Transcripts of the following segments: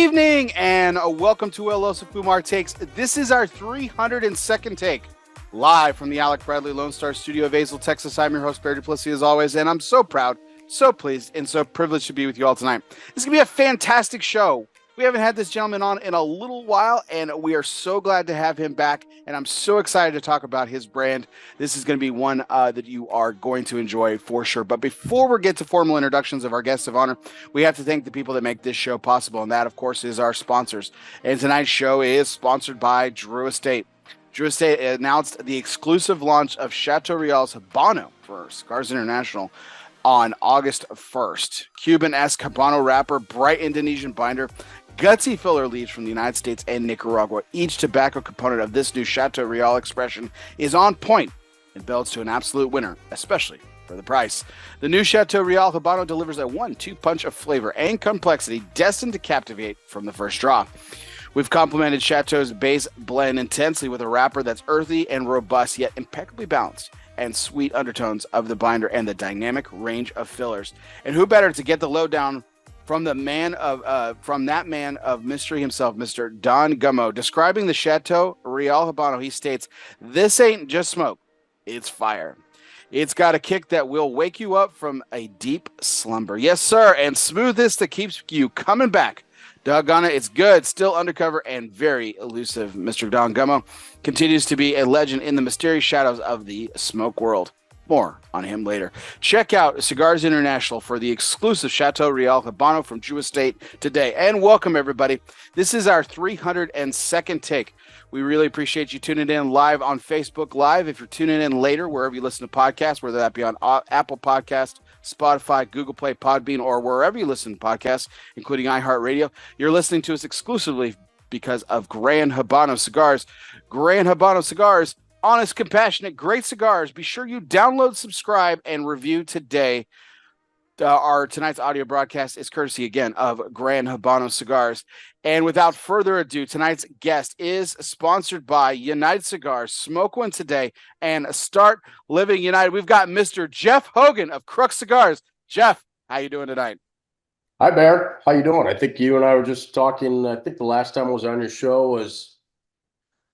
evening and welcome to ELOsoFumarTakes. This is our 302nd take, live from the Alec Bradley Lone Star Studio of Azle, Texas. I'm your host, Barry Duplessis, as always, and I'm so proud, so pleased, and so privileged to be with you all tonight. This is going to be a fantastic show. We haven't had this gentleman on in a little while, and we are so glad to have him back, and I'm so excited to talk about his brand. This is going to be one that you are going to enjoy for sure. But before we get to formal introductions of our guests of honor, we have to thank the people that make this show possible, and that, of course, is our sponsors. And tonight's show is sponsored by Drew Estate. Drew Estate announced the exclusive launch of Chateaubriand's Habano for Cigars International on August 1st. Cuban-esque Habano wrapper, bright Indonesian binder, gutsy filler leaves from the United States and Nicaragua. Each tobacco component of this new Chateau Real expression is on point and builds to an absolute winner, especially for the price. The new Chateau Real Habano delivers a 1-2 punch of flavor and complexity destined to captivate from the first draw. We've complemented Chateau's base blend intensely with a wrapper that's earthy and robust, yet impeccably balanced, and sweet undertones of the binder and the dynamic range of fillers. And who better to get the lowdown from that man of mystery himself, Mr. Don Gummo. Describing the Chateau Real Habano, he states, "This ain't just smoke, it's fire. It's got a kick that will wake you up from a deep slumber. Yes, sir, and smoothness that keeps you coming back. Doggone it, it's good, still undercover, and very elusive." Mr. Don Gummo continues to be a legend in the mysterious shadows of the smoke world. More on him later. Check out Cigars International for the exclusive Chateau Real Habano from Drew Estate today. And welcome, everybody. This is our 302nd take. We really appreciate you tuning in live on Facebook Live. If you're tuning in later, wherever you listen to podcasts, whether that be on Apple Podcast, Spotify, Google Play, Podbean, or wherever you listen to podcasts, including iHeartRadio, you're listening to us exclusively because of Grand Habano Cigars. Grand Habano Cigars, honest, compassionate, great cigars. Be sure you download, subscribe, and review today. Our tonight's audio broadcast is courtesy again of Grand Habano Cigars. And without further ado, tonight's guest is sponsored by United Cigars. Smoke one today and start living united. We've got Mr. Jeff Haugen of Crux Cigars. Jeff, how you doing tonight? Hi, Bear. How you doing? I think you and I were just talking. I think the last time I was on your show was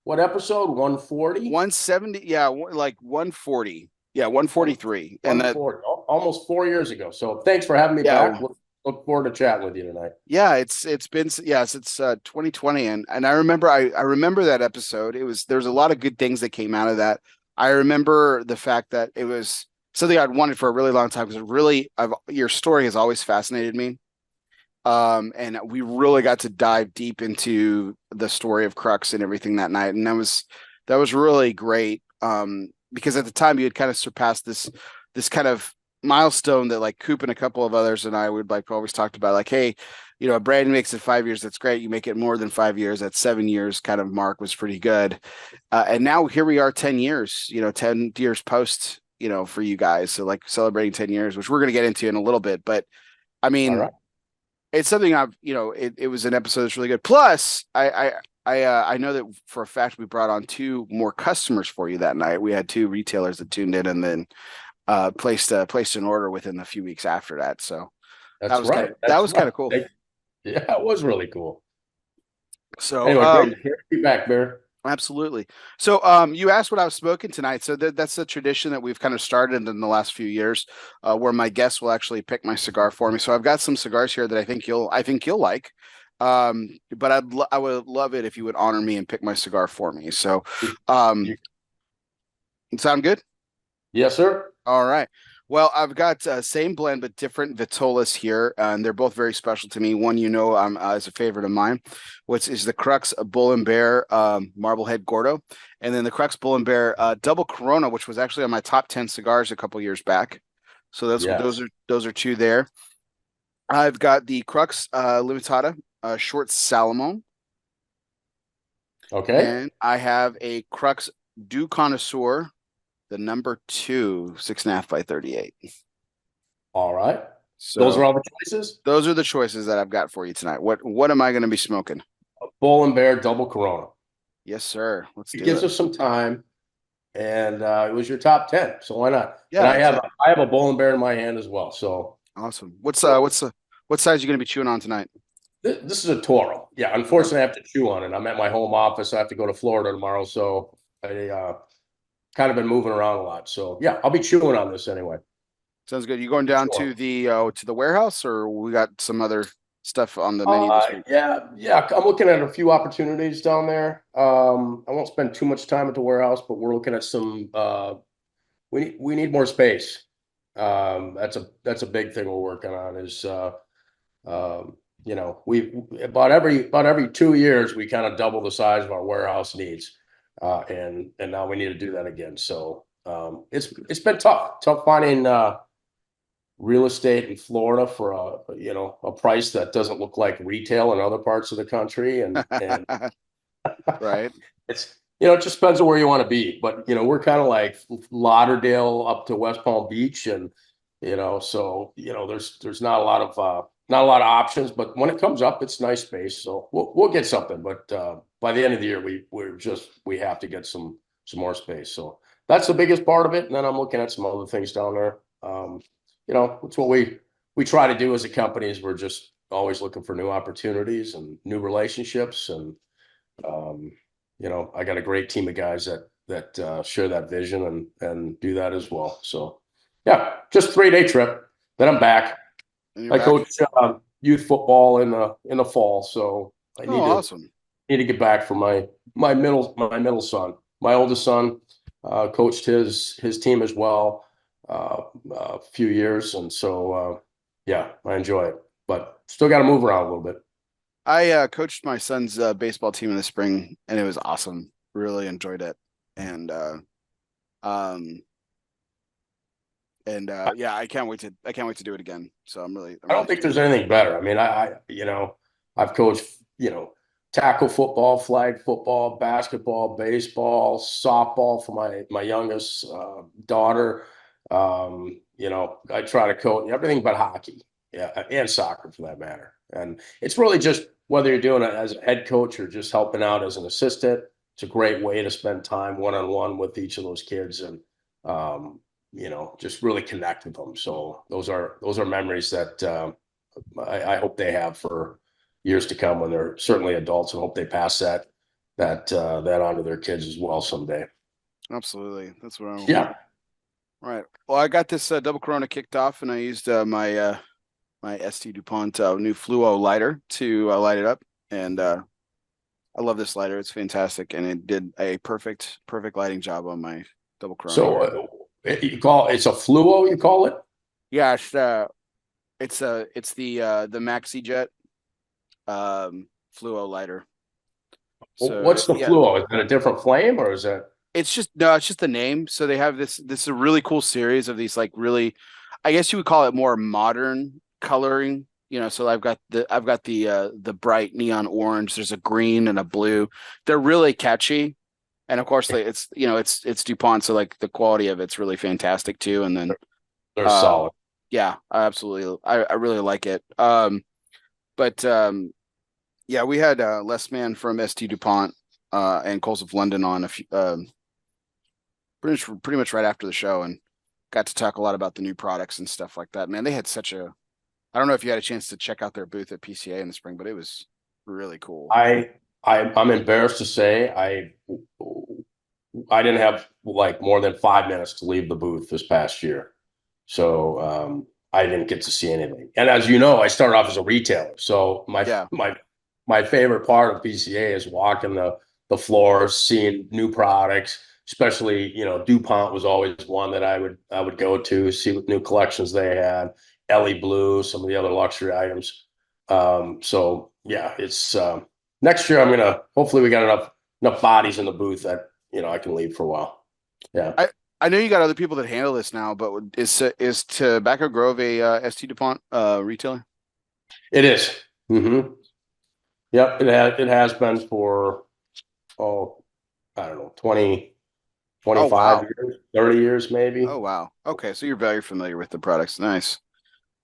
what episode? 140? 170. Yeah, like 140. Yeah, 143. And that almost 4 years ago. So thanks for having me back. Look forward to chatting with you tonight. Yeah, it's been since 2020, and I remember I remember that episode. There's a lot of good things that came out of that. I remember the fact that it was something I'd wanted for a really long time because your story has always fascinated me. And we really got to dive deep into the story of Crux and everything that night, and that was really great. Because at the time you had kind of surpassed this kind of milestone that like Coop and a couple of others and I would like always talked about, like, hey, you know, a brand makes it 5 years, that's great. You make it more than 5 years, that 7 years kind of mark was pretty good. And now here we are 10 years, 10 years post, for you guys. So like celebrating 10 years, which we're going to get into in a little bit, but I mean, right. It's something it was an episode that's really good. Plus I know that for a fact we brought on 2 more customers for you that night. We had 2 retailers that tuned in and then placed an order within a few weeks after that. So that was kind of cool. Yeah, it was really cool. So anyway, great to be back, Bear. Absolutely. So you asked what I was smoking tonight. So that's a tradition that we've kind of started in the last few years, where my guests will actually pick my cigar for me. So I've got some cigars here that I think you'll like. But I would love it if you would honor me and pick my cigar for me. So sound good? Yes, sir. All right. Well, I've got same blend but different vitolas here, and they're both very special to me. One, is a favorite of mine, which is the Crux Bull and Bear Marblehead Gordo, and then the Crux Bull and Bear Double Corona, which was actually on my top 10 cigars a couple years back. So those are 2 there. I've got the Crux Limitada Short Salomon. Okay. And I have a Crux Du Connoisseur, the number 2, 6.5 by 38. All right. So those are all the choices? Those are the choices that I've got for you tonight. What am I going to be smoking? A Bull and Bear Double Corona. Yes, sir. It gives us some time. And it was your top 10, so why not? Yeah. And I have a Bull and Bear in my hand as well. So awesome. What size are you going to be chewing on tonight? This is a Toro. Yeah, unfortunately, I have to chew on it. I'm at my home office. I have to go to Florida tomorrow, so I kind of been moving around a lot. So yeah, I'll be chewing on this anyway. Sounds good. You going down to the warehouse, or we got some other stuff on the menu this week? Yeah. I'm looking at a few opportunities down there. I won't spend too much time at the warehouse, but we're looking at some. We need more space. That's a big thing we're working on. Is we about every 2 years we kind of double the size of our warehouse needs, and now we need to do that again. So it's been tough finding real estate in Florida for a price that doesn't look like retail in other parts of the country, and Right. it just depends on where you want to be. But we're kind of like Lauderdale up to West Palm Beach, and so there's not a lot of options. But when it comes up, it's nice space, so we'll get something. But by the end of the year, we have to get some more space. So that's the biggest part of it. And then I'm looking at some other things down there. It's what we try to do as a company. Is we're just always looking for new opportunities and new relationships, and I got a great team of guys that share that vision and do that as well. So yeah, just 3-day trip. Then I'm back. I coach youth football in the fall, so I awesome. need to get back for my middle son. My oldest son coached his team as well a few years, and so yeah, I enjoy it, but still got to move around a little bit. I coached my son's baseball team in the spring, and it was awesome. Really enjoyed it, and um, yeah, I can't wait to do it again. So I don't think there's anything better. I mean, I've coached, tackle football, flag football, basketball, baseball, softball for my youngest daughter. I try to coach everything but hockey, yeah, and soccer for that matter. And it's really just whether you're doing it as a head coach or just helping out as an assistant. It's a great way to spend time one-on-one with each of those kids, and just really connect with them. So those are memories that I hope they have for years to come when they're certainly adults, and hope they pass that on to their kids as well someday. Absolutely, that's what I'm. Yeah. All right. Well, I got this double Corona kicked off, and I used my ST DuPont new Fluo lighter to light it up, and I love this lighter. It's fantastic, and it did a perfect lighting job on my double Corona. So it's a Fluo, you call it? Yeah, it's the Maxi Jet Fluo lighter. So what's the Fluo? Is that a different flame, or is that? It's just the name. So they have this is a really cool series of these, like, really, I guess you would call it more modern coloring. So I've got the bright neon orange. There's a green and a blue. They're really catchy, and of course it's DuPont, so like the quality of it's really fantastic too. And then they're solid. Yeah, absolutely. I really like it. But yeah, we had Les Mann from ST DuPont and Coles of London on a few, pretty much right after the show, and got to talk a lot about the new products and stuff like that. Man, they had I don't know if you had a chance to check out their booth at PCA in the spring, but it was really cool. I'm embarrassed to say I didn't have like more than 5 minutes to leave the booth this past year. So I didn't get to see anything. And as you know, I started off as a retailer. So my favorite part of PCA is walking the floors, seeing new products, especially, DuPont was always one that I would go to, see what new collections they had, Ellie Blue, some of the other luxury items. So yeah, it's next year hopefully we got enough bodies in the booth that, I can leave for a while. Yeah. I know you got other people that handle this now, but is Tobacco Grove a ST DuPont retailer? It is. Mm-hmm. Yep, it has been for I don't know, 20, 25 years, 30 years maybe. Oh wow. Okay, so you're very familiar with the products. Nice.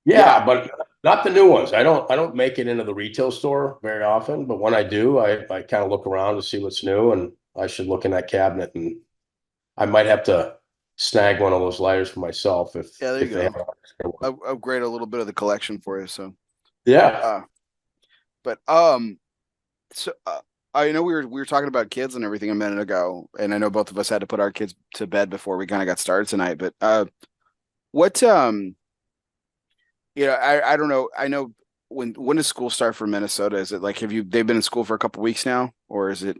Yeah, but not the new ones. I don't make it into the retail store very often, but when I do, I kind of look around to see what's new, and I should look in that cabinet, and I might have to snag one of those lighters for myself if they go. Upgrade a little bit of the collection for you. So yeah. But so I know we were talking about kids and everything a minute ago, and I know both of us had to put our kids to bed before we kind of got started tonight. But what I don't know. I know when does school start for Minnesota? Is it like have you they've been in school for a couple weeks now, or is it?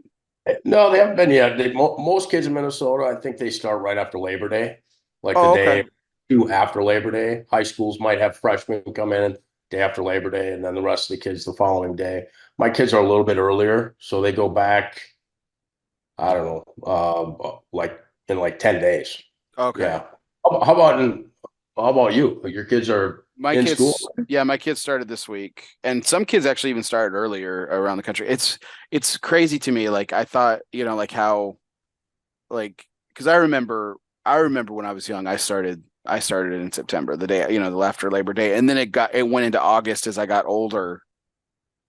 No, they haven't been yet. Most kids in Minnesota, I think they start right after Labor Day, like the Oh, okay. day or two after Labor Day. High schools might have freshmen come in day after Labor Day, and then the rest of the kids the following day. My kids are a little bit earlier, so they go back, I don't know, like in like 10 days. Okay. Yeah. How about you? Your kids are My in school? kids, yeah, my kids started this week, and some kids actually even started earlier around the country. It's crazy to me. Like I thought, like how, like, because I remember when I was young, I started in September, the day, after Labor Day, and then it went into August as I got older.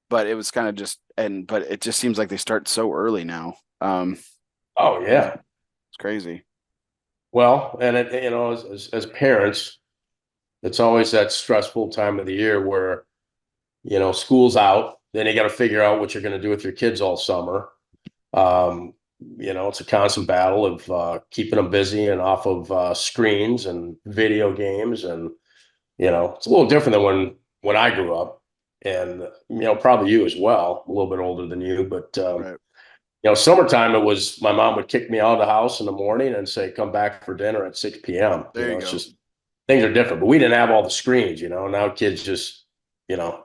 But it was kind of but it just seems like they start so early now. Oh Yeah, yeah. it's crazy. Well, and as parents, it's always that stressful time of the year where school's out, then you got to figure out what you're going to do with your kids all summer. Um, it's a constant battle of keeping them busy and off of screens and video games, and it's a little different than when I grew up, and probably you as well, a little bit older than you, but Right. summertime, it was my mom would kick me out of the house in the morning and say, come back for dinner at 6 p.m. There you It's go. just things are different, but we didn't have all the screens, now kids just,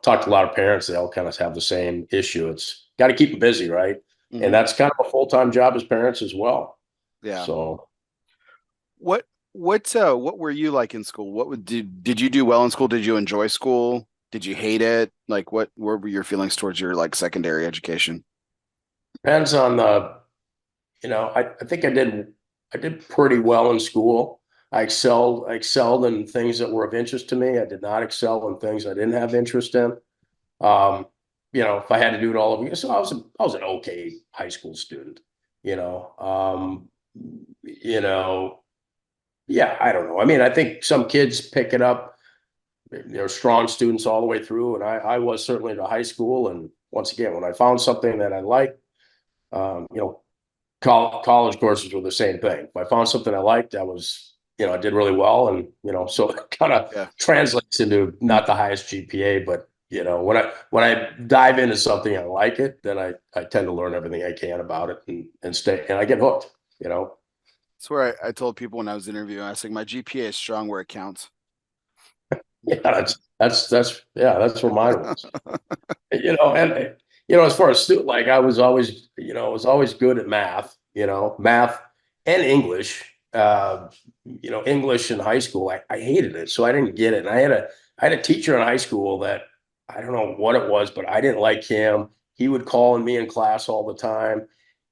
talk to a lot of parents, they all kind of have the same issue. It's got to keep them busy, right? And Hmm. that's kind of a full-time job as parents as well. Yeah. So What were you like in school? Did you do well in school? Did you enjoy school? Did you hate it? Like what were your feelings towards your like secondary education? depends on I think I did pretty well in school. I excelled in things that were of interest to me. I did not excel in things I didn't have interest in. Um, if I had to do it all over again, so I was an okay high school student, you know. Yeah, I don't know. I mean, I think some kids pick it up, strong students all the way through, and I was certainly to high school. And once again, when I found something that I liked, um, you know, college courses were the same thing. If I found something I liked, I did really well. And, so it kind of Yeah. translates into not the highest GPA, but, when I dive into something and I like it, then I tend to learn everything I can about it and stay, and I get hooked, you know? That's where I told people when I was interviewing, I was like, my GPA is strong where it counts. Yeah, that's where mine was. And as far as student, like I was always good at math, math and English. English in high school, I hated it, so I didn't get it. And I had a teacher in high school that I don't know what it was, but I didn't like him. He would call on me in class all the time,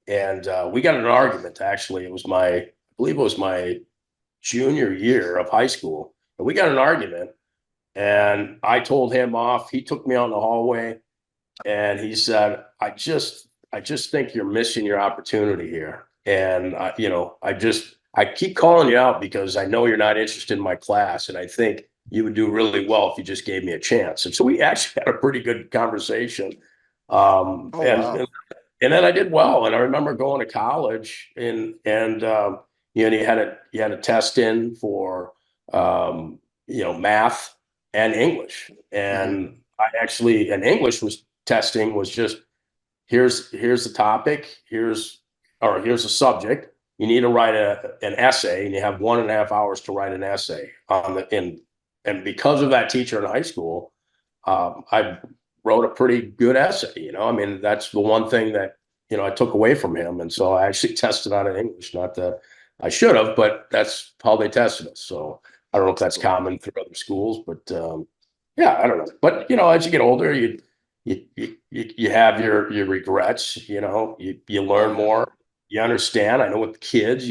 and we got in an argument. Actually, I believe it was my junior year of high school, and we got in an argument. And I told him off. He took me out in the hallway and he said, I just think you're missing your opportunity here. And I keep calling you out because I know you're not interested in my class. And I think you would do really well if you just gave me a chance. And so we actually had a pretty good conversation. Um, Oh and, wow. and then I did well. And I remember going to college and you had a test in for, math and English. Hmm. And and English was just here's the topic, here's the subject. You need to write an essay, and you have 1.5 hours to write an essay on the in. And because of that teacher in high school, I wrote a pretty good essay. I mean, that's the one thing that I took away from him, and so I actually tested out in English. Not that I should have, but that's how they tested us. So I don't know if That's that's cool. common through other schools, but yeah, I don't know. But as you get older, you have your regrets. You Oh learn yeah. more. You understand. I know with kids,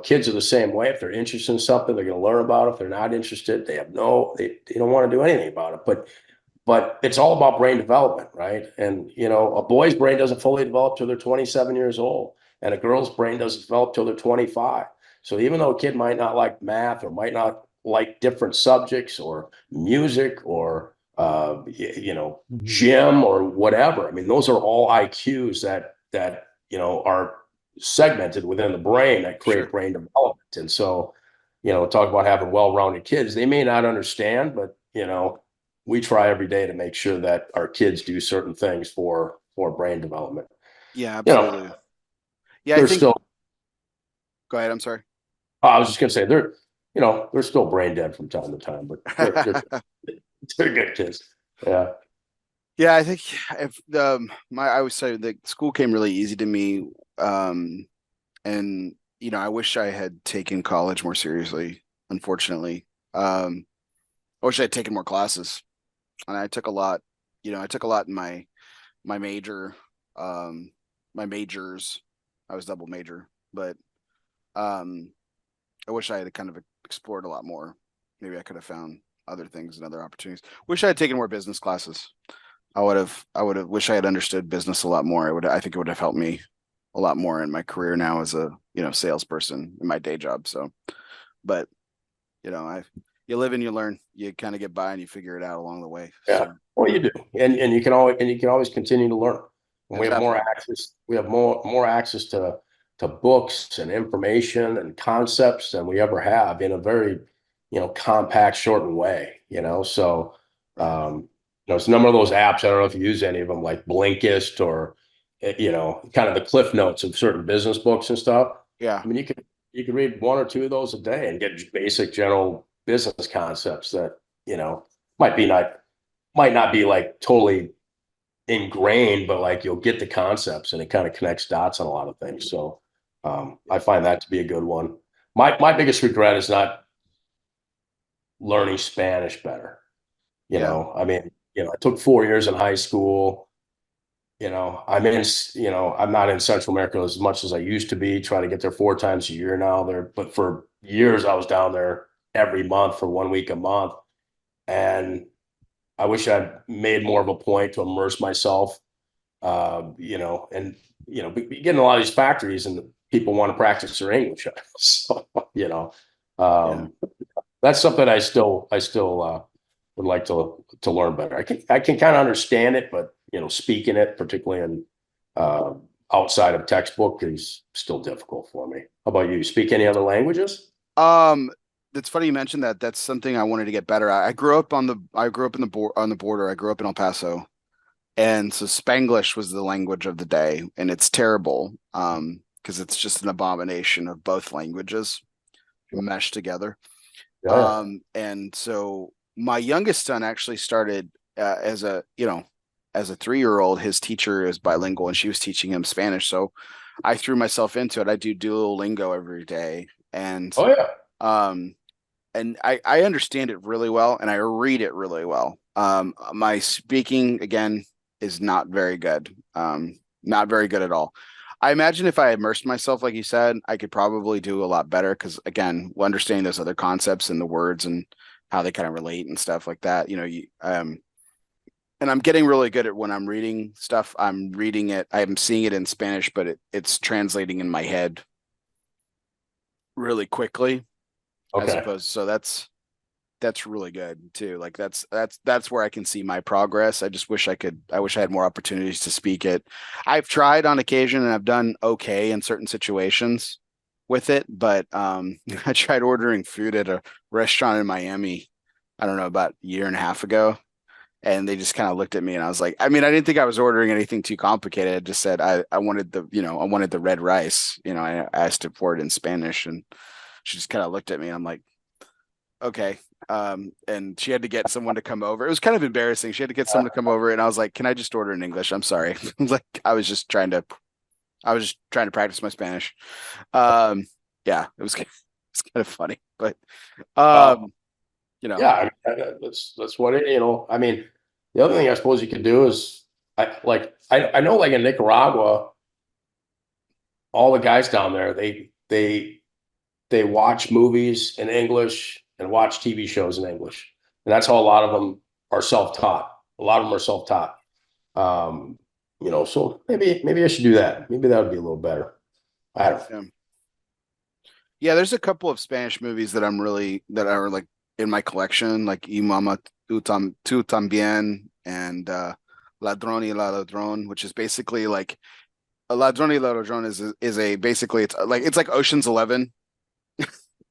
kids are the same way. If they're interested in something, they're going to learn about it. If they're not interested, they don't want to do anything about it. But it's all about brain development, right? And a boy's brain doesn't fully develop till they're 27 years old, and a girl's brain doesn't develop till they're 25. So even though a kid might not like math or might not like different subjects or music or gym or whatever. I mean, those are all IQs that are segmented within the brain that create Sure. brain development. And so, talk about having well-rounded kids. They may not understand, but we try every day to make sure that our kids do certain things for brain development. Yeah, You know, absolutely. Yeah, I they're think. still. Go ahead. I'm sorry. I was just gonna say they're still brain dead from time to time, but they're good kids. Yeah. Yeah, I think if I always say the school came really easy to me, um, and I wish I had taken college more seriously. Unfortunately, I wish I had taken more classes, and I took a lot. I took a lot in my major, um, my majors. I was double major, but um, I wish I had kind of explored a lot more. Maybe I could have found other things and other opportunities. Wish I had taken more business classes. I would have wish I had understood business a lot more. I think it would have helped me a lot more in my career now as a, salesperson in my day job. So, but I you live and you learn. You kind of get by and you figure it out along the way. Yeah. So, Well, you do, and you can always continue to learn. And we have more definitely. access. We have more access to books and information and concepts than we ever have in a very compact, shortened way. So Right. it's a number of those apps. I don't know if you use any of them, like Blinkist or kind of the cliff notes of certain business books and stuff. Yeah. I mean, you could read one or two of those a day and get basic general business concepts that might be not might not be like totally ingrained, but like you'll get the concepts and it kind of connects dots on a lot of things. So I find that to be a good one. My biggest regret is not learning Spanish better. Yeah. I mean, I took 4 years in high school. I'm not in Central America as much as I used to be, try to get there 4 times a year now there. But for years I was down there every month for 1 week a month. And I wish I'd made more of a point to immerse myself, and get in a lot of these factories and people want to practice their English. So, Yeah. um, that's something I still would like to learn better. I can kind of understand it, but speaking it, particularly in uh, outside of textbook, is still difficult for me. How about you? Speak any other languages? Um, that's funny you mentioned that. That's something I wanted to get better at. I grew up in on the border. I grew up in El Paso. And so Spanglish was the language of the day, and it's terrible because it's just an abomination of both languages meshed together. Yeah, yeah. And so my youngest son actually started as a 3-year-old. His teacher is bilingual, and she was teaching him Spanish. So I threw myself into it. I do Duolingo every day, Oh yeah. um, and I understand it really well, and I read it really well. My speaking again is not very good. Not very good at all. I imagine if I immersed myself, like you said, I could probably do a lot better because again, understanding those other concepts and the words and how they kind of relate and stuff like that. And I'm getting really good at when I'm reading stuff. I'm reading it, I'm seeing it in Spanish, but it's translating in my head really quickly as Okay. opposed. So that's really good too. Like that's where I can see my progress. I wish I had more opportunities to speak it. I've tried on occasion and I've done okay in certain situations with it, but I tried ordering food at a restaurant in Miami, I don't know, about a year and a half ago. And they just kind of looked at me and I was like, I mean, I didn't think I was ordering anything too complicated. I just said I wanted I wanted the red rice. I asked it for it in Spanish and she just kind of looked at me and I'm like, okay. And she had to get someone to come over. It was kind of embarrassing. She had to get someone to come over, and I was like, "Can I just order in English? I'm sorry." Like I was just trying to practice my Spanish. Um, yeah, it's kind of funny, but Well, um, you know, yeah, I mean, that's what I mean, the other thing I suppose you could do is I know like in Nicaragua, all the guys down there they watch movies in English and watch TV shows in English, and that's how a lot of them are self-taught. A lot of them are self-taught. Um, so maybe I should do that. Maybe that would be a little better. I don't know. yeah. Yeah, there's a couple of Spanish movies that I'm really that are like in my collection, like Y Mama Tu También and Ladrón y la Ladrón, which is basically like a Ladrón y la Ladrón is a basically it's like Ocean's 11,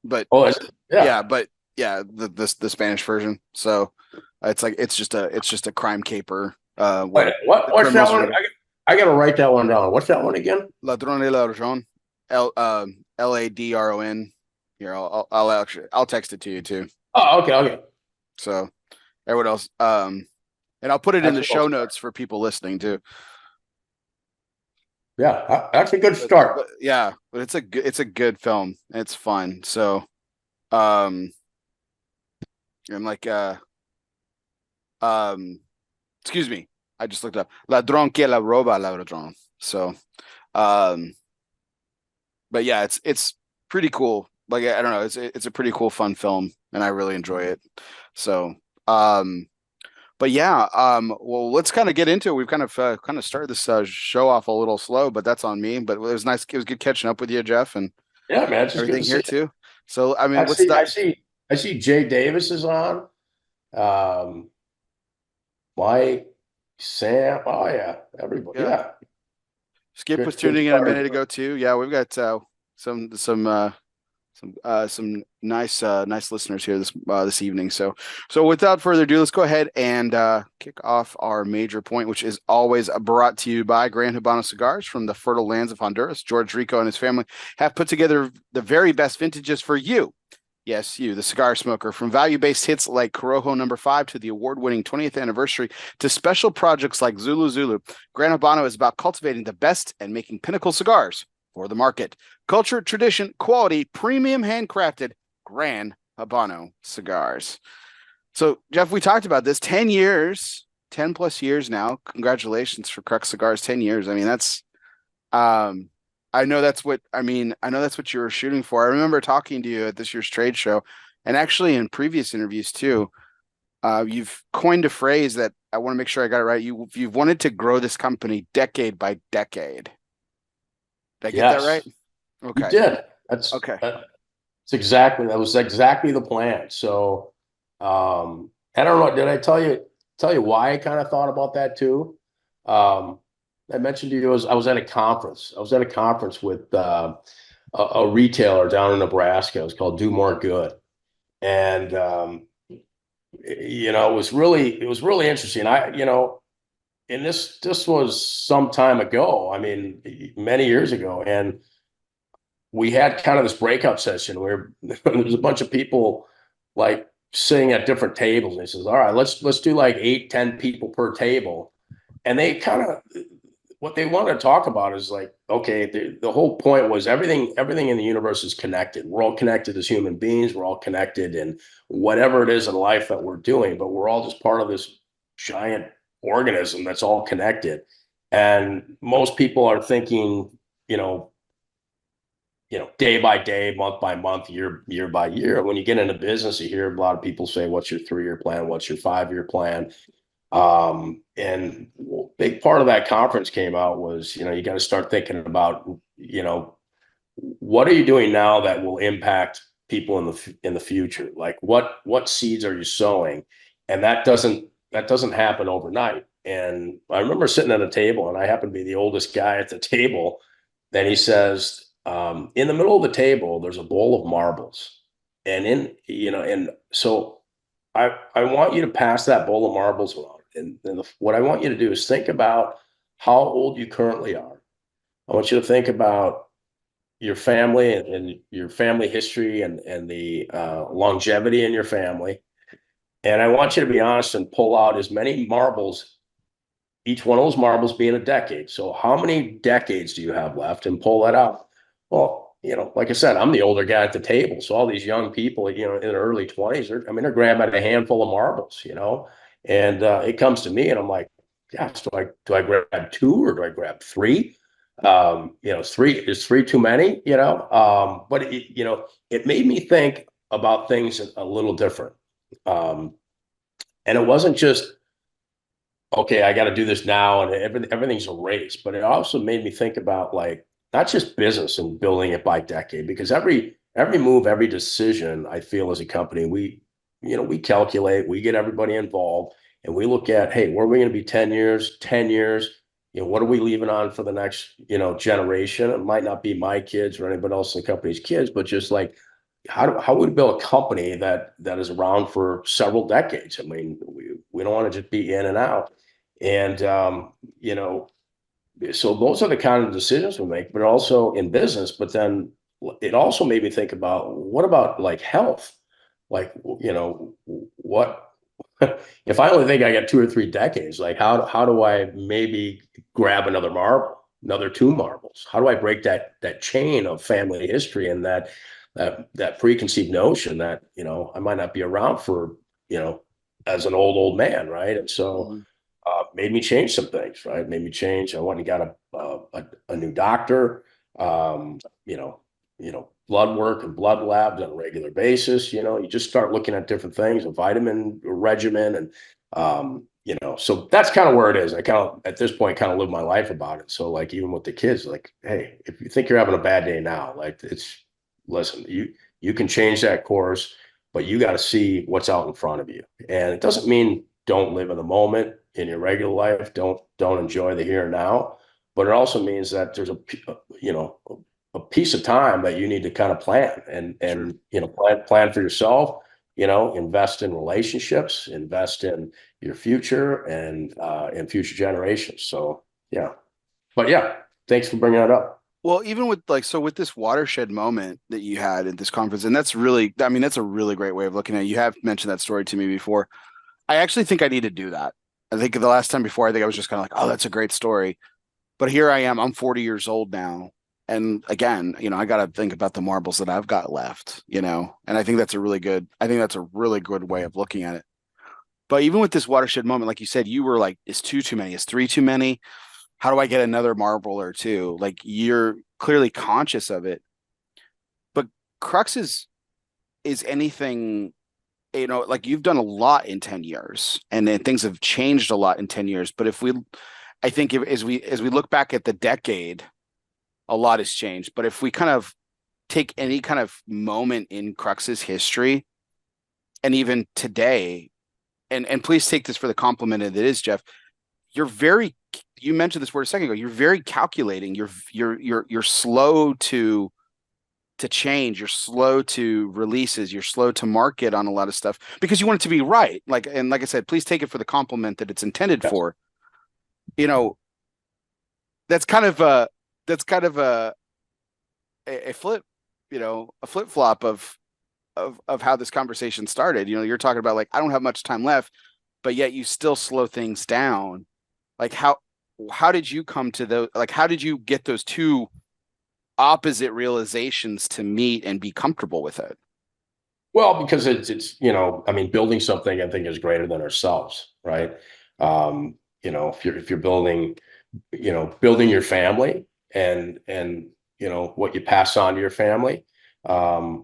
but Oh, yeah, yeah. but yeah, the Spanish version. So it's just a crime caper Wait, where the what's that criminals one? are I got to write that one down. What's that one again? Ladrón y Ladrón, Ladron. Here, I'll text it to you too. Oh, okay, okay. So everyone else, and I'll put it in That's the a little show start. notes for people listening too. Yeah, that's a good But start. yeah, but it's a good film. It's fun. So um, I'm like um, excuse me, I just looked up Ladrón que la roba ladrón. So um, but yeah, it's pretty cool. Like I don't know, it's a pretty cool, fun film, and I really enjoy it. So but yeah, well, let's kind of get into it. We've kind of started this show off a little slow, but that's on me. But it was nice. It was good catching up with you, Jeff, and Yeah, man, it's just good everything to here see you. too. So I mean, I what's see, the I see, I see Jay Davis is on. Um, Mike, Sam. Oh yeah, everybody. yeah? Yeah, Skip was good tuning in a start. minute ago too. Yeah, we've got some nice listeners here this evening. So without further ado, let's go ahead and kick off our major point, which is always brought to you by Gran Habano Cigars from the fertile lands of Honduras. George Rico and his family have put together the very best vintages for you. Yes, you, the cigar smoker, from value-based hits like Corojo Number 5 to the award-winning 20th anniversary to special projects like Zulu Zulu. Gran Habano is about cultivating the best and making pinnacle cigars for the market. Culture, tradition, quality, premium handcrafted Gran Habano cigars. So, Jeff, we talked about this 10 years, 10 plus years now. Congratulations for Crux Cigars, 10 years. I mean, um, I know that's what I know that's what you were shooting for. I remember talking to you at this year's trade show, and actually in previous interviews too. You've coined a phrase that I want to make sure I got it right. You've wanted to grow this company decade by decade. Did I get that right? Yes, you Okay. did. Okay. That was exactly the plan. So, I don't know. Did I tell you why I kind of thought about that too? Um, I mentioned to you I was at a conference. I was at a conference with a retailer down in Nebraska. It was called Do More Good, and it was really interesting. And this was some time ago. I mean, many years ago, and we had kind of this breakout session where there was a bunch of people like sitting at different tables. And he says, "All right, let's do like 8, 10 people per table." And they kind of what they want to talk about is like, okay, the whole point was everything in the universe is connected. We're all connected as human beings. We're all connected in whatever it is in life that we're doing, but we're all just part of this giant organism that's all connected. And most people are thinking, you know, day by day, month by month, year by year. When you get into business, you hear a lot of people say, "What's your 3 year plan? What's your 5 year plan?" And big part of that conference came out was, you got to start thinking about, what are you doing now that will impact people in the future? Like what seeds are you sowing? And that doesn't happen overnight. And I remember sitting at a table, and I happen to be the oldest guy at the table. Then he says, in the middle of the table, there's a bowl of marbles, and and so I want you to pass that bowl of marbles around. And what I want you to do is think about how old you currently are. I want you to think about your family and your family history and the longevity in your family. And I want you to be honest and pull out as many marbles, each one of those marbles being a decade. So how many decades do you have left? And pull that out. Well, like I said, I'm the older guy at the table. So all these young people, in their early 20s, they're grabbing a handful of marbles. And it comes to me and I'm like, yeah, so do I grab two or do I grab three? Is three too many, but it made me think about things a little different. Um, and it wasn't just, okay, I got to do this now and everything's a race, but it also made me think about like not just business and building it by decade, because every move, every decision I feel as a company, we calculate, we get everybody involved, and we look at, hey, where are we going to be 10 years, 10 years? What are we leaving on for the next, generation? It might not be my kids or anybody else in the company's kids, but just like, how would we build a company that is around for several decades? I mean, we don't want to just be in and out. And, so those are the kind of decisions we make, but also in business. But then it also made me think about, what about like health? Like, what if I only think I got 2 or 3 decades? Like, how do I maybe grab another marble, another two marbles? How do I break that chain of family history and that preconceived notion that I might not be around for as an old man, right? And so Mhm. made me change some things, right? Made me change. I went and got a new doctor, um, you know, blood work and blood labs on a regular basis. You just start looking at different things, a vitamin regimen, and so that's kind of where it is. I kind of at this point kind of live my life about it. So like even with the kids, like, hey, if you think you're having a bad day now, like listen, you can change that course, but you got to see what's out in front of you. And it doesn't mean don't live in the moment in your regular life. Don't enjoy the here and now. But it also means that there's a piece of time that you need to kind of plan Sure. and plan for yourself. Invest in relationships, invest in your future and in future generations. So yeah, but yeah, thanks for bringing that up. Well, even with like, so with this watershed moment that you had at this conference, and that's really, I mean, that's a really great way of looking at it. You have mentioned that story to me before. I actually think I need to do that. I think the last time before, I think I was just kind of like, oh, that's a great story. But here I am, I'm 40 years old now. And again, I got to think about the marbles that I've got left, and I think that's a really good way of looking at it. But even with this watershed moment, like you said, you were like, is two too many? Is three too many? How do I get another marble or two? Like you're clearly conscious of it. But Crux is anything, like you've done a lot in 10 years and then things have changed a lot in 10 years. But I think as we look back at the decade, a lot has changed. But if we kind of take any kind of moment in Crux's history and even today, and please take this for the compliment that it is, Jeff, you're very, you mentioned this word a second ago, you're very calculating. You're slow to change. You're slow to releases. You're slow to market on a lot of stuff because you want it to be right. Like I said, please take it for the compliment that it's intended Yes. for. You know, that's kind of a flip, a flip flop of how this conversation started. You're talking about like I don't have much time left, but yet you still slow things down. Like how did you come to those? Like how did you get those two opposite realizations to meet and be comfortable with it? Well, because I mean, building something I think is greater than ourselves, right? If you're building your family and what you pass on to your family, and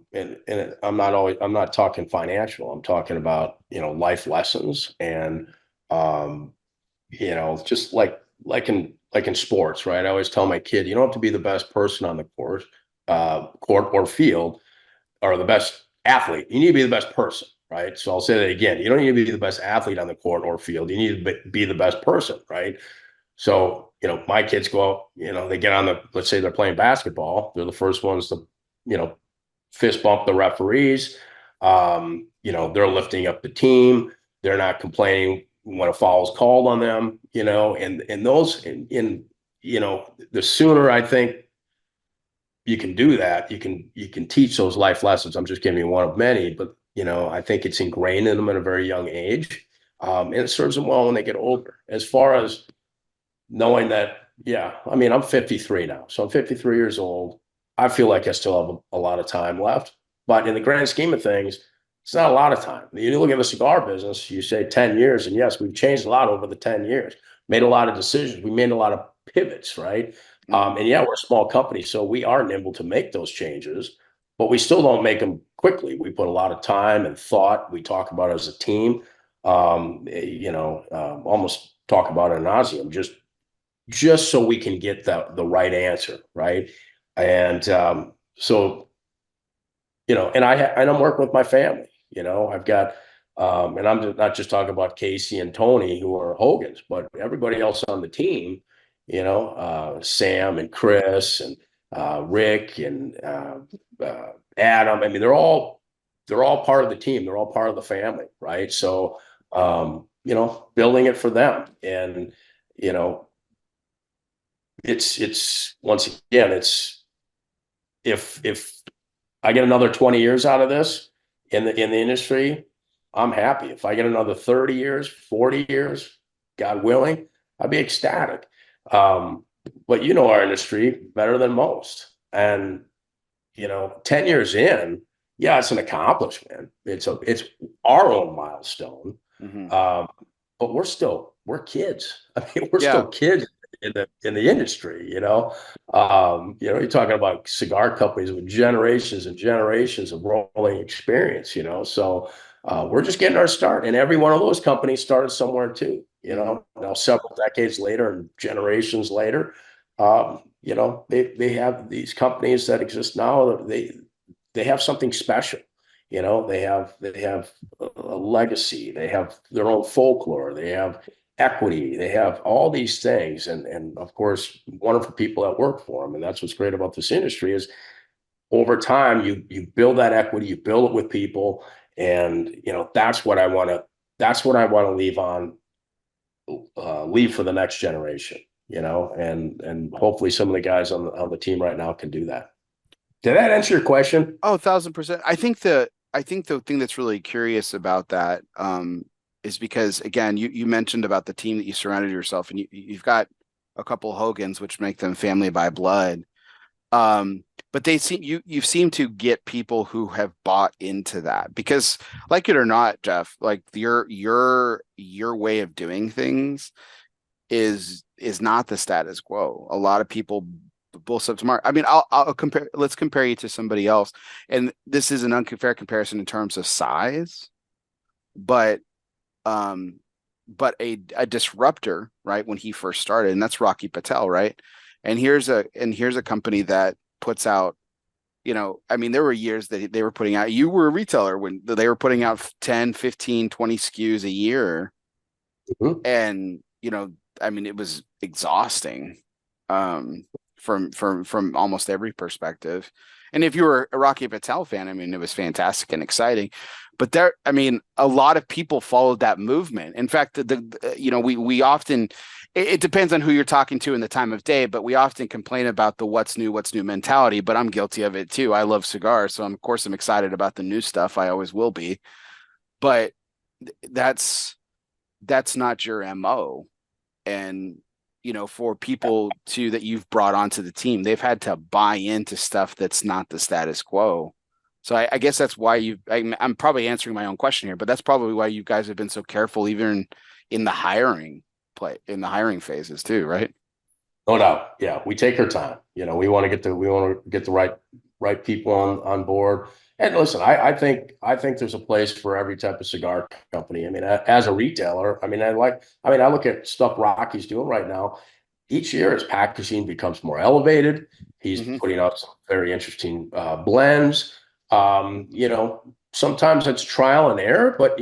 I'm not talking financial. I'm talking about life lessons and um, just like in sports, right? I always tell my kid, you don't have to be the best person on the court or field, or the best athlete. You need to be the best person, right? So I'll say that again. You don't need to be the best athlete on the court or field. You need to be the best person, right? So, my kids go out, they get on let's say they're playing basketball. They're the first ones to, fist bump the referees. They're lifting up the team. They're not complaining when a foul is called on them, and those the sooner I think you can do that, you can teach those life lessons. I'm just giving you one of many, but I think it's ingrained in them at a very young age. And it serves them well when they get older. As far as knowing that, yeah, I mean, I'm 53 now, so I'm 53 years old. I feel like I still have a lot of time left, but in the grand scheme of things, it's not a lot of time. You look at the cigar business, you say 10 years, and yes, we've changed a lot over the 10 years, made a lot of decisions. We made a lot of pivots, right? Mhm. And yeah, we're a small company, so we are nimble to make those changes, but we still don't make them quickly. We put a lot of time and thought. We talk about it as a team, almost talk about it ad nauseum, just so we can get the right answer, right? And so and I'm working with my family. I've got And I'm not just talking about Casey and Tony, who are Hogan's, but everybody else on the team, Sam and Chris and Rick and Adam. I mean, they're all part of the team. They're all part of the family, right? So, building it for them, and you know, it's once again, it's if I get another 20 years out of this in the industry, I'm happy. If I get another 30 years, 40 years, God willing, I'd be ecstatic. But our industry better than most. And 10 years in, yeah, it's an accomplishment. It's our own milestone. Mm-hmm. But we're kids. I mean, we're Yeah. still kids in the industry. You're talking about cigar companies with generations and generations of rolling experience. So we're just getting our start, and every one of those companies started somewhere too. Now several decades later and generations later, they have these companies that exist now. They have something special. They have a legacy. They have their own folklore. They have equity. They have all these things, and of course, wonderful people that work for them. And that's what's great about this industry is over time you build that equity, you build it with people, and that's what I want to. That's what I want to leave for the next generation. And hopefully some of the guys on the team right now can do that. Did that answer your question? Oh, 1,000%. I think the thing that's really curious about that is because again, you mentioned about the team that you surrounded yourself, and you've got a couple Hogans, which make them family by blood. But you've seemed to get people who have bought into that because, like it or not, Jeff, like your way of doing things is not the status quo. A lot of people both subsmart. I mean, I'll compare. Let's compare you to somebody else, and this is an unfair comparison in terms of size, but um, a disruptor, right? When he first started, and that's Rocky Patel, right? And here's a company that puts out. I mean, there were years that they were putting out. You were a retailer when they were putting out 10, 15, 20 SKUs a year, Mhm. and I mean, it was exhausting. From almost every perspective. And if you were a Rocky Patel fan, I mean, it was fantastic and exciting. But I mean, a lot of people followed that movement. In fact, we often, it depends on who you're talking to in the time of day, but we often complain about the what's new mentality. But I'm guilty of it too. I love cigars, so of course I'm excited about the new stuff. I always will be. But that's not your MO. And for people that you've brought onto the team, they've had to buy into stuff that's not the status quo. So I guess that's why I'm probably answering my own question here, but that's probably why you guys have been so careful, even in the hiring phases too, right? No doubt. Yeah, we take our time. We want to get the right people on board. And listen, I think there's a place for every type of cigar company. I mean, as a retailer, I look at stuff Rocky's doing right now. Each year, his packaging becomes more elevated. He's Mm-hmm. putting out some very interesting blends. Sometimes it's trial and error, but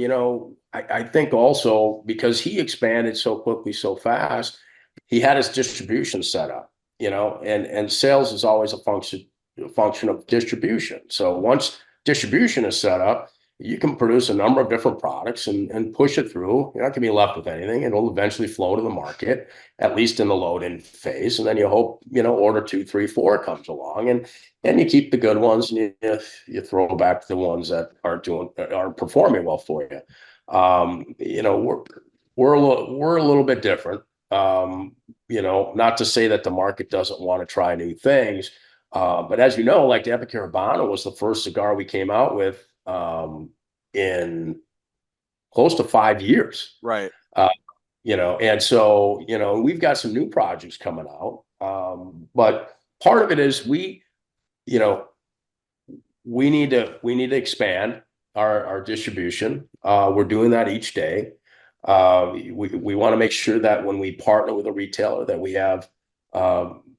I think also because he expanded so quickly, so fast, he had his distribution set up. And sales is always a function of distribution. So once distribution is set up, you can produce a number of different products and push it through. You're not going to be left with anything. It'll eventually flow to the market, at least in the load-in phase. And then you hope, order 2, 3, 4 comes along, and you keep the good ones, and you throw back the ones that aren't performing well for you. We're a little bit different. Not to say that the market doesn't want to try new things. But as you know, like the Epicure Habano was the first cigar we came out with in close to 5 years. Right. And so, we've got some new projects coming out. But part of it is you know, we need to expand our distribution. We're doing that each day. We want to make sure that when we partner with a retailer that we have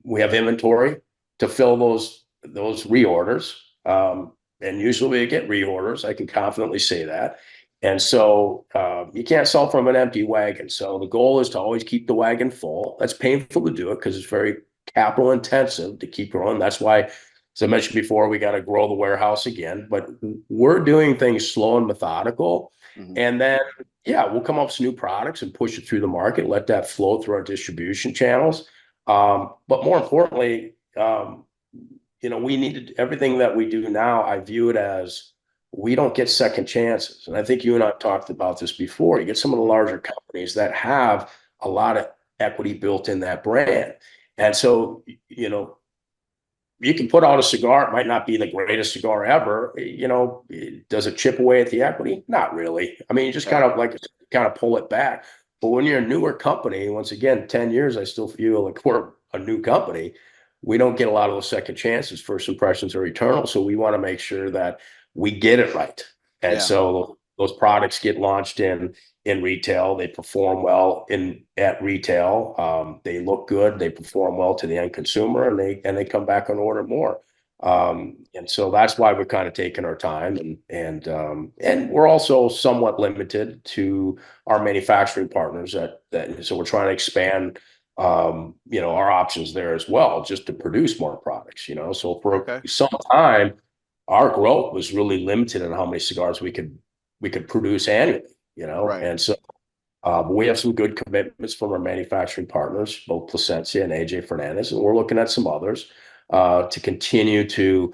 inventory to fill those reorders. And usually we get reorders. I can confidently say that. And so you can't sell from an empty wagon. So the goal is to always keep the wagon full. That's painful to do it because it's very capital intensive to keep growing. That's why, as I mentioned before, we got to grow the warehouse again. But we're doing things slow and methodical. Mhm. And then, yeah, we'll come up with some new products and push it through the market, let that flow through our distribution channels. But more importantly, we needed everything that we do now. I view it as we don't get second chances. And I think you and I have talked about this before. You get some of the larger companies that have a lot of equity built in that brand. And so, you can put out a cigar. It might not be the greatest cigar ever. Does it chip away at the equity? Not really. I mean, you just Yeah. kind of pull it back. But when you're a newer company, once again, 10 years, I still feel like we're a new company. We don't get a lot of those second chances. First impressions are eternal. So we want to make sure that we get it right. And Yeah. so those products get launched in retail. They perform well at retail. They look good. They perform well to the end consumer, and they come back and order more. And so that's why we're kind of taking our time, and we're also somewhat limited to our manufacturing partners. So we're trying to expand, our options there as well, just to produce more products. So for Okay. some time, our growth was really limited on how many cigars we could produce annually. Right. And so we have some good commitments from our manufacturing partners, both Placencia and AJ Fernandez, and we're looking at some others to continue to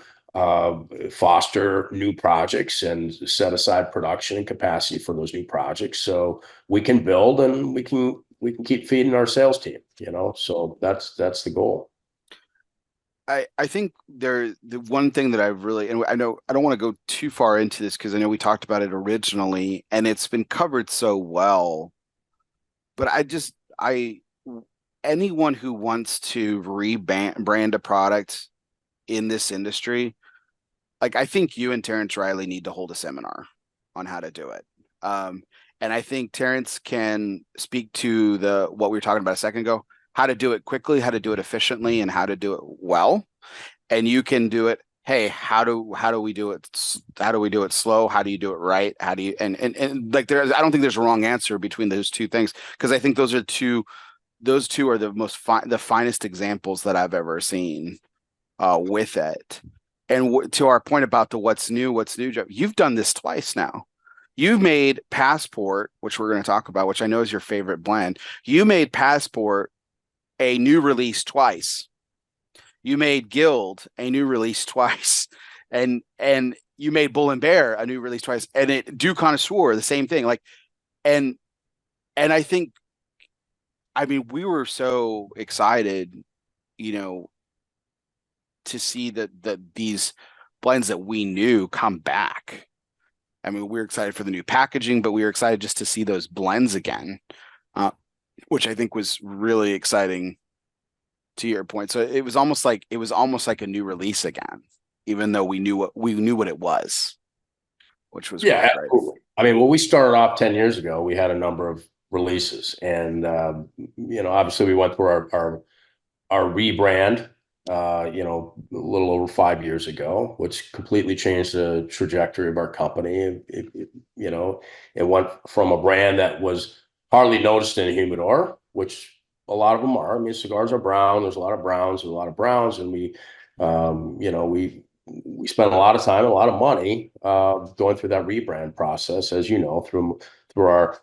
foster new projects and set aside production and capacity for those new projects, so we can build and we can keep feeding our sales team. So that's the goal. I think the one thing that I've really, and I know I don't want to go too far into this because I know we talked about it originally and it's been covered so well, but I anyone who wants to rebrand a product in this industry, like I think you and Terrence Riley need to hold a seminar on how to do it. Um, and I think Terrence can speak to what we were talking about a second ago, how to do it quickly, how to do it efficiently, and how to do it well. And you can do it. Hey, how do we do it? How do we do it slow? How do you do it right? How do you and like I don't think there's a wrong answer between those two things because I think those two are the finest examples that I've ever seen with it. And to our point about the what's new, Jeff, you've done this twice now. You've made Passport, which we're going to talk about, which I know is your favorite blend. You made Passport a new release twice. You made Guild a new release twice, and you made Bull and Bear a new release twice, and Du Connoisseur the same thing. Like, and I think, I mean, we were so excited, you know, to see that these blends that we knew come back. I mean, we were excited for the new packaging, but we were excited just to see those blends again, uh, which I think was really exciting. To your point, so it was almost like a new release again, even though we knew what it was, which was really Yeah, great. absolutely. I mean, when we started off 10 years ago, we had a number of releases, and obviously we went through our rebrand, a little over 5 years ago, which completely changed the trajectory of our company. It went from a brand that was hardly noticed in a humidor, which a lot of them are. I mean, cigars are brown. There's a lot of browns. There's a lot of browns, and we spent a lot of time, a lot of money going through that rebrand process, as you know, through our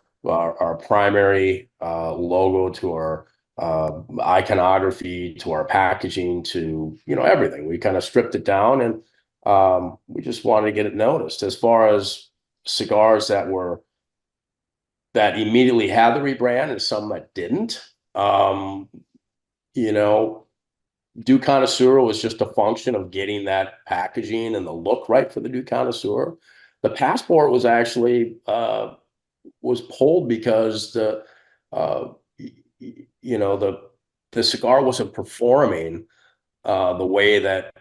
primary logo to our iconography to our packaging to everything. We kind of stripped it down, and we just wanted to get it noticed. As far as cigars that immediately had the rebrand and some that didn't, you know, Du Connoisseur was just a function of getting that packaging and the look right for the Du Connoisseur. The Passport was actually was pulled because uh, the cigar wasn't performing the way that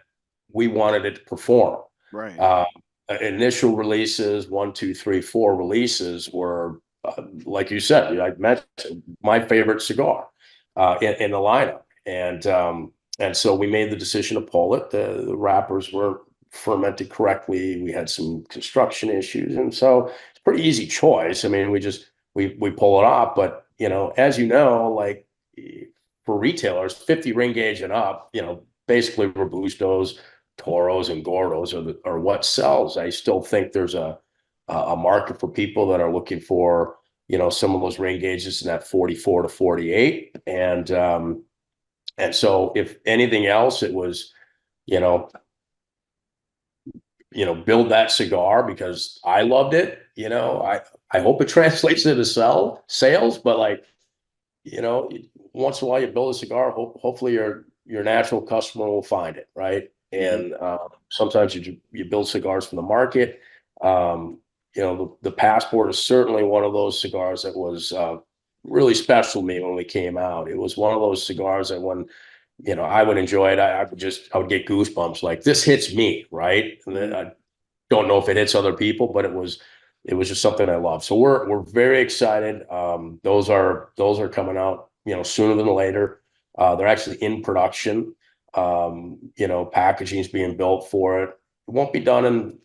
we wanted it to perform. Right. Uh, Initial releases, one, two, three, four releases were, like you said, I mentioned my favorite cigar in the lineup, and so we made the decision to pull it. The wrappers were fermented correctly. We had some construction issues, and so it's a pretty easy choice. I mean, we pull it off, but as you know, like for retailers, 50 ring gauge and up, basically Robustos, Toros, and Gordos are what sells. I still think there's a market for people that are looking for some of those ring gauges in that 44 to 48, and so if anything else, it was you know build that cigar because I loved it. I hope it translates into sales, but like, once in a while you build a cigar, hopefully your natural customer will find it, right? And sometimes you build cigars from the market. The Passport is certainly one of those cigars that was really special to me when we came out. It was one of those cigars that when I would enjoy it, I would get goosebumps. Like, this hits me, right? And then I don't know if it hits other people, but it was just something I love. So we're very excited. Those are coming out, sooner than later. They're actually in production. Packaging is being built for it. It won't be done in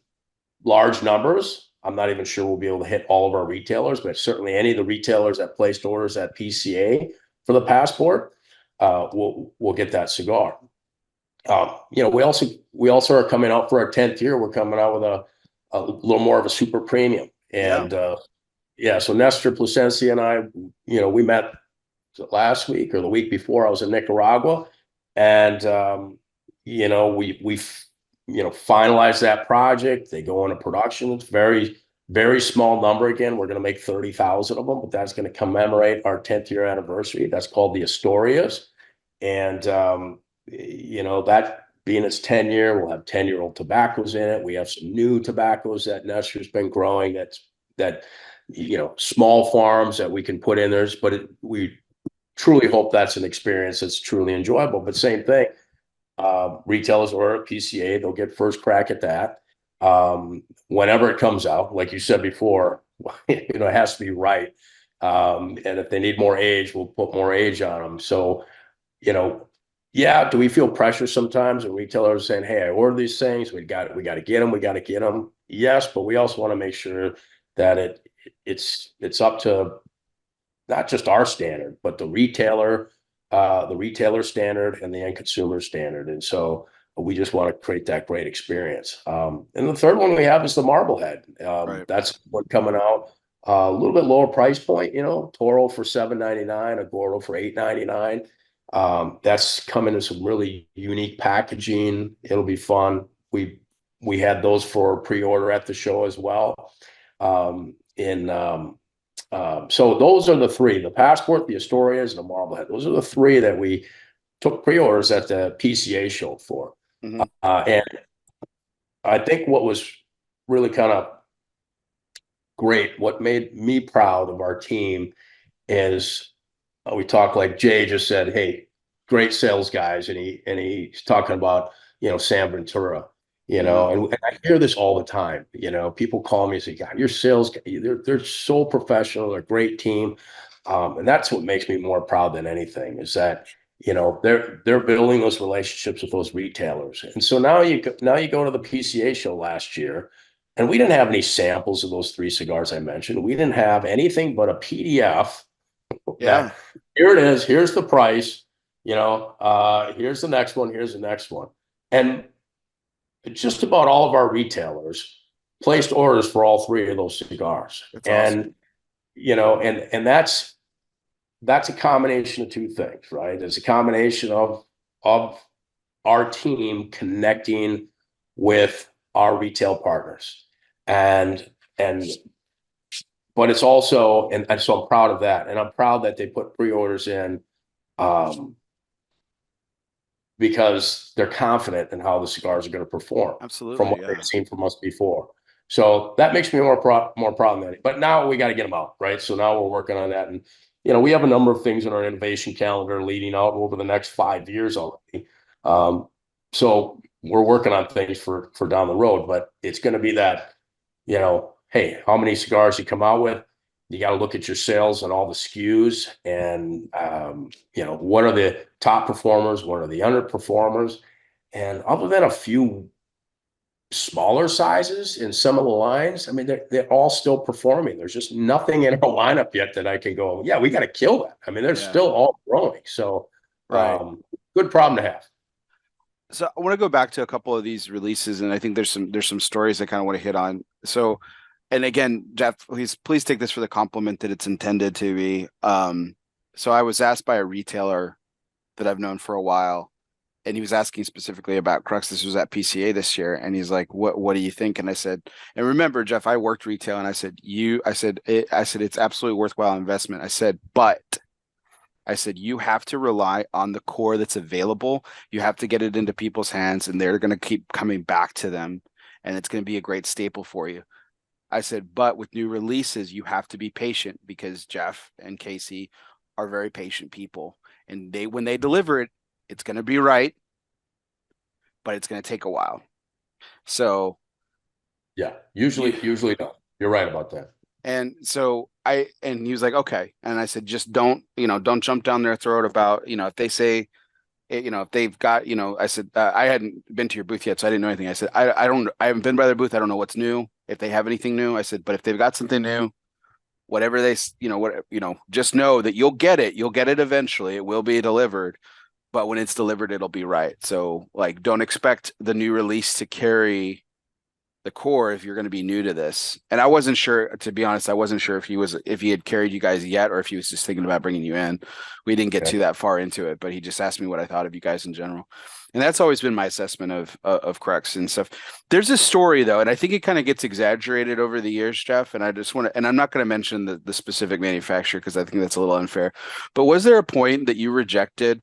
large numbers. I'm not even sure we'll be able to hit all of our retailers, but certainly any of the retailers that placed orders at PCA for the Passport, we'll get that cigar. We also are coming out for our 10th year. We're coming out with a little more of a super premium. And so Nestor Plasencia and I, we met last week or the week before. I was in Nicaragua, and we finalized that project. They go into production. It's very, very small number. Again, we're going to make 30,000 of them, but that's going to commemorate our 10th year anniversary. That's called the Astorias. And that being its 10 year, we'll have 10-year-old tobaccos in it. We have some new tobaccos that Nestor's been growing. That small farms that we can put in there. But we truly hope that's an experience that's truly enjoyable. But same thing, retailers or PCA, they'll get first crack at that. Whenever it comes out, like you said before, it has to be right. And if they need more age, we'll put more age on them. So, do we feel pressure sometimes? And retailers are saying, "Hey, I ordered these things. We got to get them. We got to get them." Yes, but we also want to make sure that it's up to not just our standard, but the retailer standard and the end consumer standard. And so we just want to create that great experience. And the third one we have is the Marblehead. Right. That's one coming out a little bit lower price point. Toro for $7.99, a Gordo for $8.99. That's coming in some really unique packaging. It'll be fun. We had those for pre-order at the show as well. So those are the three: the Passport, the Astorias, and the Marblehead. Those are the three that we took pre-orders at the PCA show for. And I think what was really kind of great, what made me proud of our team is we talk, like Jay just said, "Hey, great sales guys," and he's talking about Sam Ventura, and I hear this all the time. People call me and say, "God, your sales guys, they're so professional. They're a great team," and that's what makes me more proud than anything, is that they're building those relationships with those retailers. And so now you go to the PCA show last year, and we didn't have any samples of those three cigars I mentioned. We didn't have anything but a PDF. That here it is, here's the price, here's the next one, here's the next one. And just about all of our retailers placed orders for all three of those cigars. That's awesome. And that's a combination of two things, right? It's a combination of our team connecting with our retail partners. But it's also, and so I'm proud of that. And I'm proud that they put pre-orders in because they're confident in how the cigars are going to perform. Absolutely, from what they've seen from us before. So that makes me more proud than anything. But now we got to get them out, right? So now we're working on that. And, we have a number of things in our innovation calendar leading out over the next 5 years already. So we're working on things for down the road, but it's going to be that, hey, how many cigars you come out with? You got to look at your sales and all the SKUs, and what are the top performers? What are the underperformers? And other than a few smaller sizes in some of the lines, I mean, they're all still performing. There's just nothing in our lineup yet that I can go, yeah, we got to kill that. I mean, they're Yeah. still all growing. So, Right. good problem to have. So I want to go back to a couple of these releases, and I think there's some stories I kind of want to hit on. So, and again, Jeff, please take this for the compliment that it's intended to be. So I was asked by a retailer that I've known for a while, and he was asking specifically about Crux. This was at PCA this year, and he's like, "What do you think?" And I said, and remember, Jeff, I worked retail, and I said it's absolutely worthwhile investment. I said, but I said, you have to rely on the core that's available. You have to get it into people's hands, and they're going to keep coming back to them, and it's going to be a great staple for you. I said, but with new releases, you have to be patient because Jeff and Casey are very patient people. And when they deliver it, it's going to be right, but it's going to take a while. So, Yeah, usually no. You're right about that. and so and he was like, okay. And I said, just don't jump down their throat about, if they say, if they've got, I said, I hadn't been to your booth yet, so I didn't know anything. I said, I haven't been by their booth. I don't know what's new. If they have anything new, I said, but if they've got something new, whatever just know that you'll get it. You'll get it eventually. It will be delivered, but when it's delivered, it'll be right. So like, don't expect the new release to carry the core if you're going to be new to this. And I wasn't sure, to be honest, I wasn't sure if he had carried you guys yet, or if he was just thinking about bringing you in. We didn't get Okay. too that far into it, but he just asked me what I thought of you guys in general. And that's always been my assessment of Crux and stuff. There's a story though, and I think it kind of gets exaggerated over the years, Jeff. And I just want to, and I'm not going to mention the specific manufacturer because I think that's a little unfair. But was there a point that you rejected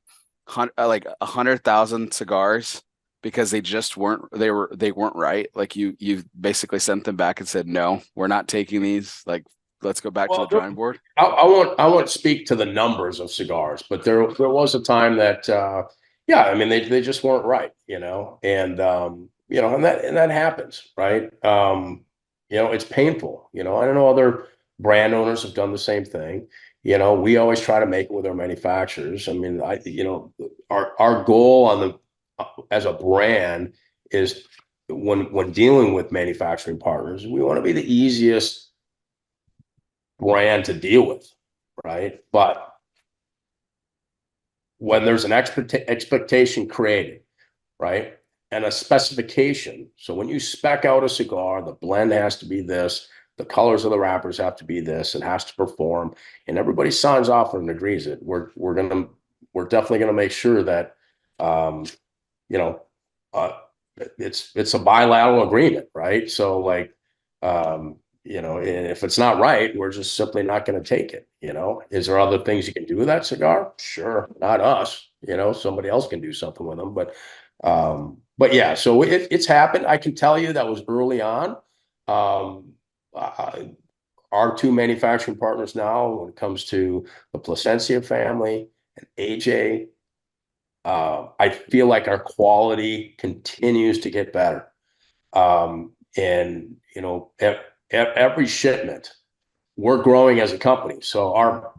like 100,000 cigars because they weren't right? Like you basically sent them back and said, no, we're not taking these. Like, let's go back to the Well, drawing board. I won't speak to the numbers of cigars, but there was a time that yeah, I mean they just weren't right, and that happens, right? It's painful, I don't know, other brand owners have done the same thing. We always try to make it with our manufacturers. I mean, our goal as a brand is when dealing with manufacturing partners, we want to be the easiest brand to deal with, right? But when there's an expectation created, right, and a specification, so when you spec out a cigar, the blend has to be this, the colors of the wrappers have to be this, it has to perform, and everybody signs off and agrees it. We're definitely gonna make sure that you know uh, it's a bilateral agreement, right? So like and if it's not right, we're just simply not going to take it. Is there other things you can do with that cigar? Sure, not us. Somebody else can do something with them. But yeah, so it's happened. I can tell you that was early on. Um, our two manufacturing partners now, when it comes to the Plasencia family and AJ, I feel like our quality continues to get better. And every shipment, we're growing as a company, so our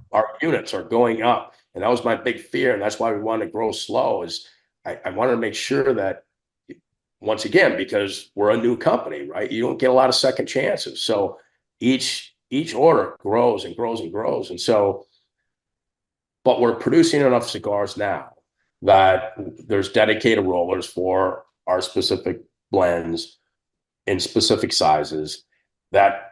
units are going up, and that was my big fear, and that's why we wanted to grow slow. Is I wanted to make sure that, once again, because we're a new company, right? You don't get a lot of second chances, so each order grows and grows and grows, and so, but we're producing enough cigars now that there's dedicated rollers for our specific blends in specific sizes. That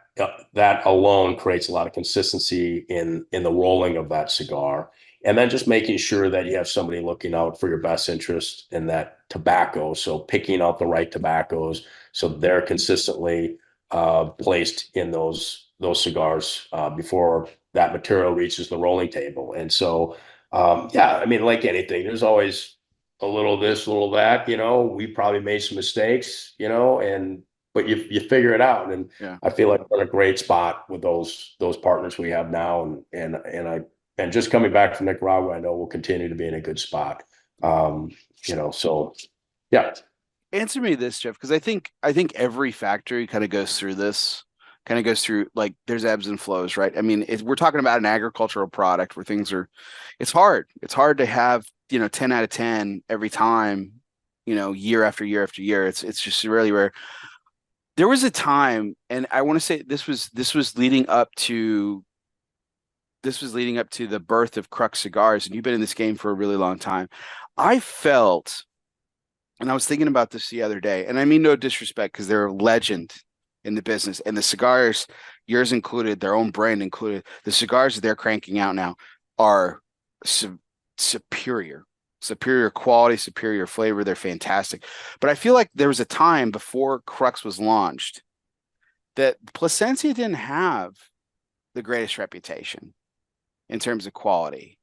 alone creates a lot of consistency in the rolling of that cigar, and then just making sure that you have somebody looking out for your best interest in that tobacco, so picking out the right tobaccos so they're consistently placed in those cigars before that material reaches the rolling table. And so yeah, I mean, like anything, there's always a little this, a little that. We probably made some mistakes, and but you figure it out. And Yeah. I feel like we're in a great spot with those partners we have now, and just coming back from Nicaragua, I know we'll continue to be in a good spot. So yeah. Answer me this, Jeff, because I think every factory kind of goes through this, kind of goes through, like, there's ebbs and flows, right? I mean, we're talking about an agricultural product where it's hard. It's hard to have 10 out of 10 every time, year after year after year. It's just really rare. There was a time, and I want to say this was leading up to the birth of Crux Cigars, and you've been in this game for a really long time. I felt, and I was thinking about this the other day, and I mean no disrespect because they're a legend in the business, and the cigars, yours included, their own brand included, the cigars that they're cranking out now are su superior, superior quality, superior flavor. They're fantastic. But I feel like there was a time before Crux was launched that Plasencia didn't have the greatest reputation in terms of quality.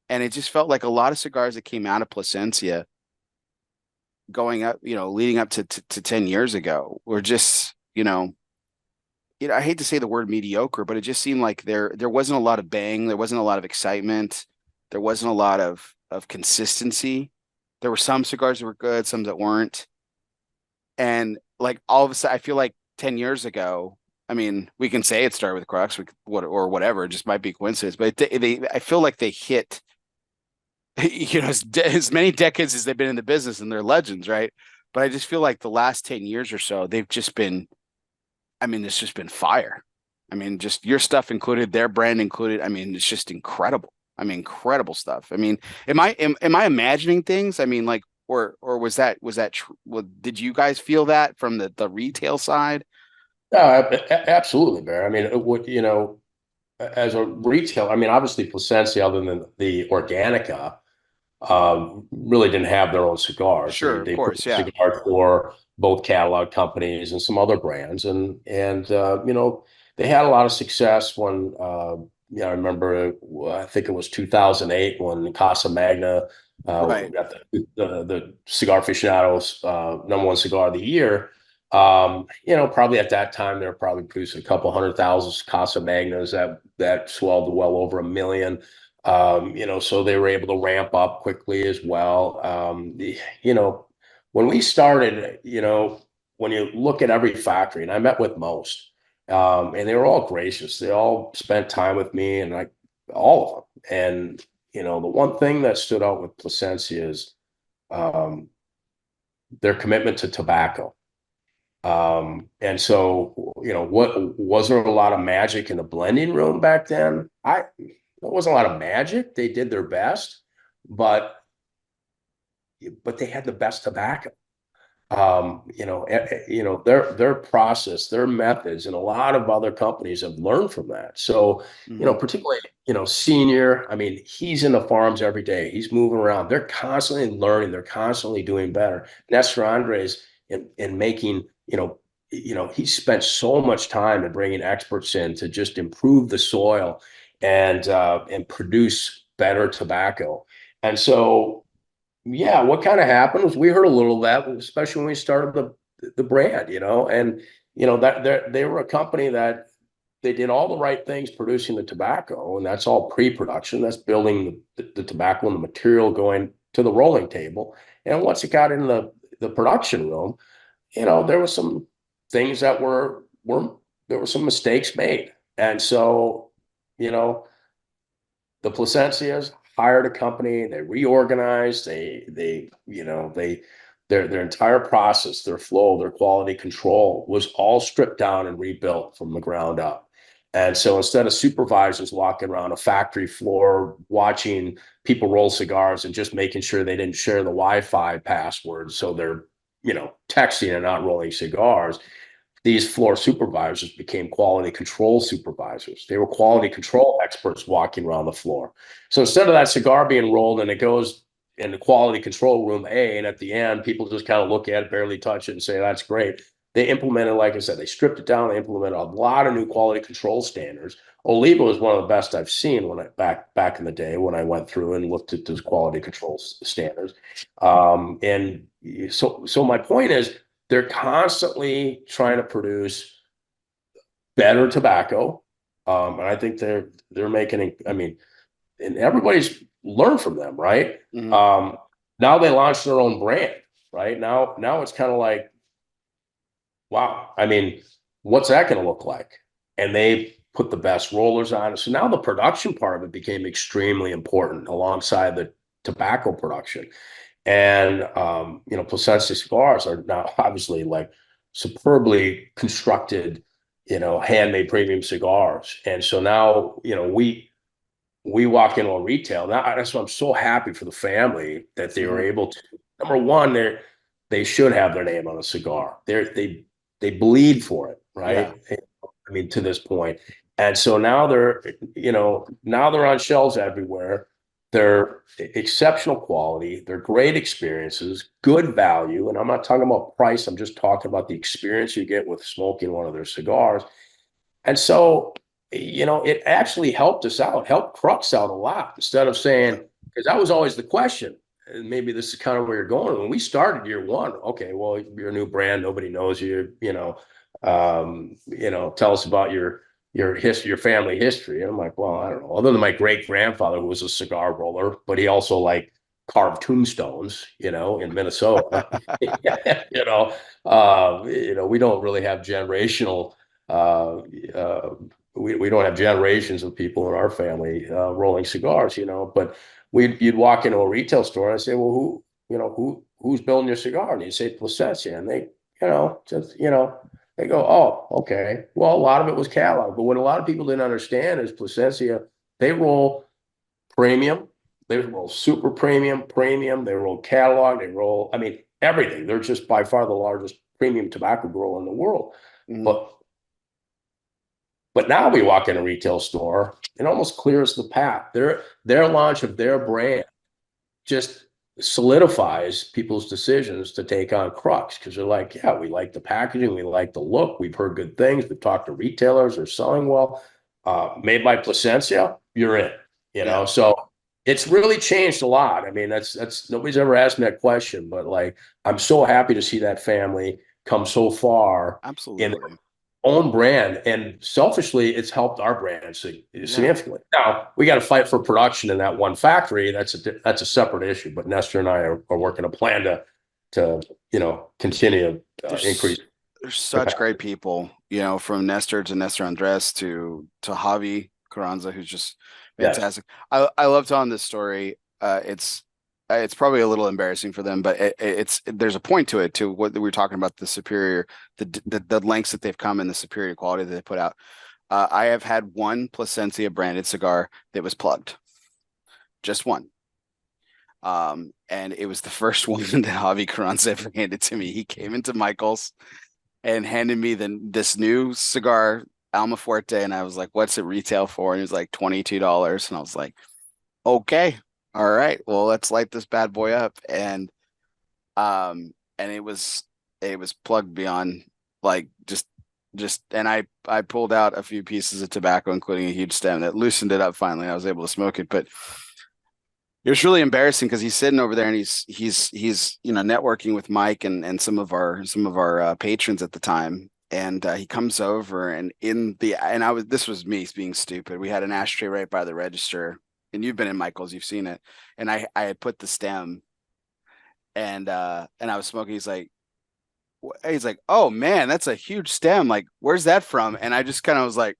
And it just felt like a lot of cigars that came out of Plasencia going up, leading up to 10 years ago were just, I hate to say the word mediocre, but it just seemed like there wasn't a lot of bang, there wasn't a lot of excitement, there wasn't a lot of consistency. There were some cigars that were good, some that weren't. And like all of a sudden, I feel like 10 years ago, I mean, we can say it started with Crux, or whatever. It just might be coincidence, but I feel like they hit, as many decades as they've been in the business, and they're legends, right? But I just feel like the last 10 years or so, they've just been, I mean, it's just been fire. I mean, just your stuff included, their brand included. I mean, it's just incredible. I mean, incredible stuff. I mean, am I imagining things? I mean, like, or was that true? Well, did you guys feel that from the retail side? No, absolutely, Bear. I mean, as a retail, I mean, obviously Plasencia, other than the Organica, really didn't have their own cigars. They Sure, of they course, produced yeah. cigars for both catalog companies and some other brands, and they had a lot of success when I remember I think it was 2008 when Casa Magna Right. got the Cigar Aficionado's #1 cigar of the year. Probably at that time they were probably producing a couple 100,000 Casa Magnas that swelled to well over 1 million. So they were able to ramp up quickly as well. When we started, when you look at every factory, and I met with most, and they were all gracious. They all spent time with me, and like all of them. And the one thing that stood out with Plasencia is um, their commitment to tobacco. And so, what was there a lot of magic in the blending room back then? There wasn't a lot of magic. They did their best, but they had the best tobacco. Their process, their methods, and a lot of other companies have learned from that. So, Hmm. particularly, Senior, I mean, he's in the farms every day. He's moving around. They're constantly learning. They're constantly doing better. Nestor Andres in making, he spent so much time in bringing experts in to just improve the soil and produce better tobacco. And so yeah, what kind of happened was we heard a little of that, especially when we started the brand, and that they were a company that they did all the right things producing the tobacco, and that's all pre-production. That's building the tobacco and the material going to the rolling table. And once it got in the production room, there was some things that were there were some mistakes made. And so, you know, the Placencias hired a company, they reorganized, their entire process, their flow, their quality control was all stripped down and rebuilt from the ground up. And so instead of supervisors walking around a factory floor watching people roll cigars and just making sure they didn't share the Wi-Fi password so they're, texting and not rolling cigars, these floor supervisors became quality control supervisors. They were quality control experts walking around the floor. So instead of that cigar being rolled and it goes in the quality control room A, and at the end, people just kind of look at it, barely touch it, and say, that's great. They implemented, like I said, they stripped it down. They implemented a lot of new quality control standards. Oliva was one of the best I've seen when back in the day when I went through and looked at those quality control standards. And so my point is, they're constantly trying to produce better tobacco. And I think they're making, I mean, and everybody's learned from them, right? Hmm. Um, Now they launched their own brand, right? Now it's kind of like, wow, I mean, what's that going to look like? And they put the best rollers on it. So now the production part of it became extremely important alongside the tobacco production. And Placencia cigars are now obviously like superbly constructed, handmade premium cigars. And so now, we walk into a retail. Now that's why I'm so happy for the family that they were able to. Number one, they should have their name on a cigar. They bleed for it, Yeah. right? I mean, to this point. And so now now they're on shelves everywhere. They're exceptional quality. They're great experiences, good value. And I'm not talking about price. I'm just talking about the experience you get with smoking one of their cigars. And so, it actually helped us out, helped Crux out a lot. Instead of saying, because that was always the question, and maybe this is kind of where you're going. When we started year one, okay, well, you're a new brand, nobody knows you, tell us about your history, your family history. And I'm like, well, I don't know. Other than my great grandfather, who was a cigar roller, but he also like carved tombstones, in Minnesota. We don't really have generational uh, uh, we don't have generations of people in our family rolling cigars, but you'd walk into a retail store and I say, well, who's building your cigar? And you say Plasencia, and they, they go, oh, okay. Well, a lot of it was catalog, but what a lot of people didn't understand is Plasencia, they roll premium, they roll super premium, they roll catalog, I mean, everything. They're just by far the largest premium tobacco grower in the world. But now we walk in a retail store, it almost clears the path. Their launch of their brand just solidifies people's decisions to take on Crux because they're like, yeah, we like the packaging, we like the look, we've heard good things, we've talked to retailers, they're selling well. Made by Plasencia, you're in. So it's really changed a lot. I mean, that's nobody's ever asked me that question, but like I'm so happy to see that family come so far in Absolutely. own brand, and selfishly it's helped our brand significantly. Now we got to fight for production in that one factory. That's a separate issue, but Nestor and I are working a plan to continue increase. There's such great people, from Nestor to Nestor Andres to Javi Carranza, who's just fantastic. I love telling this story. It's probably a little embarrassing for them, but there's a point to it, to what we were talking about, the lengths that they've come and the superior quality that they put out. I have had one Plasencia branded cigar that was plugged, just one. And it was the first one that Javi Carranza ever handed to me. He came into Michael's and handed me this new cigar, Alma Fuerte, and I was like, "What's it retail for?" And he was like, $22, and I was like, "Okay, all right, well, let's light this bad boy up." And it was plugged beyond, like, just and I pulled out a few pieces of tobacco, including a huge stem that loosened it up finally. I was able to smoke it, but it was really embarrassing because he's sitting over there and he's networking with Mike and some of our patrons at the time, and he comes over, and this was me being stupid. We had an ashtray right by the register, and you've been in Michael's, you've seen it, and I had put the stem, and I was smoking. He's like, "Oh man, that's a huge stem. Like, where's that from?" And I just kind of was like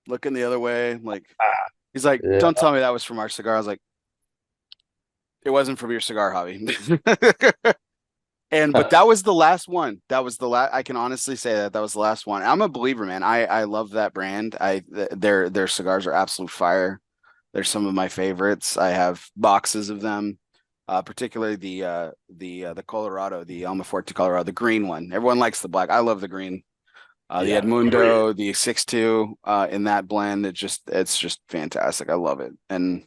looking the other way, like. He's like, Yeah. "Don't tell me that was from our cigar." I was like, "It wasn't from your cigar, hobby." But that was the last one. That was the last. I can honestly say that was the last one. I'm a believer, man. I love that brand. Their cigars are absolute fire. They're some of my favorites. I have boxes of them, particularly the Colorado, the Alma Fuerte Colorado, the green one. Everyone likes the black. I love the green. The Edmundo, the 6.2 in that blend. It's just fantastic. I love it. And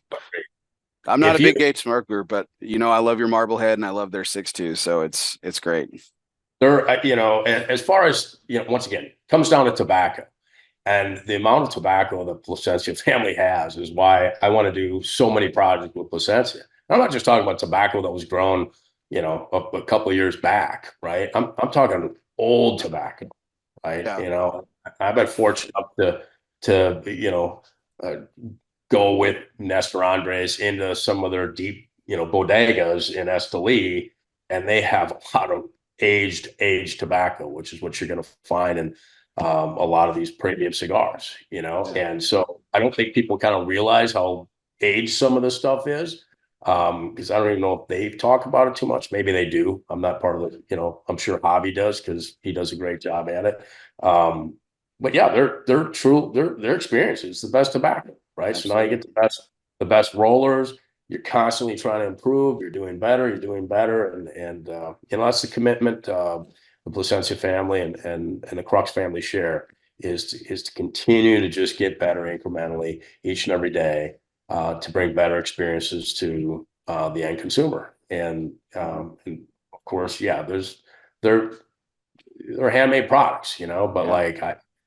I'm not a big gauge smoker, but I love your Marblehead and I love their 6.2, so it's great. They're as far as once again, comes down to tobacco, and the amount of tobacco the Plasencia family has is why I want to do so many projects with Plasencia. I'm not just talking about tobacco that was grown a couple of years back, right? I'm talking old tobacco, right? Yeah. I've been fortunate enough to go with Nestor Andres into some of their deep, bodegas in Esteli, and they have a lot of aged tobacco, which is what you're going to find in a lot of these premium cigars, And so I don't think people kind of realize how aged some of this stuff is. Because I don't even know if they've talked about it too much. Maybe they do. I'm not part of the, I'm sure Javi does because he does a great job at it. But yeah, their experience is the best tobacco, right? Absolutely. So now you get the best rollers. You're constantly trying to improve. You're doing better. You're doing better, and that's the commitment the Placencia family and the Crux family share is to continue to just get better incrementally each and every day to bring better experiences to the end consumer. And of course, yeah, they're handmade products, but like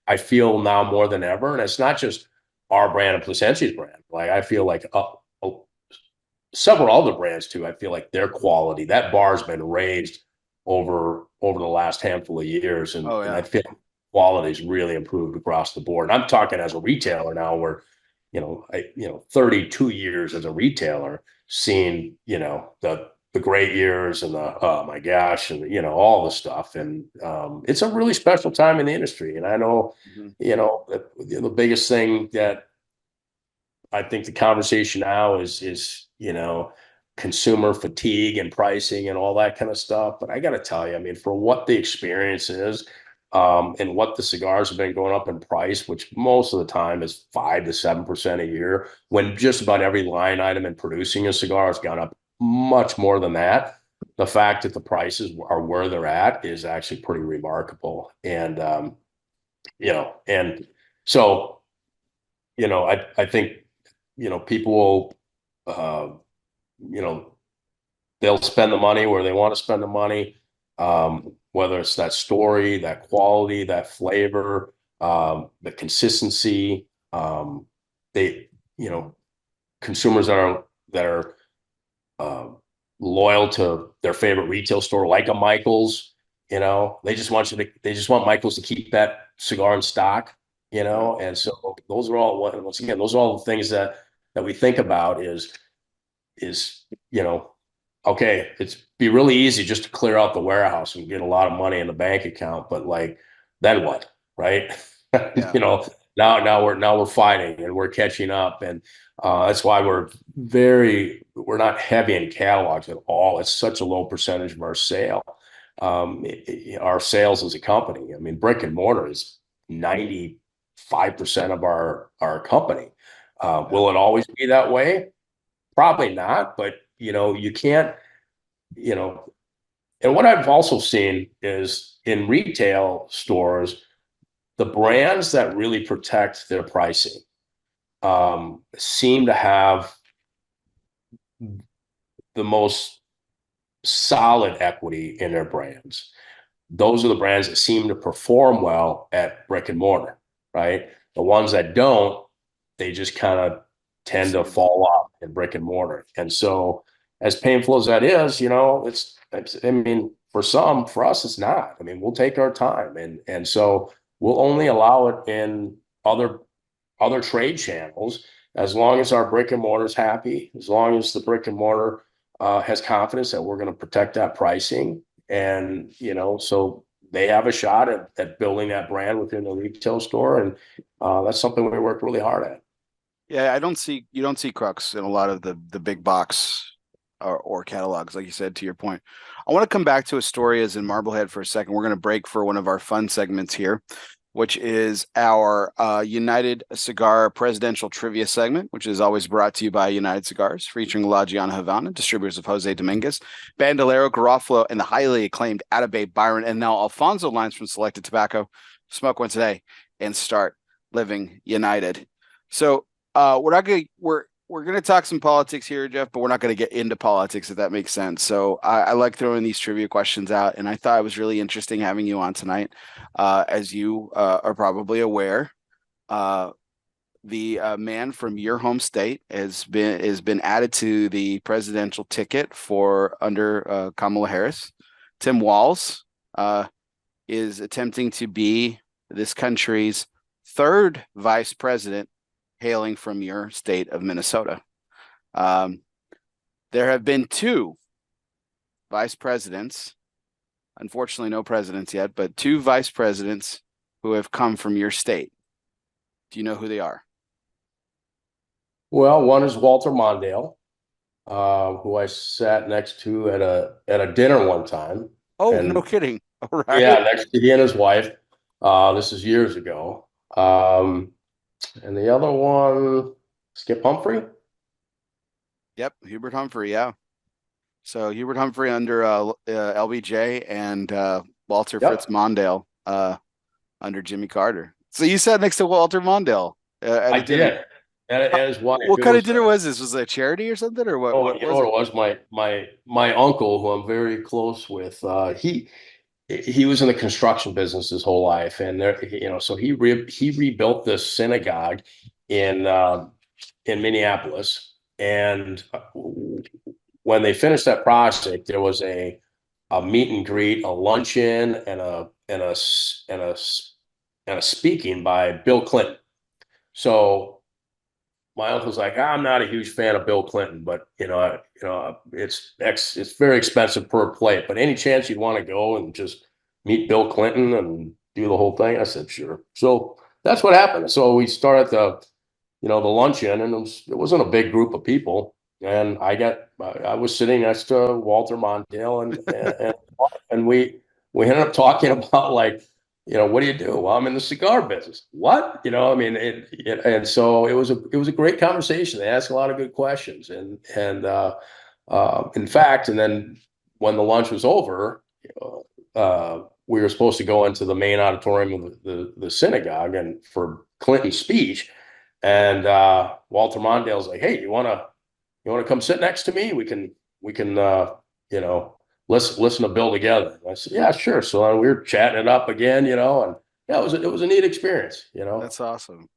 I feel now more than ever, and it's not just our brand and Placencia's brand. Like I feel like several other brands too. I feel like their quality, that bar's been raised over the last handful of years, and I feel quality's really improved across the board. And I'm talking as a retailer now, where 32 years as a retailer, seeing the great years and the oh my gosh, and all the stuff, and it's a really special time in the industry. And I know, the biggest thing that I think the conversation now is consumer fatigue and pricing and all that kind of stuff. But I got to tell you, I mean, for what the experience is, and what the cigars have been going up in price, which most of the time is 5 to 7% a year, when just about every line item in producing a cigar has gone up much more than that. The fact that the prices are where they're at is actually pretty remarkable. And and so I think people will they'll spend the money where they want to spend the money, whether it's that story, that quality, that flavor, the consistency. They, consumers that are loyal to their favorite retail store, like a Michael's. They just want Michael's to keep that cigar in stock. And so those are all once again, those are all the things that we think about is okay, it's be really easy just to clear out the warehouse and get a lot of money in the bank account, but like, then what, right? Yeah. Now we're fighting and we're catching up, and that's why we're not heavy in catalogs at all. It's such a low percentage of our sale. Our sales as a company, I mean, brick and mortar is 95% of our company. Will it always be that way? Probably not, but you can't, and what I've also seen is in retail stores, the brands that really protect their pricing seem to have the most solid equity in their brands. Those are the brands that seem to perform well at brick and mortar, right? The ones that don't, they just kind of tend to fall off in brick and mortar. And so, as painful as that is, I mean, for us, it's not. I mean, we'll take our time, and so we'll only allow it in other trade channels as long as our brick and mortar is happy, as long as the brick and mortar has confidence that we're going to protect that pricing, and so they have a shot at building that brand within the retail store, and that's something we work really hard at. Yeah, you don't see Crux in a lot of the big box or catalogs, like you said, to your point. I want to come back to Astoria's in Marblehead for a second. We're going to break for one of our fun segments here, which is our United Cigar Presidential Trivia segment, which is always brought to you by United Cigars, featuring La Giana Havana, distributors of Jose Dominguez, Bandolero, Garofalo, and the highly acclaimed Atabey, Byron, and now Alfonso lines from Selected Tobacco. Smoke one today and start living united. So we're going to talk some politics here, Jeff, but we're not going to get into politics, if that makes sense. So I like throwing these trivia questions out, and I thought it was really interesting having you on tonight. As you are probably aware, the man from your home state has been added to the presidential ticket for under Kamala Harris. Tim Walz is attempting to be this country's third vice president, hailing from your state of Minnesota. There have been two vice presidents, unfortunately no presidents yet, but two vice presidents who have come from your state. Do you know who they are? Well, one is Walter Mondale, who I sat next to at a dinner one time. Oh, no And kidding. All yeah, right. next to he and his wife. This is years ago. And the other one, Skip Humphrey. Yep, Hubert Humphrey. Yeah. So Hubert Humphrey under LBJ and Walter Fritz Yep, Mondale under Jimmy Carter. So you sat next to Walter Mondale at I a dinner. did. And his wife. What It kind of was dinner was this? Was it a charity or something, or what? oh, What you know was what it? it was? My uncle, who I'm very close with, he was in the construction business his whole life, and there, so he rebuilt this synagogue in in Minneapolis, and when they finished that project, there was a meet and greet, a luncheon, and a speaking by Bill Clinton. So my uncle's like, I'm not a huge fan of Bill Clinton, but it's very expensive per plate. But any chance you'd want to go and just meet Bill Clinton and do the whole thing? I said, sure. So that's what happened. So we started the luncheon, and it wasn't a big group of people. And I was sitting next to Walter Mondale, and we ended up talking about, like, what do you do? Well, I'm in the cigar business. What? I mean, and so it was a great conversation. They asked a lot of good questions, and in fact, and then when the lunch was over, we were supposed to go into the main auditorium of the synagogue and for Clinton's speech, and Walter Mondale's like, "Hey, you want to come sit next to me? We can you know listen to Bill together." And I said, "Yeah, sure." So we were chatting it up again, and yeah, it was a neat experience. That's awesome,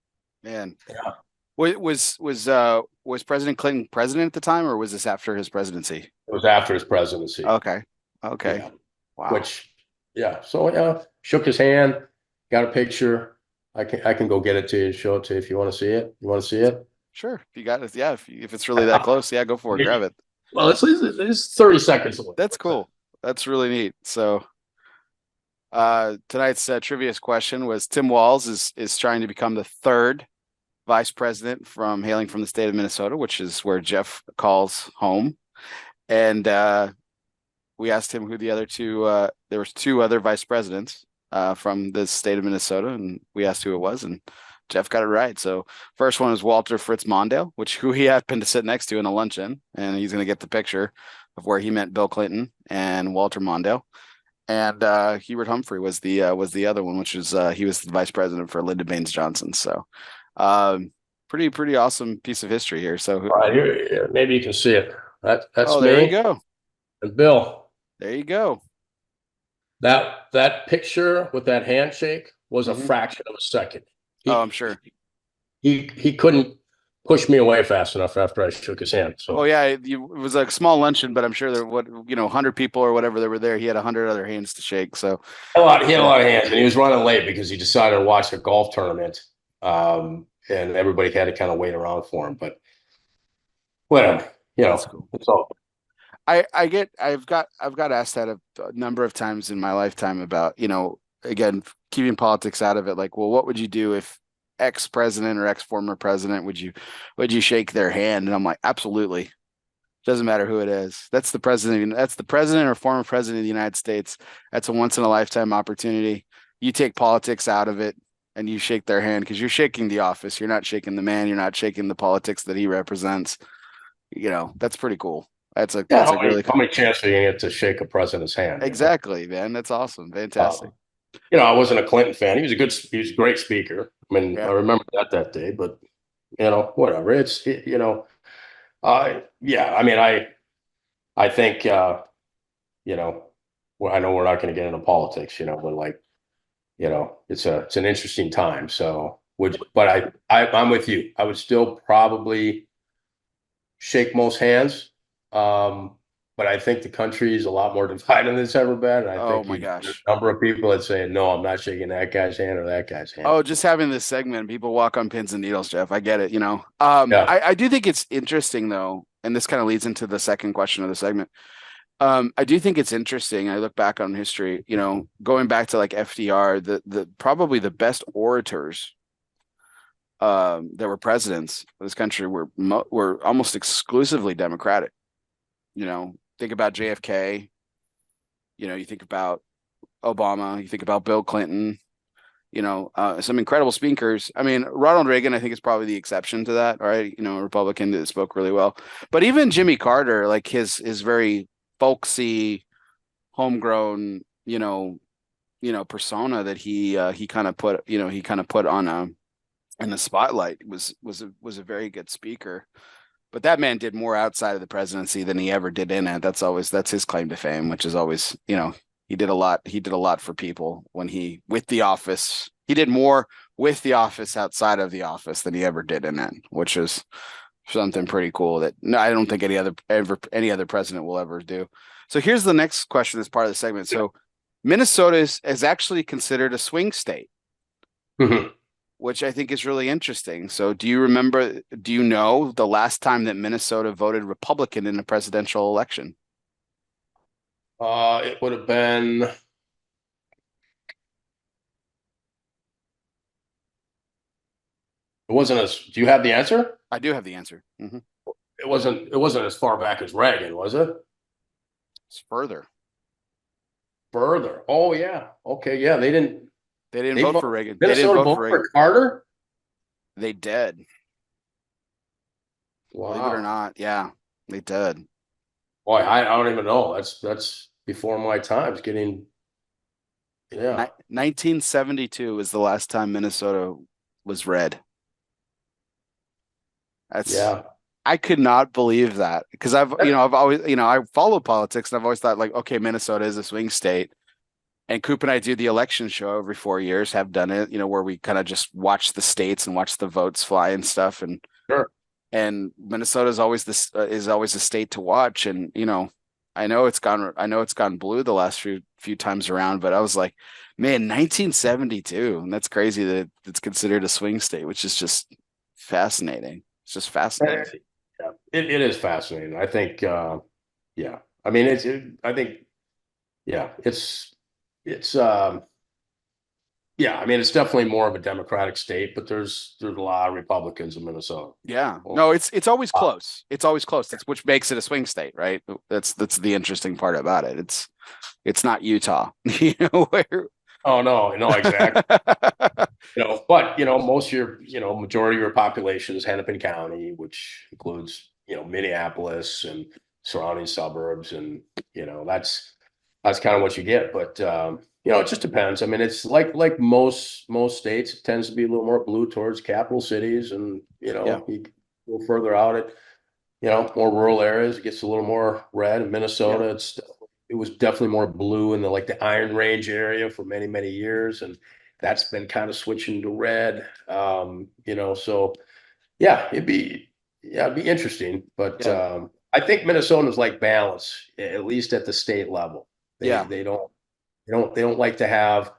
man. Yeah, Was President Clinton president at the time, or was this after his presidency? it was after his presidency. Okay. Okay. Yeah, Wow. which yeah, so yeah, shook his hand, got a picture. I can go get it to you and show it to you if you want to see it. You want to see it? Sure. If you got it, yeah. If it's really that close, yeah, go for it. Grab it. Well, it's 30 seconds away. That's cool. That's really neat. So, tonight's trivia question was Tim Walz is trying to become the third vice president hailing from the state of Minnesota, which is where Jeff calls home. And we asked him who the other two. There was two other vice presidents from the state of Minnesota, and we asked who it was, and Jeff got it right. So first one is Walter Fritz Mondale, who he happened to sit next to in a luncheon, and he's going to get the picture of where he met Bill Clinton and Walter Mondale. And Hubert Humphrey was the other one, which was he was the vice president for Lyndon Baines Johnson. So pretty awesome piece of history here. So All right, here, maybe you can see it. That's there you me go. and Bill. There you go. That picture with that handshake was a Mhm. fraction of a second. Oh, He I'm sure. he couldn't push me away fast enough after I shook his hand. Oh So yeah, it was a small luncheon, but I'm sure there 100 people or whatever that were there. He had 100 other hands to shake. So he had a lot of hands, and he was running late because he decided to watch a golf tournament. And everybody had to kind of wait around for him. But whatever, that's cool. it's all. I've got asked that a number of times in my lifetime about, again, keeping politics out of it. Like, well, what would you do if ex president or ex former president would you shake their hand? And I'm like, absolutely. Doesn't matter who it is. That's the president. That's the president or former president of the United States. That's a once in a lifetime opportunity. You take politics out of it and you shake their hand because you're shaking the office. You're not shaking the man. You're not shaking the politics that he represents. That's pretty cool. That's a Yeah, really how many chances are you get to shake a president's hand? exactly, man. That's awesome. Fantastic. I wasn't a Clinton fan. He was a great speaker. I mean, Yeah. I remember that day, but whatever. Yeah. I mean, I think well, I know we're not going to get into politics, but like, it's an interesting time. So I'm with you. I would still probably shake most hands. But I think the country is a lot more divided than it's ever been. And I Oh think my there's gosh. a number of people that say, no, I'm not shaking that guy's hand or that guy's hand. Oh, just having this segment, people walk on pins and needles, Jeff. I get it, Yeah. I do think it's interesting though, and this kind of leads into the second question of the segment. I do think it's interesting. I look back on history, going back to like FDR, the probably the best orators that were presidents of this country were almost exclusively Democratic. Think about JFK. You think about Obama. You think about Bill Clinton. Some incredible speakers. I mean, Ronald Reagan, I think, is probably the exception to that, right? A Republican that spoke really well. But even Jimmy Carter, like his very folksy, homegrown, persona that he kind of put on in the spotlight was a very good speaker. But that man did more outside of the presidency than he ever did in it. That's his claim to fame, which is always, he did a lot. He did a lot for people with the office. He did more with the office outside of the office than he ever did in it, which is something pretty cool that I don't think any other president will ever do. So here's the next question that's part of the segment. So Minnesota is actually considered a swing state. Mm-hmm. Which I think is really interesting. So do you know the last time that Minnesota voted Republican in a presidential election? It would have been. It wasn't as. Do you have the answer? I do have the answer. Mm-hmm. It wasn't as far back as Reagan, was it? It's further. Further. Oh yeah. Okay. Yeah. They didn't vote for Reagan. Minnesota They didn't vote for Reagan. Carter? They did. Wow. Believe it or not. Yeah, they did. Boy, I don't even know. That's before my time. It's getting. Yeah. 1972 was the last time Minnesota was red. Yeah. I could not believe that because I've always, I follow politics and I've always thought like, okay, Minnesota is a swing state. And Coop and I do the election show every 4 years, have done it, where we kind of just watch the states and watch the votes fly and stuff. And sure. And Minnesota is always a state to watch. And, I know it's gone blue the last few times around, but I was like, man, 1972. And that's crazy that it's considered a swing state, which is just fascinating. It's just fascinating. Yeah, it is fascinating. I think, yeah, I mean, yeah, I mean, it's definitely more of a Democratic state, but there's a lot of Republicans in Minnesota. Yeah, no, it's always close. It's always close. That's which makes it a swing state, right? That's the interesting part about it. It's not Utah, where. Oh no, exactly. But most of your, majority of your population is Hennepin County, which includes, Minneapolis and surrounding suburbs, and that's kind of what you get. But it just depends. I mean, it's like most states, it tends to be a little more blue towards capital cities, and you go further out at more rural areas, it gets a little more red. In Minnesota, it was definitely more blue in the Iron Range area for many, many years, and that's been kind of switching to red. So yeah, it'd be interesting, but I think Minnesota's like balance, at least at the state level. They don't like to have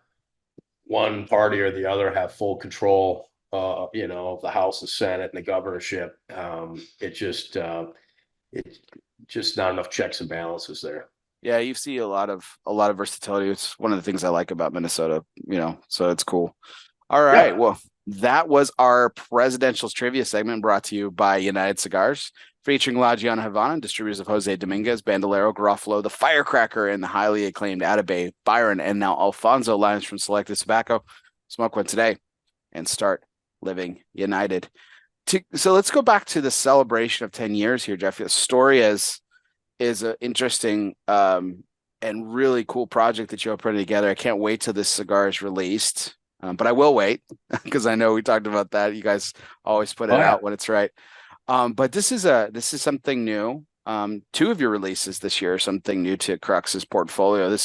one party or the other have full control, of the House and Senate and the governorship. It's just not enough checks and balances there. Yeah, you see a lot of versatility. It's one of the things I like about Minnesota, so it's cool. All right. Yeah. Well, that was our presidential trivia segment brought to you by United Cigars, featuring La Giana Havana, distributors of Jose Dominguez, Bandolero, Garofalo, the Firecracker, and the highly acclaimed Atabey, Byron, and now Alfonso lines from Selected Tobacco. Smoke one today and start living united. So let's go back to the celebration of 10 years here, Jeff. The story is an interesting and really cool project that you're putting together. I can't wait till this cigar is released, but I will wait because I know we talked about that. You guys always put it out when it's right. But this is something new. Two of your releases this year are something new to Crux's portfolio.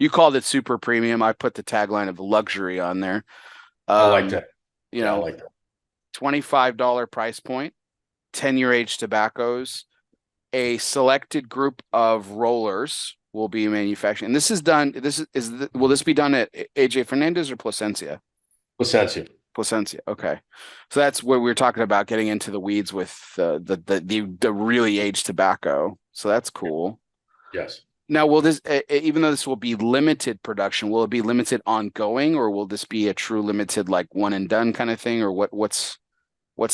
You called it super premium. I put the tagline of luxury on there. I like that. I like that. $25 price point, 10-year age tobaccos. A selected group of rollers will be manufactured. And this is done. Will this be done at AJ Fernandez or Plasencia? Plasencia. Okay. So that's what we were talking about, getting into the weeds with the really aged tobacco. So that's cool. Yes. Now, will this, even though this will be limited production, will it be limited ongoing, or will this be a true limited, like one and done kind of thing, or what's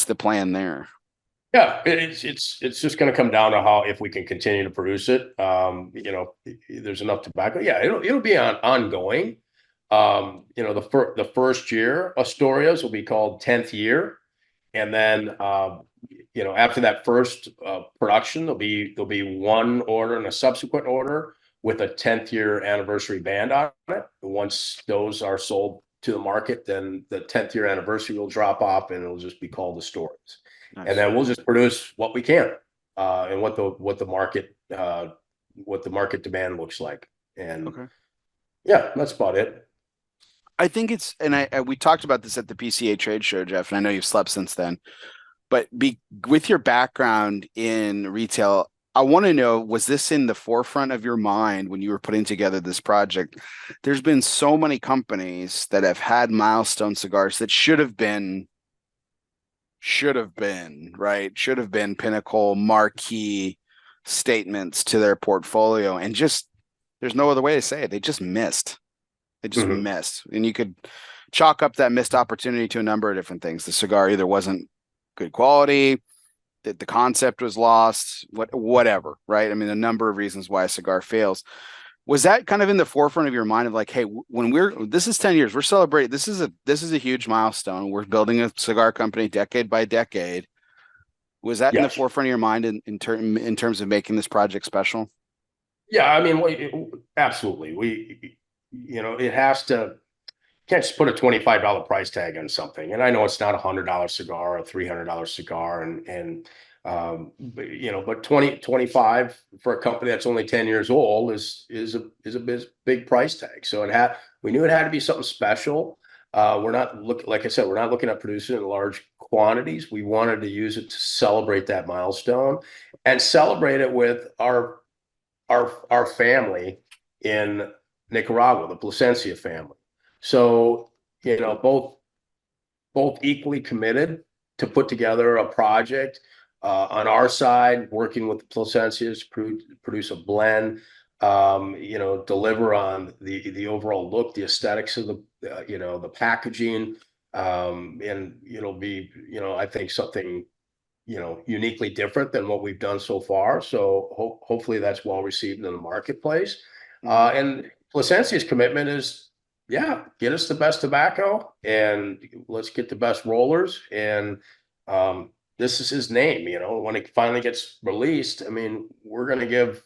the plan there? Yeah, it's just going to come down to how if we can continue to produce it. There's enough tobacco. Yeah, it'll be ongoing. The first year Astorias will be called 10th year, and then after that first production, there'll be one order and a subsequent order with a 10th year anniversary band on it. Once those are sold to the market, then the 10th year anniversary will drop off, and it'll just be called the Stories. And Nice. then we'll just produce what we can, and what the market demand looks like. And Okay. yeah, that's about it. I think it's, and we talked about this at the PCA trade show, Jeff, and I know you've slept since then, but with your background in retail, I want to know, was this in the forefront of your mind when you were putting together this project? There's been so many companies that have had milestone cigars that right? Should have been pinnacle marquee statements to their portfolio. And just, there's no other way to say it. They just missed. They just Mhm. missed. And you could chalk up that missed opportunity to a number of different things. The cigar either wasn't good quality, that the concept was lost, whatever, right? I mean, a number of reasons why a cigar fails. Was that kind of in the forefront of your mind of like, hey, when this is 10 years, we're celebrating, this is a huge milestone. We're building a cigar company decade by decade. Was that in the Yes. forefront of your mind in terms of making this project special? Yeah, I mean, absolutely. It has to, can't just put a $25 price tag on something. And I know it's not $100 cigar or a $300 cigar, but 20 25 for a company that's only 10 years old is a big price tag. So we knew it had to be something special. We're not looking, like I said, we're not looking at producing it in large quantities. We wanted to use it to celebrate that milestone and celebrate it with our family in Nicaragua, the Plasencia family. So, both equally committed to put together a project on our side, working with the Plasencias to produce a blend, deliver on the overall look, the aesthetics of the packaging, and it'll be, I think something uniquely different than what we've done so far. So hopefully that's well received in the marketplace. Mhm. And Plasencia's commitment is, yeah, get us the best tobacco and let's get the best rollers. And this is his name, when it finally gets released. I mean, we're going to give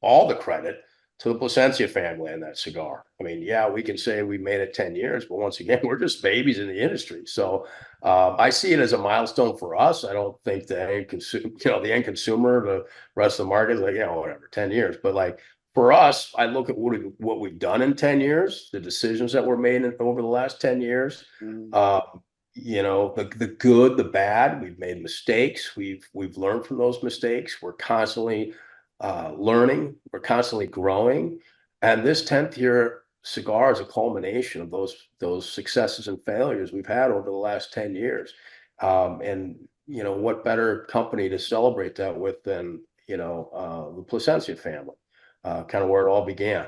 all the credit to the Plasencia family in that cigar. I mean, yeah, we can say we made it 10 years, but once again, we're just babies in the industry. So I see it as a milestone for us. I don't think the end consumer, the rest of the market is like, whatever, 10 years. But like for us, I look at what we've done in 10 years, the decisions that were made over the last 10 years. Mhm. Uh, the good, the bad. We've made mistakes. We've learned from those mistakes. We're constantly learning. We're constantly growing. And this 10th year cigar is a culmination of those successes and failures we've had over the last 10 years. And what better company to celebrate that with than the Plasencia family, kind of where it all began.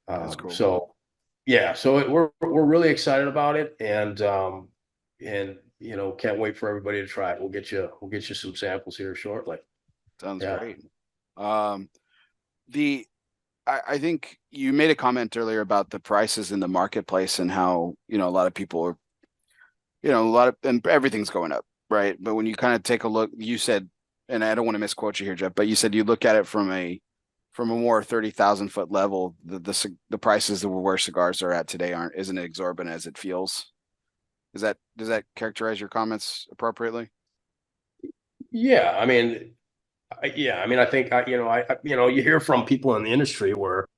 That's cool. So yeah, so we're really excited about it, and can't wait for everybody to try it. We'll get you some samples here shortly. Sounds Yeah. great. Um, the I think you made a comment earlier about the prices in the marketplace and how, a lot of people are, and everything's going up, right? But when you kind of take a look, you said, and I don't want to misquote you here, Jeff, but you said you look at it from a more 30,000 foot level, the prices of where cigars are at today isn't exorbitant as it feels. Does that characterize your comments appropriately? Yeah, I mean, I think you hear from people in the industry where,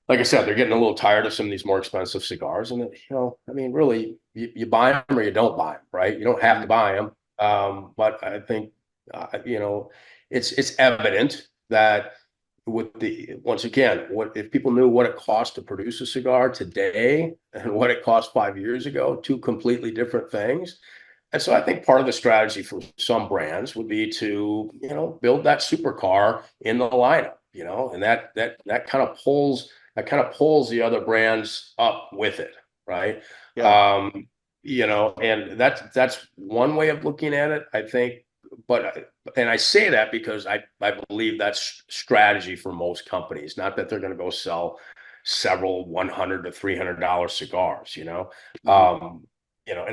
like I said, they're getting a little tired of some of these more expensive cigars, and I mean, really, you buy them or you don't buy them, right? You don't have to Mhm. buy them, but I think it's evident that once again, what if people knew what it cost to produce a cigar today and what it cost 5 years ago, two completely different things. And so I think part of the strategy for some brands would be to, build that supercar in the lineup, and that kind of pulls the other brands up with it, right? Yeah. And that's one way of looking at it. I think and I say that because I believe that's strategy for most companies. Not that they're going to go sell several $100 to $300 cigars, and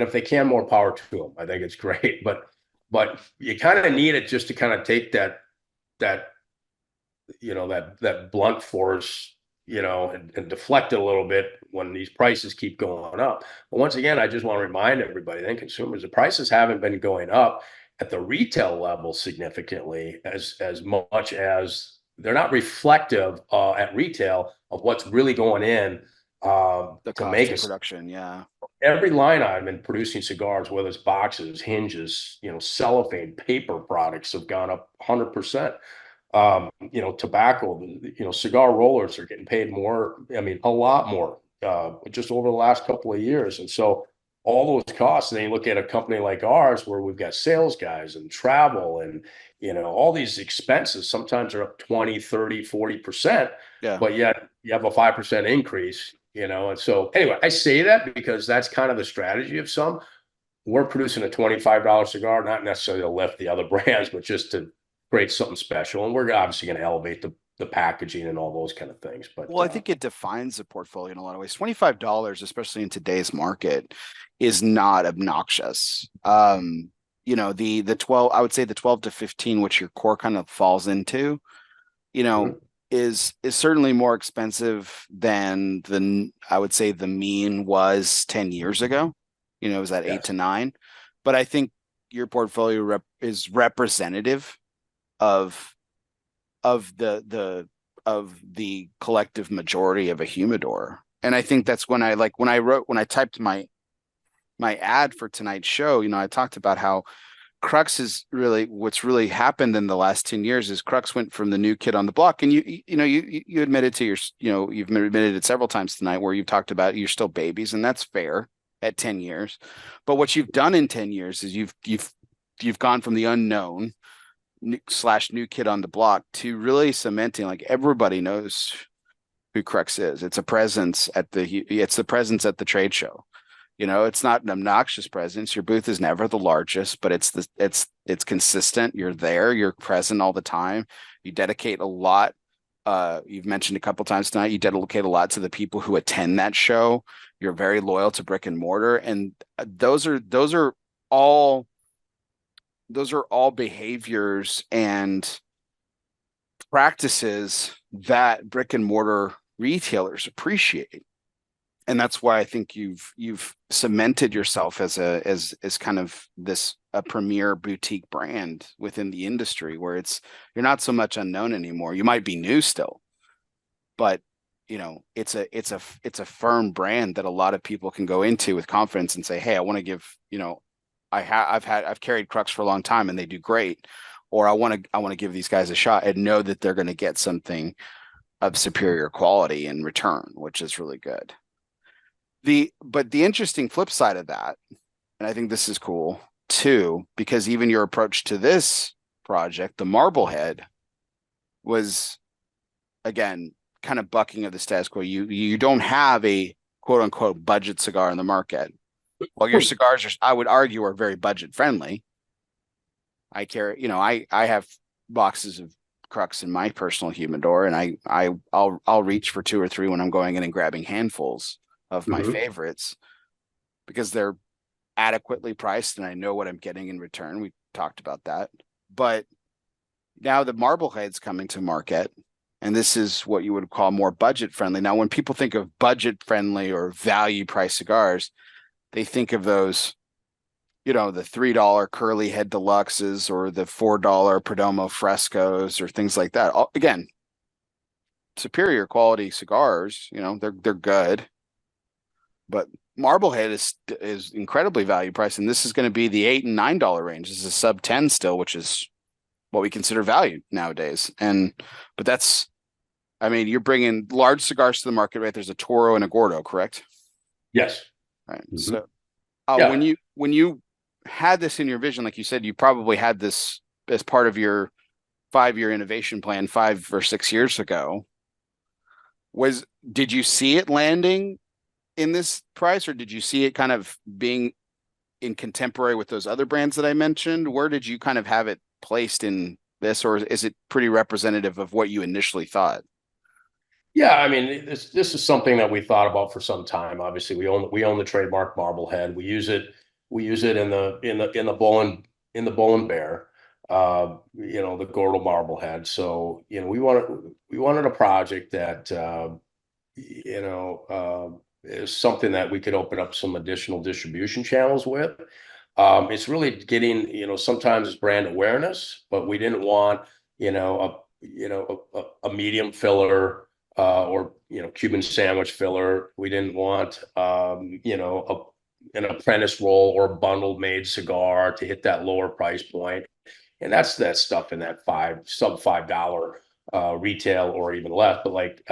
if they can, more power to them. I think it's great, but you kind of need it just to kind of take that that blunt force, and deflect it a little bit when these prices keep going up. But once again, I just want to remind everybody and consumers, the prices haven't been going up at the retail level significantly as much as they're not reflective at retail of what's really going in The to cost make of us. production. Yeah. Every line item in producing cigars, whether it's boxes, hinges, cellophane, paper products have gone up 100%. Tobacco, cigar rollers are getting paid more. I mean, a lot more, just over the last couple of years. And so all those costs, and then you look at a company like ours where we've got sales guys and travel and, all these expenses sometimes are up 20, 30, 40%, Yeah. but yet you have a 5% increase, and so anyway, I say that because that's kind of the strategy of some. We're producing a $25 cigar, not necessarily to lift the other brands, but just to create something special. And we're obviously going to elevate the packaging and all those kind of things. But Well, I think it defines the portfolio in a lot of ways. $25, especially in today's market, is not obnoxious. The 12, I would say the 12 to 15, which your core kind of falls into, Mhm. is certainly more expensive than I would say the mean was 10 years ago. It was at 8 Yes. to 9. But I think your portfolio is representative of the collective majority of a humidor. And I think that's when I typed my ad for tonight's show, I talked about how Crux is really what's really happened in the last 10 years is Crux went from the new kid on the block. And you admitted to you've admitted it several times tonight where you've talked about you're still babies, and that's fair at 10 years. But what you've done in 10 years is you've gone from the unknown / new kid on the block to really cementing, like, everybody knows who Crux is. It's the presence at the trade show. It's not an obnoxious presence. Your booth is never the largest, but it's consistent. You're there, you're present all the time. You dedicate a lot. You've mentioned a couple times tonight, you dedicate a lot to the people who attend that show. You're very loyal to brick and mortar. And those are all behaviors and practices that brick and mortar retailers appreciate. And that's why I think you've cemented yourself as kind of a premier boutique brand within the industry, where you're not so much unknown anymore. You might be new still, but it's a firm brand that a lot of people can go into with confidence and say, hey, I want to give, I've carried Crux for a long time and they do great, or I want to give these guys a shot and know that they're going to get something of superior quality in return, which is really good. But the interesting flip side of that, and I think this is cool too, because even your approach to this project, the Marblehead, was, again, kind of bucking of the status quo. You don't have a quote unquote budget cigar in the market. Well, your cigars I would argue, are very budget friendly. I have boxes of Crux in my personal humidor, and I'll reach for 2 or 3 when I'm going in and grabbing handfuls of my favorites, because they're adequately priced and I know what I'm getting in return. We talked about that. But now the Marblehead's coming to market, and this is what you would call more budget friendly. Now, when people think of budget friendly or value price cigars, they think of those, the $3 curly head deluxes or the $4 Perdomo frescos or things like that. Again, superior quality cigars, they're good. But Marblehead is incredibly value priced, and this is going to be the $8 and $9 range. This is sub 10 still, which is what we consider value nowadays. But that's, I mean, you're bringing large cigars to the market, right? There's a Toro and a Gordo, correct? Yes. Right. Mhm. So, Yeah. when you had this in your vision, like you said, you probably had this as part of your 5-year innovation plan 5 or 6 years ago. Did you see it landing in this price, or did you see it kind of being in contemporary with those other brands that I mentioned? Where did you kind of have it placed in this, or is it pretty representative of what you initially thought? Yeah, I mean, this is something that we thought about for some time. Obviously, we own the trademark Marblehead. We use it in the Bull and Bear, the Gordo Marblehead. So we wanted a project that is something that we could open up some additional distribution channels with. It's really getting, sometimes it's brand awareness, but we didn't want, a medium filler, or, Cuban sandwich filler. We didn't want, an apprentice roll or a bundle made cigar to hit that lower price point. And that's that stuff in that sub $5 retail or even less. But like,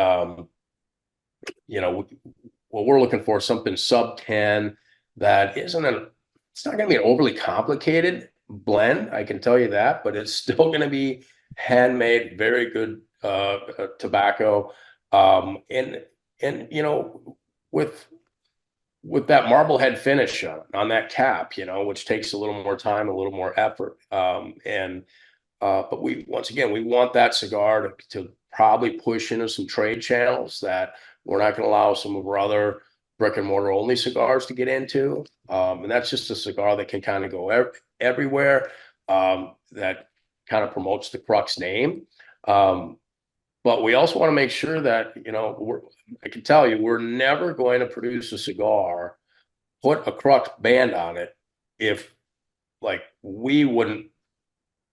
you know, what we're looking for is something sub 10 that it's not going to be an overly complicated blend. I can tell you that, but it's still going to be handmade, very good tobacco. And with that marblehead finish on that cap, which takes a little more time, a little more effort. But once again, we want that cigar to probably push into some trade channels that we're not going to allow some of our other brick and mortar only cigars to get into. And that's just a cigar that can kind of go everywhere, that kind of promotes the Crux name. But we also want to make sure that, I can tell you, we're never going to produce a cigar, put a Crux band on it if like we wouldn't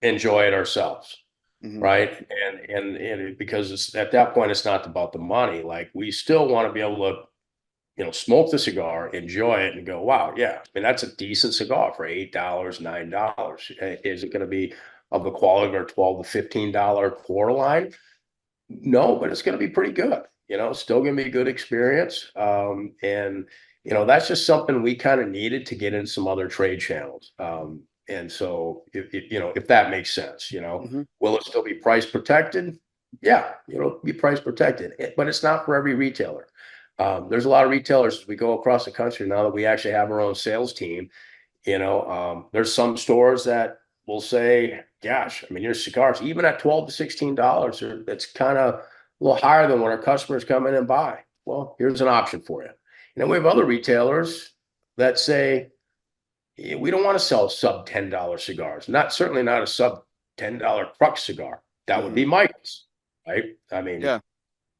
enjoy it ourselves. Mhm. Right. And because at that point, it's not about the money. Like we still want to be able to, smoke the cigar, enjoy it and go, wow, yeah. I mean, that's a decent cigar for $8, $9. Is it going to be of the quality of our $12 to $15 core line? No, but it's going to be pretty good. Still going to be a good experience. And that's just something we kind of needed to get in some other trade channels. And so, if that makes sense, Mhm. will it still be price protected? Yeah, be price protected, but it's not for every retailer. There's a lot of retailers as we go across the country now that we actually have our own sales team. There's some stores that will say, gosh, I mean, your cigars, even at $12 to $16, it's kind of a little higher than what our customers come in and buy. Well, here's an option for you. We have other retailers that say, we don't want to sell sub $10 cigars, certainly not a sub $10 Crux cigar. That would be Michael's, right? I mean, Yeah.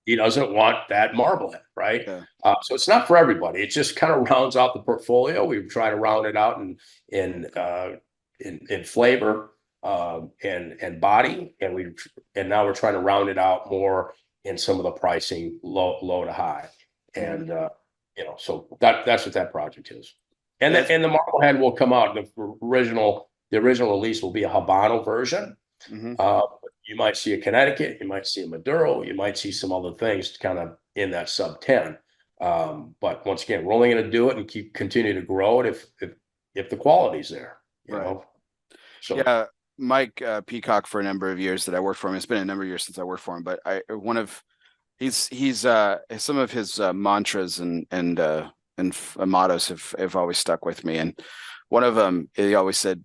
he doesn't want that marblehead, right? Yeah. So it's not for everybody. It just kind of rounds out the portfolio. We try to round it out in flavor, and body, and now we're trying to round it out more in some of the pricing, low to high, and so that's what that project is. And Yes. the marblehead will come out. The original release will be a Habano version. Mhm. You might see a Connecticut, you might see a Maduro, you might see some other things kind of in that sub 10. But once again, we're only going to do it and continue to grow it if the quality's there, Right. So Yeah, Mike Peacock for a number of years that I worked for him. It's been a number of years since I worked for him, but he's some of his mantras and mottos have always stuck with me. And one of them, he always said,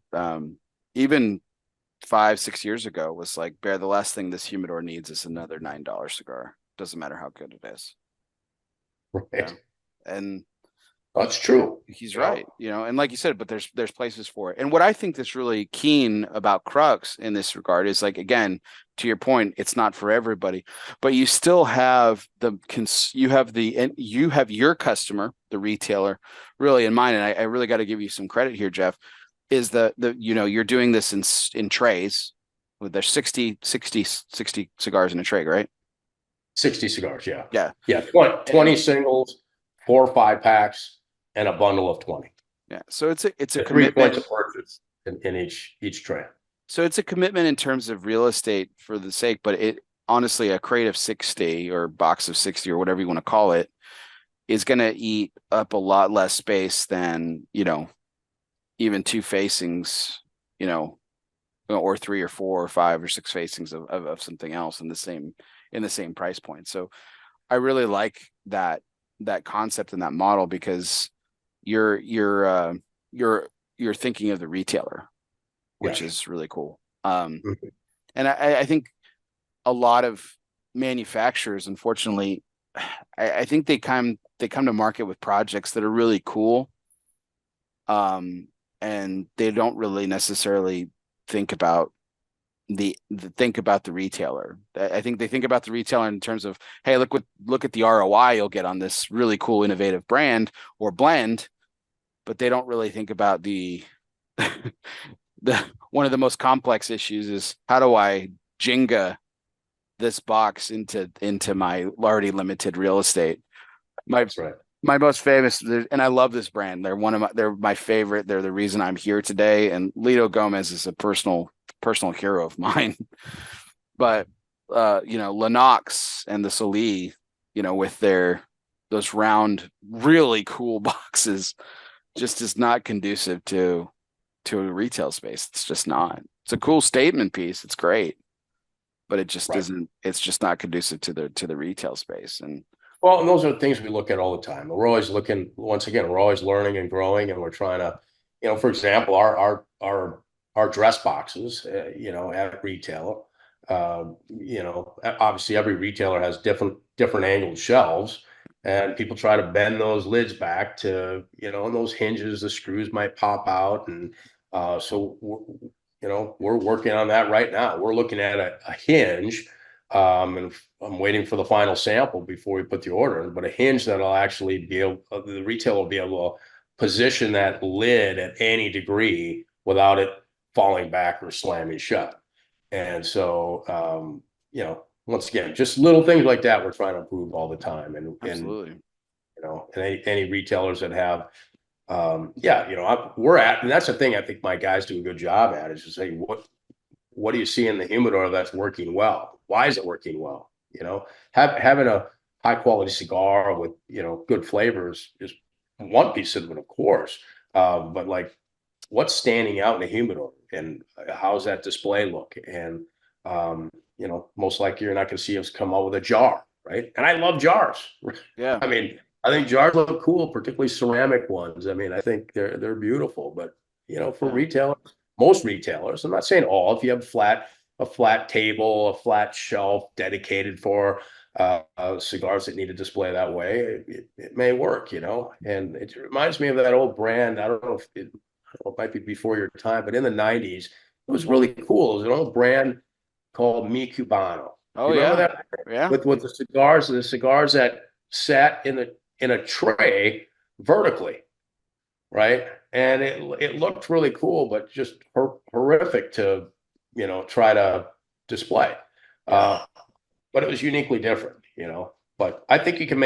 even 5-6 years ago, was like, Bear, the last thing this humidor needs is another $9 cigar. Doesn't matter how good it is. right. Yeah. And That's true. he's right, and like you said, but there's places for it. And what I think that's really keen about Crux in this regard is, like, again, to your point, it's not for everybody, but you still have you have your customer, the retailer, really in mind. And I really got to give you some credit here, Jeff, is you're doing this in trays with there's 60 cigars in a tray, right? 60 cigars, yeah. Yeah. Yeah, 20 singles, 4 or 5 packs, and a bundle of 20. Yeah. So it's a 3 commitment. points of purchase in each tray. So it's a commitment in terms of real estate for the sake, but it honestly, a crate of 60 or box of 60 or whatever you want to call it is going to eat up a lot less space than, even 2 facings, or 3 or 4 or 5 or 6 facings of something else in the same price point. So I really like that concept and that model, because you're you're thinking of the retailer, which Yes. is really cool. Mhm. And I think a lot of manufacturers, unfortunately, I think they come to market with projects that are really cool, and they don't really necessarily think about the retailer. I think they think about the retailer in terms of, hey, look at the ROI you'll get on this really cool innovative brand or blend, but they don't really think about the the one of the most complex issues is how do I Jenga this box into my already limited real estate. My That's right. my most famous, and I love this brand. They're my favorite. They're the reason I'm here today. And Lito Gomez is a personal hero of mine. But Lennox and the Solis, with those round, really cool boxes, just is not conducive to a retail space. It's just not. It's a cool statement piece. It's great, but it just Right. isn't. It's just not conducive to the retail space. And Well, and those are things we look at all the time. We're always looking, once again, we're always learning and growing, and we're trying to, for example, our dress boxes, at retail, obviously every retailer has different angled shelves, and people try to bend those lids back to, and those hinges, the screws might pop out, and so we're working on that right now. We're looking at a hinge. And I'm waiting for the final sample before we put the order in, but a hinge that'll actually be able, the retailer will be able to position that lid at any degree without it falling back or slamming shut. And so, once again, just little things like that we're trying to improve all the time. And absolutely, and any retailers that have, we're at, and that's the thing I think my guys do a good job at is to say, what do you see in the humidor that's working well? Why is it working well? Having a high quality cigar with, good flavors is one piece of it, of course. But like what's standing out in the humidor and how's that display look? And, most likely you're not going to see us come out with a jar, right? And I love jars. yeah, I mean, I think jars look cool, particularly ceramic ones. I mean, I think they're beautiful, but for yeah, retailers, most retailers, I'm not saying all, if you have a flat table, a flat shelf dedicated for cigars that need a display that way, it may work, and it reminds me of that old brand. I don't know if it might be before your time, but in the 90s, it was really cool. It was an old brand called Mi Cubano. oh Do you remember yeah, that? yeah, With the cigars that sat in a tray vertically, right? And it looked really cool, but just horrific to try to display. yeah, Uh, but it was uniquely different, But I think you can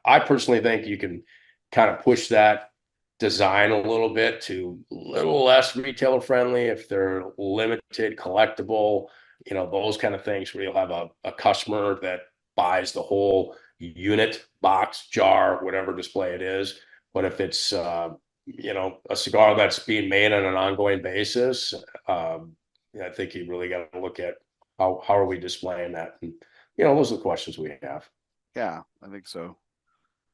I personally think you can kind of push that design a little bit to a little less retailer friendly if they're limited, collectible, those kind of things where you'll have a customer that buys the whole unit, box, jar, whatever display it is. But if it's a cigar that's being made on an ongoing basis, I think you really got to look at how are we displaying that, and those are the questions we have. yeah. I think so.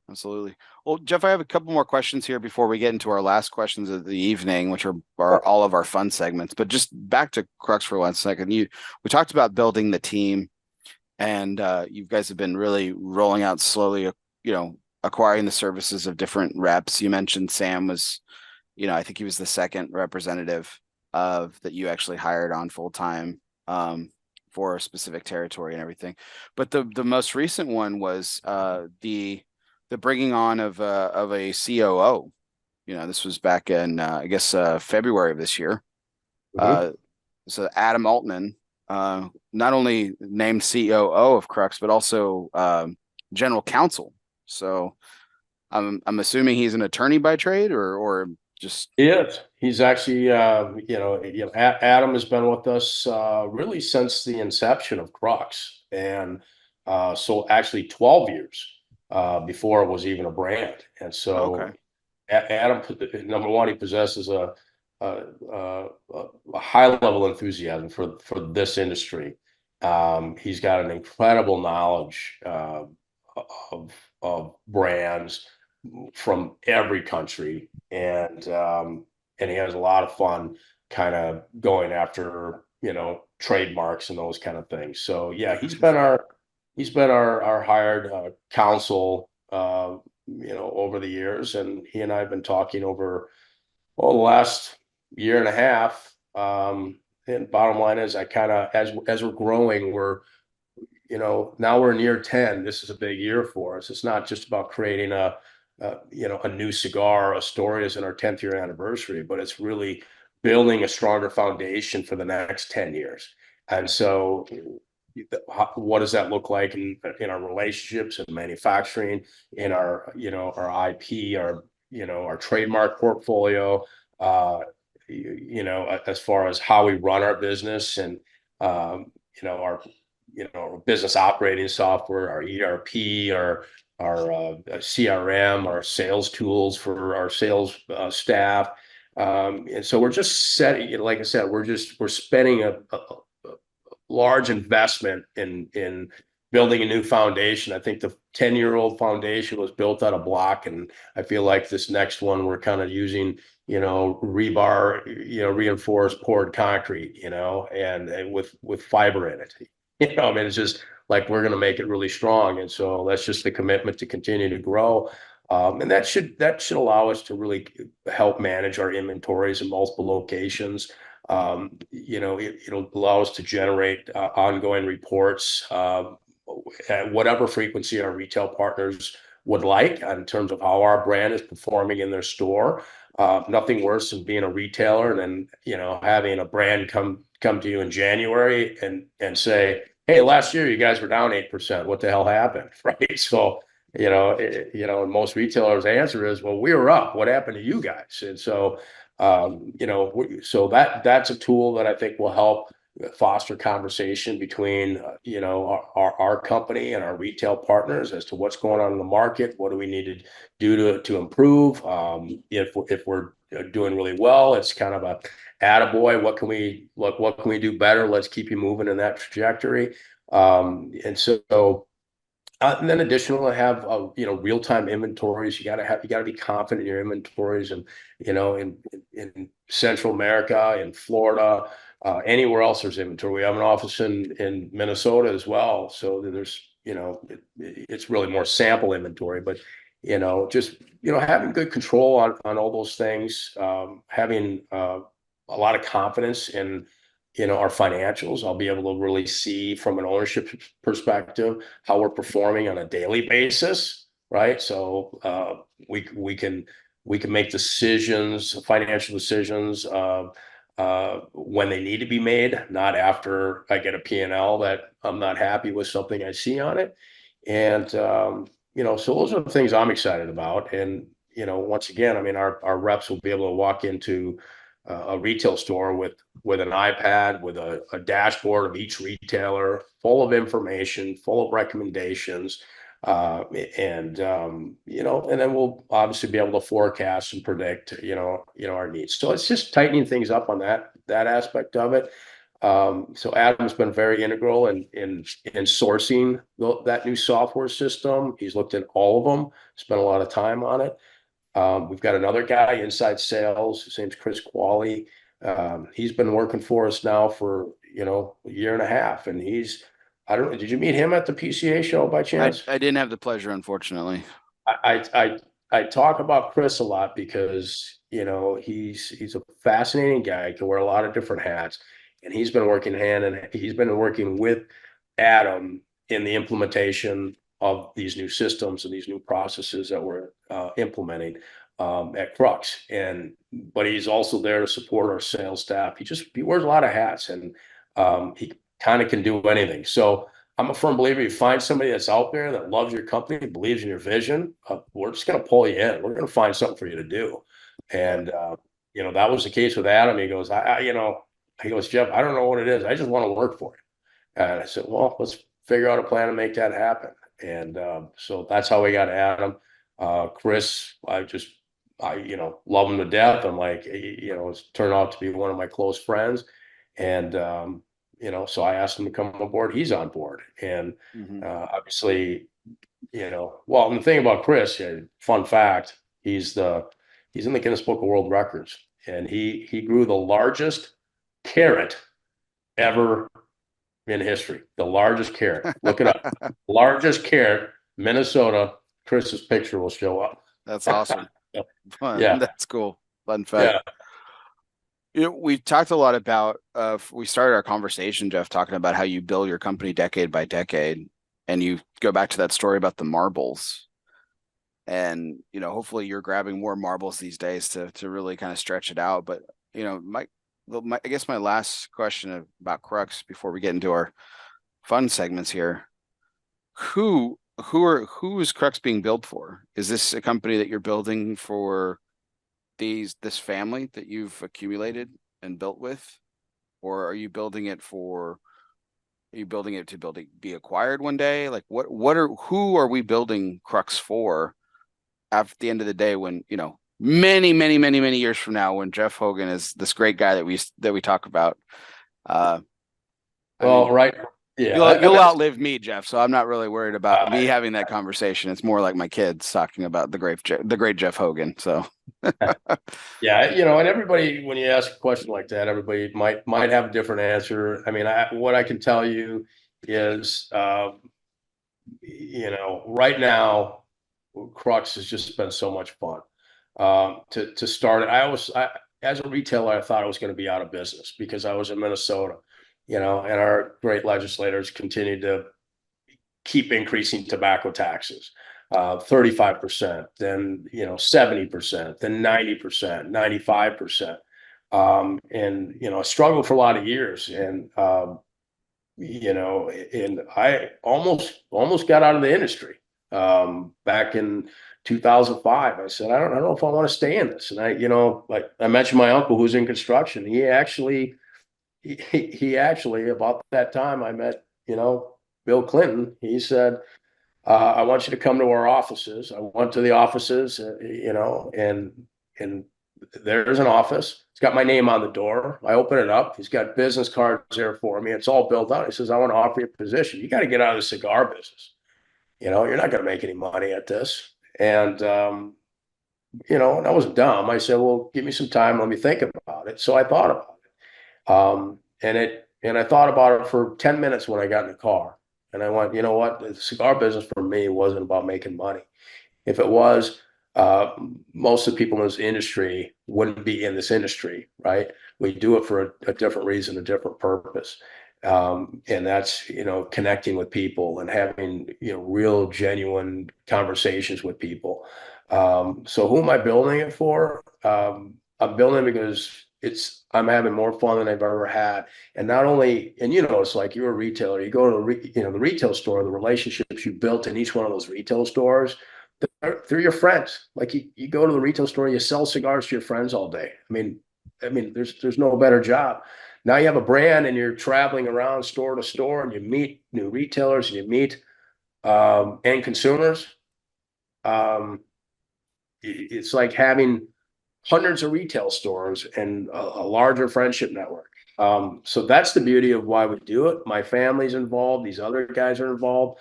Absolutely. Well, Jeff, I have a couple more questions here before we get into our last questions of the evening, which are all of our fun segments. But just back to Crux for 1 second. We talked about building the team, and you guys have been really rolling out slowly, acquiring the services of different reps. You mentioned Sam was, I think he was the second representative of that you actually hired on full time, for a specific territory and everything. But the most recent one was the bringing on of a COO. This was back in I guess February of this year. Mhm. So Adam Altman, not only named COO of Crux, but also general counsel. So I'm assuming he's an attorney by trade, or just He is. He's actually, Adam has been with us really since the inception of Crux, and so actually 12 years before it was even a brand. And okay. so Adam, number one, he possesses a high level enthusiasm for this industry. He's got an incredible knowledge of brands from every country, and and he has a lot of fun kind of going after, trademarks and those kind of things. So yeah, he's been our hired counsel, over the years, and he and I have been talking over, well, the last year and a half. And bottom line is, I kind of, as we're growing, now we're near 10. This is a big year for us. It's not just about creating a new cigar. Astoria is in our 10th year anniversary, but it's really building a stronger foundation for the next 10 years. And so what does that look like in our relationships and manufacturing, in our IP, our trademark portfolio, as far as how we run our business, and our business operating software, our ERP, our CRM, our sales tools for our sales staff. And so we're just setting, like I said, we're spending a large investment in building a new foundation. I think the 10-year-old foundation was built on a block, and I feel like this next one we're kind of using, rebar, reinforced poured concrete, and with fiber in it. I mean, it's just like we're going to make it really strong, and so that's just the commitment to continue to grow. And that should allow us to really help manage our inventories in multiple locations. It'll allow us to generate ongoing reports at whatever frequency our retail partners would like in terms of how our brand is performing in their store. Nothing worse than being a retailer and then having a brand come to you in January and say, "Hey, last year you guys were down 8%. What the hell happened?" Right? So and most retailers' answer is, "Well, we were up. What happened to you guys?" And so so that's a tool that I think will help foster conversation between our company and our retail partners as to what's going on in the market. What do we need to do to improve? If we're doing really well, it's kind of a attaboy. What can we do better? Let's keep you moving in that trajectory. And then additionally, have real-time inventories. You gotta be confident in your inventories, and in Central America, in Florida, anywhere else there's inventory. We have an office in Minnesota as well, so there's it's really more sample inventory, but just having good control on all those things, having a lot of confidence in our financials. I'll be able to really see from an ownership perspective how we're performing on a daily basis, right? So we can make decisions, financial decisions, when they need to be made, not after I get a P&L that I'm not happy with something I see on it. And so those are the things I'm excited about. And once again, I mean, our reps will be able to walk into a retail store with an iPad, with a dashboard of each retailer, full of information, full of recommendations, and then we'll obviously be able to forecast and predict our needs. So it's just tightening things up on that aspect of it. So Adam's been very integral in sourcing that new software system. He's looked at all of them, spent a lot of time on it. We've got another guy inside sales. His name's Chris Qualley. He's been working for us now for a year and a half, and I don't know, did you meet him at the PCA show by chance? I didn't have the pleasure, unfortunately. I talk about Chris a lot because he's a fascinating guy, can wear a lot of different hats, and he's been working with Adam in the implementation of these new systems and these new processes that we're implementing at Crux. But he's also there to support our sales staff. He wears a lot of hats, and he kind of can do anything. So I'm a firm believer, you find somebody that's out there that loves your company, believes in your vision, we're just going to pull you in. We're going to find something for you to do. And that was the case with Adam. He goes, Jeff, I don't know what it is. I just want to work for you. And I said, well, let's figure out a plan to make that happen. And so that's how we got Adam. Chris, I love him to death. I'm like, it's turned out to be one of my close friends. And, so I asked him to come aboard. He's on board. And obviously, well, and the thing about Chris, fun fact, he's in the Guinness Book of World Records. and he grew the largest carrot ever in history. The largest carrot. Look it up. Largest carrot, Minnesota. Chris's picture will show up. That's awesome. Fun. Yeah. That's cool. Fun fact. Yeah. We talked a lot about we started our conversation, Jeff, talking about how you build your company decade by decade, and you go back to that story about the marbles. And hopefully you're grabbing more marbles these days to really kind of stretch it out. But I guess my last question about Crux before we get into our fun segments here: who is Crux being built for? Is this a company that you're building for this family that you've accumulated and built with, or are you building it to be acquired one day? Like who are we building Crux for at the end of the day, when many years from now, when Jeff Haugen is this great guy that we talk about? Right. Yeah. You'll outlive me, Jeff, so I'm not really worried about me having that conversation. It's more like my kids talking about the great Jeff Haugen. So yeah, and everybody, when you ask a question like that, everybody might have a different answer. I mean, what I can tell you is, right now, Crux has just been so much fun. To start it, as a retailer, I thought I was going to be out of business because I was in Minnesota, and our great legislators continued to keep increasing tobacco taxes. 35%, then 70%, then 90%, 95%. And I struggled for a lot of years, and and I almost got out of the industry. Back in 2005, I said, I don't know if I want to stay in this. And like I mentioned, my uncle who's in construction, he actually about that time I met, Bill Clinton. He said, I want you to come to our offices. I went to the offices, and there's an office. It's got my name on the door. I open it up. He's got business cards there for me. It's all built out. He says, I want to offer you a position. You got to get out of the cigar business. You're not going to make any money at this. And, and I was dumb. I said, well, give me some time. Let me think about it. So I thought about it. And I thought about it for 10 minutes when I got in the car. And I went, you know what? The cigar business for me wasn't about making money. If it was, most of the people in this industry wouldn't be in this industry, right? We do it for a different reason, a different purpose. And that's, connecting with people and having, real genuine conversations with people. So who am I building it for? I'm building it because I'm having more fun than I've ever had. And not only, and it's like you're a retailer, you go to the retail store, the relationships you built in each one of those retail stores, they're your friends. Like you go to the retail store, you sell cigars to your friends all day. I mean, there's no better job. Now you have a brand and you're traveling around store to store and you meet new retailers and you meet end consumers. It's like having hundreds of retail stores and a larger friendship network. So that's the beauty of why we do it. My family's involved. These other guys are involved.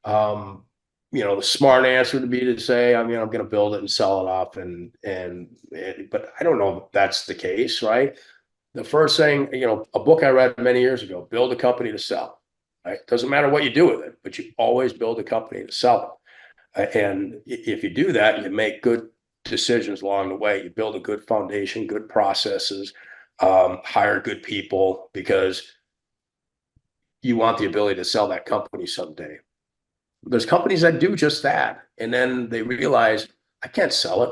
The smart answer would be to say, I'm going to build it and sell it off. But I don't know if that's the case, right? The first thing, a book I read many years ago, build a company to sell, right? Doesn't matter what you do with it, but you always build a company to sell it. And if you do that, you make good decisions along the way. You build a good foundation, good processes, hire good people, because you want the ability to sell that company someday. There's companies that do just that, and then they realize, I can't sell it.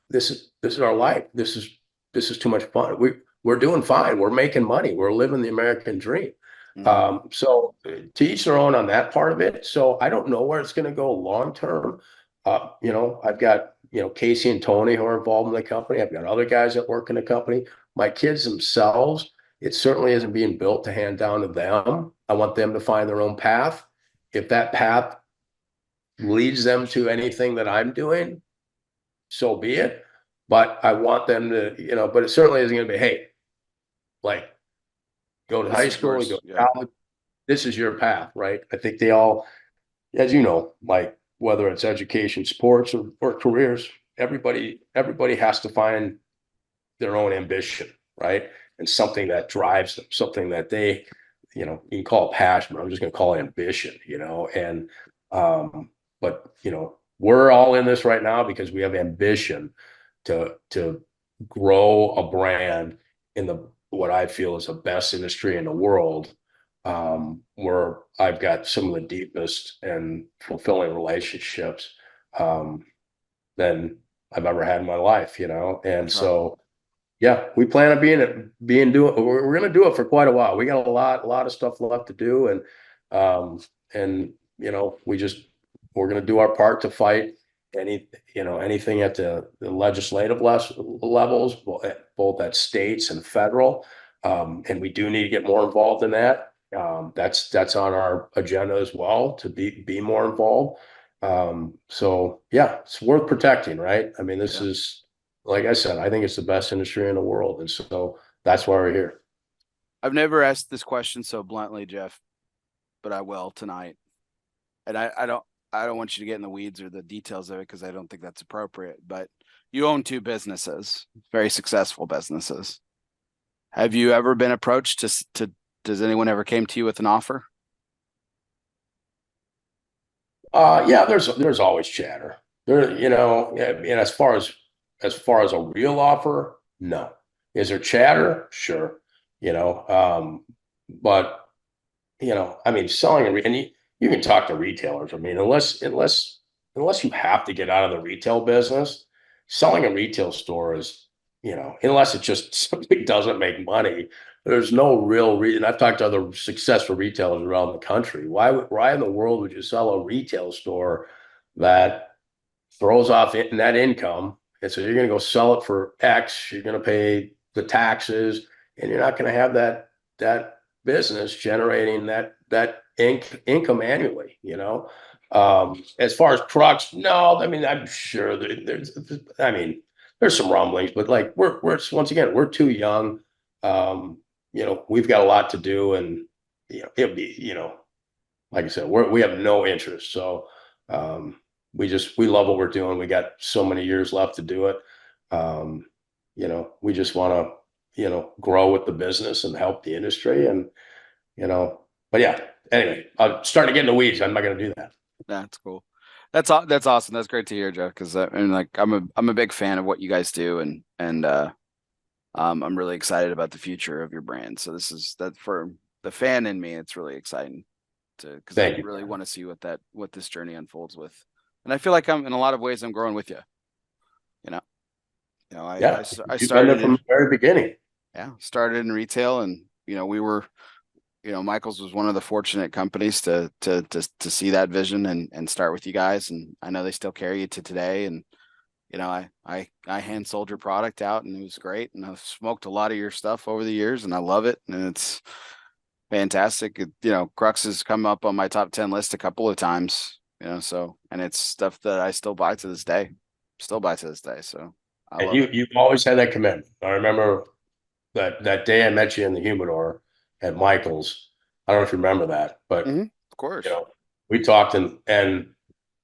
This is our life. This is too much fun. We're doing fine. We're making money. We're living the American dream. Mm-hmm. So to each their own on that part of it. So I don't know where it's going to go long term. I've got Casey and Tony who are involved in the company. I've got other guys that work in the company. My kids themselves, it certainly isn't being built to hand down to them. I want them to find their own path. If that path leads them to anything that I'm doing, so be it. But I want them to, but it certainly isn't going to be, hey, like, go to high school, go to college. This is your path, right? I think they all, as you know, like whether it's education, sports, or careers, everybody has to find their own ambition, right? And something that drives them, something that they, you can call it passion, but I'm just going to call it ambition, and, but, we're all in this right now because we have ambition to grow a brand in what I feel is the best industry in the world, where I've got some of the deepest and fulfilling relationships than I've ever had in my life, and so yeah, we plan on we're going to do it for quite a while. We got a lot of stuff left to do, and we're going to do our part to fight anything at the legislative levels, both at states and federal. And we do need to get more involved in that. That's on our agenda as well, to be more involved. So yeah, it's worth protecting, right? I mean, this is, like I said, I think it's the best industry in the world. And so that's why we're here. I've never asked this question so bluntly, Jeff, but I will tonight. And I don't want you to get in the weeds or the details of it, because I don't think that's appropriate, but you own two businesses, very successful businesses. Have you ever been approached does anyone ever came to you with an offer? Yeah, there's always chatter there, and as far as a real offer, no. Is there chatter? Sure. But I mean, selling and you can talk to retailers. I mean, unless you have to get out of the retail business, selling a retail store is, unless it just simply doesn't make money, there's no real reason. I've talked to other successful retailers around the country. Why in the world would you sell a retail store that throws off net income? And so you're going to go sell it for X, you're going to pay the taxes, and you're not going to have that business generating that income annually, as far as Crux, no, I mean, I'm sure there's some rumblings, but like we're once again, we're too young. We've got a lot to do, and it'll be, like I said, we have no interest. So we love what we're doing. We got so many years left to do it. We just want to, grow with the business and help the industry, and, but yeah, anyway, I'm starting to get in the weeds. I'm not going to do that. That's cool. That's awesome. That's great to hear, Jeff. Because I'm a big fan of what you guys do, and I'm really excited about the future of your brand. So that for the fan in me, it's really exciting because I really want to see what this journey unfolds with. And I feel like in a lot of ways I'm growing with you. I started from the very beginning. Yeah, started in retail, and we were, Michael's was one of the fortunate companies to see that vision and start with you guys, and I know they still carry you to today. And I hand sold your product out, and it was great, and I've smoked a lot of your stuff over the years, and I love it, and it's fantastic. Crux has come up on my top 10 list a couple of times, so, and it's stuff that I still buy to this day. So and you've always had that commitment. I remember that day I met you in the humidor at Michael's. I don't know if you remember that, but of course, we talked, and it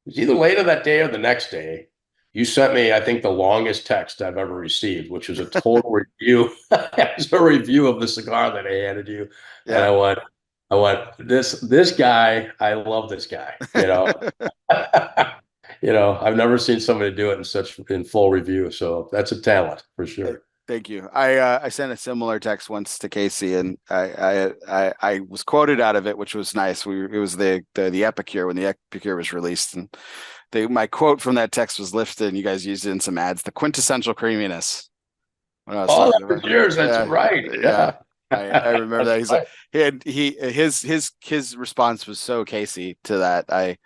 was either later that day or the next day. You sent me, I think, the longest text I've ever received, which was a total review. It was a review of the cigar that I handed you, and I went, this guy, I love this guy. I've never seen somebody do it in full review. So that's a talent for sure. Thank you. I sent a similar text once to Casey, and I was quoted out of it, which was nice. It was the Epicure, when the Epicure was released, and my quote from that text was lifted, and you guys used it in some ads. The quintessential creaminess. That was yours. That's right. Yeah. I remember that. He's like, his response was so Casey to that. I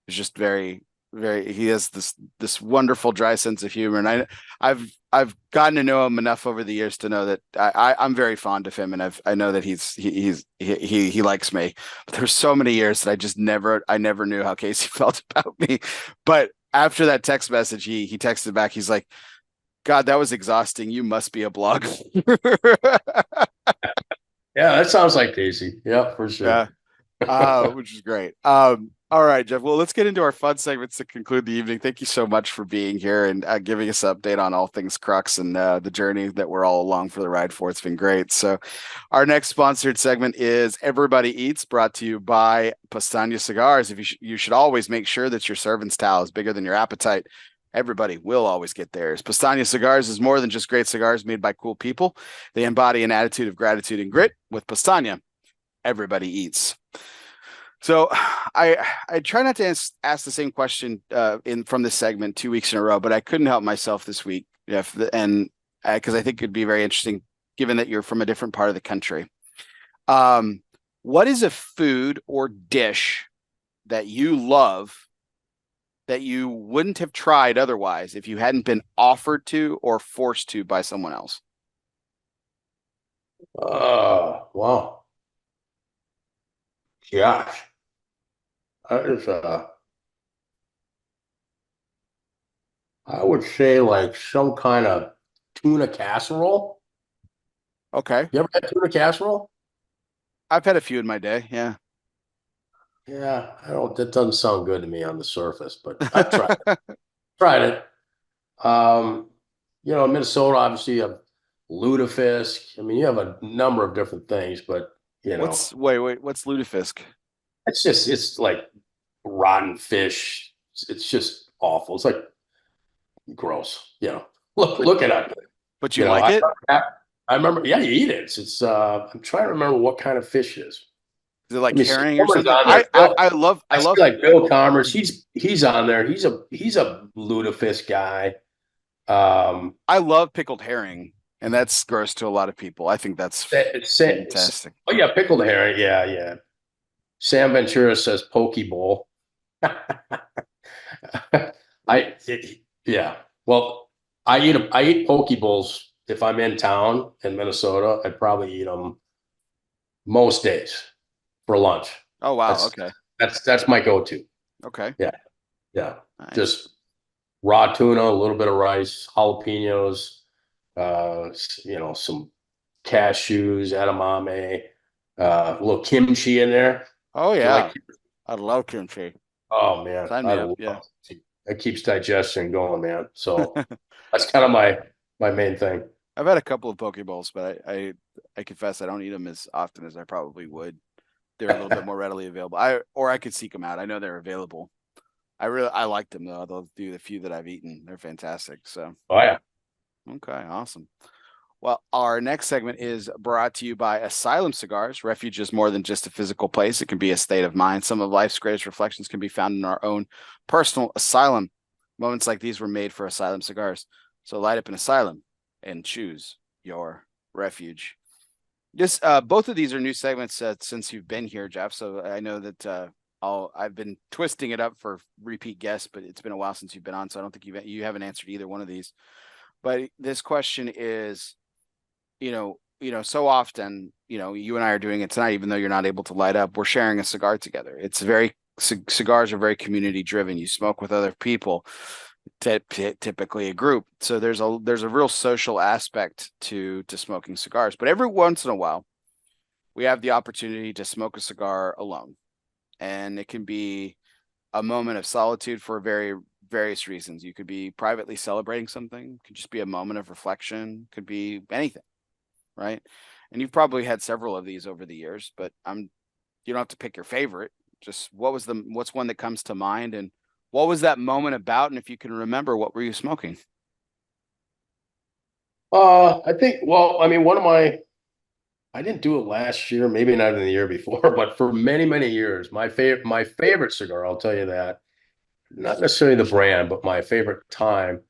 was just very, very, he has this wonderful dry sense of humor, and I've gotten to know him enough over the years to know that I'm very fond of him, and I know that he likes me. But there's so many years that I never knew how Casey felt about me. But after that text message, he texted back. He's like, "God, that was exhausting. You must be a blogger." Yeah, that sounds like Casey. Yeah, for sure. Yeah, which is great. All right, Jeff. Well, let's get into our fun segments to conclude the evening. Thank you so much for being here and giving us an update on all things Crux and the journey that we're all along for the ride for. It's been great. So, our next sponsored segment is Everybody Eats, brought to you by Pastania Cigars. If you should always make sure that your servant's towel is bigger than your appetite. Everybody will always get theirs. Pastania Cigars is more than just great cigars made by cool people. They embody an attitude of gratitude and grit. With Pastania, everybody eats. So I try not to ask the same question in from this segment 2 weeks in a row, but I couldn't help myself this week, Jeff, and because I think it'd be very interesting, given that you're from a different part of the country. What is a food or dish that you love that you wouldn't have tried otherwise if you hadn't been offered to or forced to by someone else? Wow. Gosh. That is, I would say like some kind of tuna casserole. Okay, You ever had tuna casserole? I've had a few in my day. Yeah. Yeah, I don't, that doesn't sound good to me on the surface, but I've tried it. In Minnesota, obviously you have lutefisk. I mean, you have a number of different things, but Wait, what's lutefisk? it's like rotten fish. It's just awful. It's like gross. Look it up. But you like it? I remember. Yeah, you eat it. I'm trying to remember what kind of fish it is. Is it like Let me see. herring or Someone's something? on there. I I see love like Bill Commerce. He's on there. He's a lutefisk guy. I love pickled herring, and that's gross to a lot of people. I think that's fantastic. Oh yeah, pickled herring. Yeah, yeah. Sam Ventura says poke bowl. Yeah. Well, I eat poke bowls if I'm in town in Minnesota. I'd probably eat them most days for lunch. Oh wow, That's okay. that's my go-to. Okay. Yeah. Yeah. Nice. Just raw tuna, a little bit of rice, jalapenos, some cashews, edamame, a little kimchi in there. Oh You yeah. like, I love kimchi. oh man, Sign I me up. love Yeah. it. It keeps digestion going, man. So that's kind of my main thing. I've had a couple of poke bowls, but I confess I don't eat them as often as I probably would. They're a little bit more readily available. I could seek them out. I know they're available. I like them though. They'll do the few that I've eaten. They're fantastic. So Oh yeah. okay, awesome. Well, our next segment is brought to you by Asylum Cigars. Refuge is more than just a physical place. It can be a state of mind. Some of life's greatest reflections can be found in our own personal asylum. Moments like these were made for Asylum Cigars. So light up an asylum and choose your refuge. Both of these are new segments since you've been here, Jeff. So I know that I've been twisting it up for repeat guests, but it's been a while since you've been on, so I don't think you haven't answered either one of these. But this question is, so often, you and I are doing it tonight, even though you're not able to light up, we're sharing a cigar together. Cigars are very community driven. You smoke with other people, typically a group. So there's a real social aspect to smoking cigars. But every once in a while, we have the opportunity to smoke a cigar alone, and it can be a moment of solitude for various reasons. You could be privately celebrating something, could just be a moment of reflection, could be anything, right? And you've probably had several of these over the years, but you don't have to pick your favorite. Just what's one that comes to mind, and what was that moment about? And if you can remember, what were you smoking? I think, well, I mean, I didn't do it last year, maybe not in the year before, but for many, many years, my favorite cigar, I'll tell you that, not necessarily the brand, but my favorite time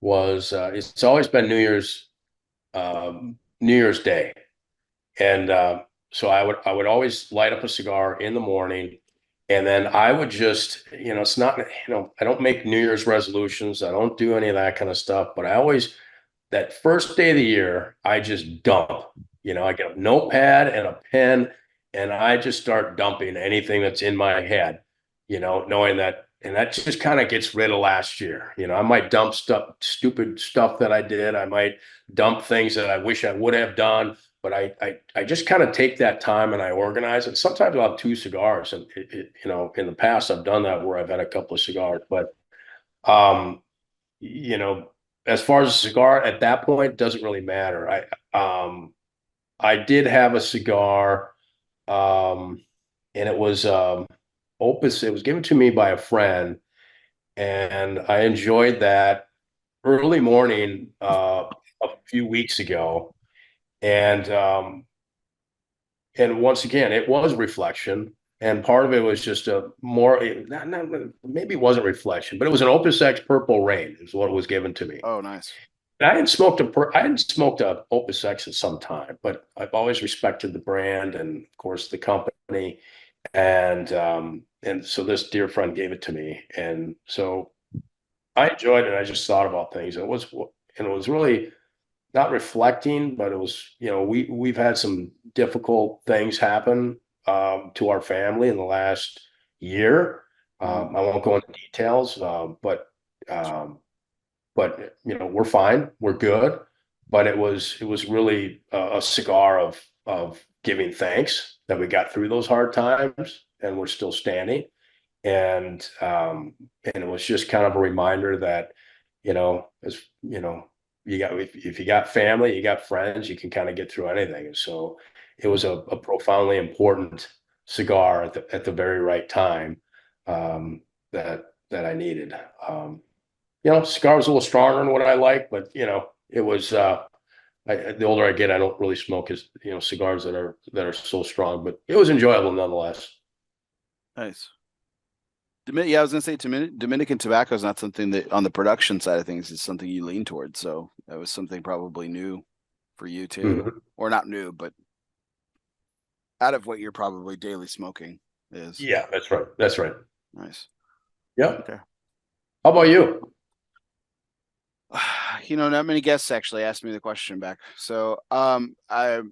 was, it's always been New Year's Day. And so I would always light up a cigar in the morning, and then I would just, it's not, I don't make New Year's resolutions. I don't do any of that kind of stuff, but I always, that first day of the year, I just dump. I get a notepad and a pen, and I just start dumping anything that's in my head, knowing that, and that just kind of gets rid of last year. I might dump stupid stuff that I did. I might dump things that I wish I would have done. but I just kind of take that time and I organize it. Sometimes I'll have two cigars, and in the past I've done that where I've had a couple of cigars. But um, you know, as far as a cigar at that point, doesn't really matter. I did have a cigar, and it was Opus. It was given to me by a friend, and I enjoyed that early morning a few weeks ago. And and once again, it was reflection. And part of it was just a more, not maybe it wasn't reflection, but it was an Opus X Purple Rain, is what was given to me. Oh, nice. And I hadn't smoked a Opus X in some time, but I've always respected the brand and of course the company. And so this dear friend gave it to me. And so I enjoyed it. I just thought about things. And it was really not reflecting, but it was, we've had some difficult things happen to our family in the last year. I won't go into details, um, we're fine, we're good. But it was really a cigar of giving thanks that we got through those hard times and we're still standing. And it was just kind of a reminder that, as you got, if you got family, you got friends, you can kind of get through anything. And so it was a profoundly important cigar at the very right time, that I needed. Cigar was a little stronger than what I like, but it was the older I get, I don't really smoke cigars that are so strong, but it was enjoyable nonetheless. Nice. Yeah, I was gonna say Dominican tobacco is not something that on the production side of things is something you lean towards. So that was something probably new for you too, Mhm. or not new, but out of what you're probably daily smoking is. Yeah, that's right. That's right. Nice. Yep. Okay. How about you? Not many guests actually asked me the question back. So, I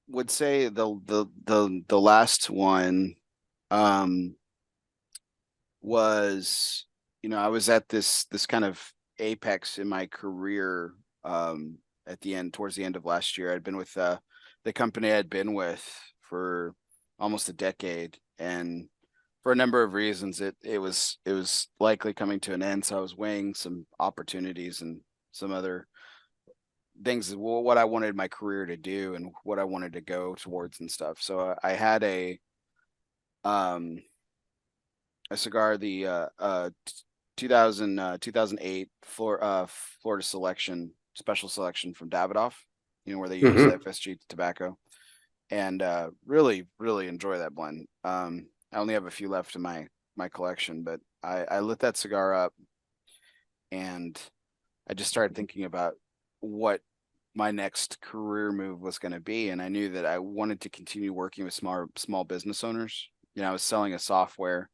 would say the last one, um, was, I was at this kind of apex in my career, at the end, towards the end of last year. I'd been with the company I'd been with for almost a decade, and for a number of reasons, it was likely coming to an end. So I was weighing some opportunities and some other things, what I wanted my career to do and what I wanted to go towards and stuff. So I had um a cigar, the 2008 Florida selection, special selection from Davidoff, where they use Hmm. FSG tobacco, and really really enjoy that blend. I only have a few left in my collection, but I lit that cigar up and I just started thinking about what my next career move was going to be, and I knew that I wanted to continue working with small business owners. I was selling a software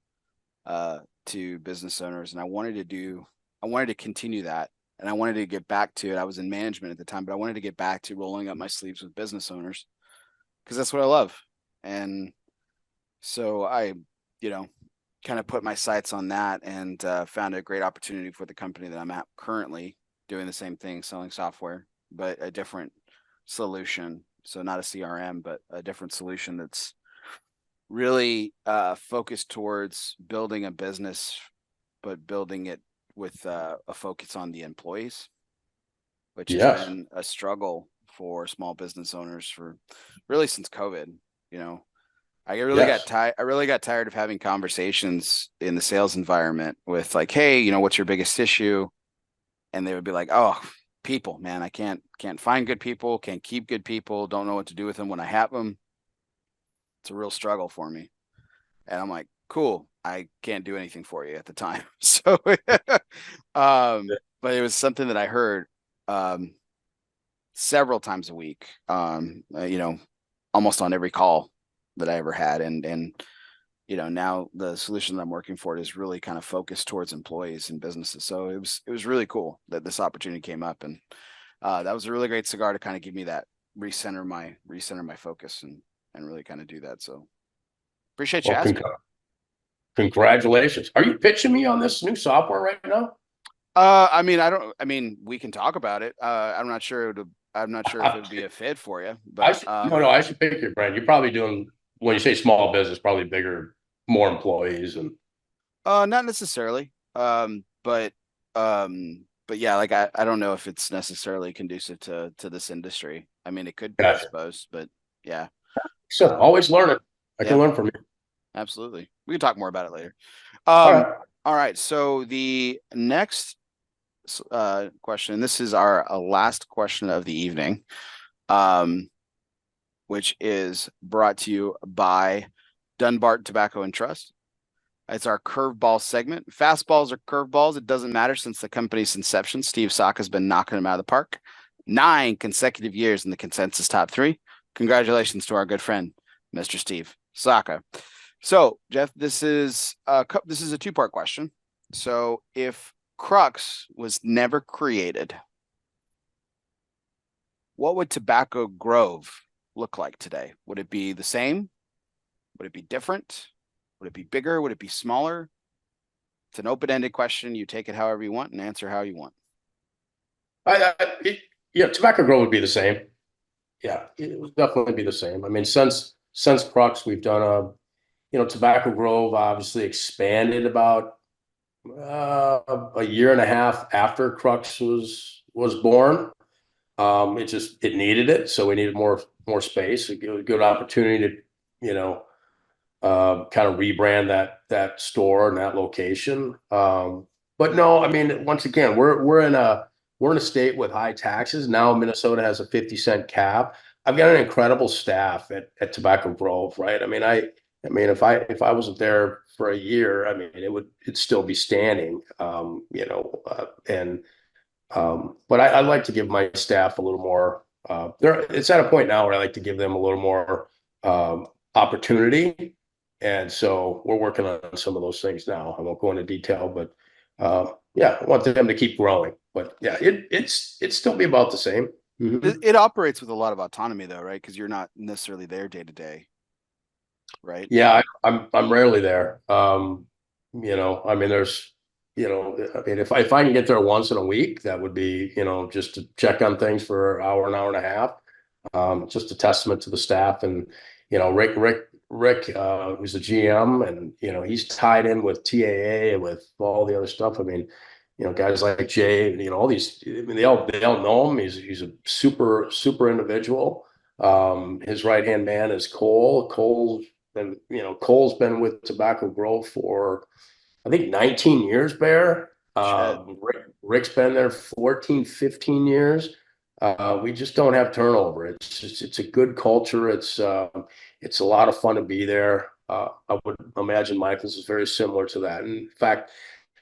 to business owners, and I wanted to continue that, and I wanted to get back to it. I was in management at the time, but I wanted to get back to rolling up my sleeves with business owners because that's what I love. And so I, you know, kind of put my sights on that, and found a great opportunity for the company that I'm at currently, doing the same thing, selling software, but a different solution. So not a CRM, but a different solution that's really focused towards building a business, but building it with a focus on the employees, which has Yes. been a struggle for small business owners for really since COVID. You know, Yes. I really got tired of having conversations in the sales environment with like, hey, what's your biggest issue? And they would be like, oh, people, man, I can't find good people, can't keep good people, don't know what to do with them when I have them. It's a real struggle for me. And I'm like, cool, I can't do anything for you at the time. So, but it was something that I heard um, several times a week, almost on every call that I ever had. And now the solution that I'm working for is really kind of focused towards employees and businesses. So it was really cool that this opportunity came up, and that was a really great cigar to kind of give me that recenter my focus and really kind of do that. So appreciate you Well, asking. congratulations. Are you pitching me on this new software right now? I mean, we can talk about it. I'm not sure I'm not sure if it would be a fit for you, I but should, no, I should pick your brand. You're probably doing, when you say small business, probably bigger, more employees, and not necessarily. But yeah, like I don't know if it's necessarily conducive to this industry. I mean, it could be, I gotcha. suppose, but yeah. So always learning. I can Yeah, learn from you. absolutely. We can talk more about it later. All Um, right. all right. So the next question, and this is our last question of the evening, um, which is brought to you by Dunbart Tobacco and Trust. It's our curveball segment. Fastballs or curveballs, it doesn't matter since the company's inception. Steve Saka has been knocking them out of the park. 9 consecutive years in the consensus top 3. Congratulations to our good friend, Mr. Steve Saka. So, Jeff, this is a 2-part question. So, if Crux was never created, what would Tobacco Grove look like today? Would it be the same? Would it be different? Would it be bigger? Would it be smaller? It's an open-ended question. You take it however you want and answer how you want. Yeah, Tobacco Grow would be the same. Yeah, it would definitely be the same. I mean, since Crux, we've done Tobacco Grove obviously expanded about a year and a half after Crux was born. It needed it, so we needed more space. A good opportunity to, kind of rebrand that store and that location. But no, I mean, once again, we're in a state with high taxes. Now Minnesota has a 50-cent cap. I've got an incredible staff at Tobacco Grove, right? I mean, if I wasn't there for a year, I mean, it'd still be standing. But I like to give my staff a little more. It's at a point now where I like to give them a little more opportunity, and so we're working on some of those things now. I won't go into detail, but yeah, I want them to keep growing. But yeah, it's still be about the same. Mhm. It operates with a lot of autonomy, though, right? Because you're not necessarily there day to day, right? Yeah, I'm rarely there. I mean, if I can get there once in a week, that would be, just to check on things for an hour and a half. Just a testament to the staff and, Rick, who's the GM, and he's tied in with TAA and with all the other stuff. I mean, guys like Jay, all these, I mean, they all know him. He's a super individual. His right hand man is Cole. Cole's been with Tobacco Grove for, I think, 19 years, Bear. Shit. Rick's been there 14, 15 years. We just don't have turnover. It's a good culture. It's a lot of fun to be there. I would imagine Michael's is very similar to that. In fact,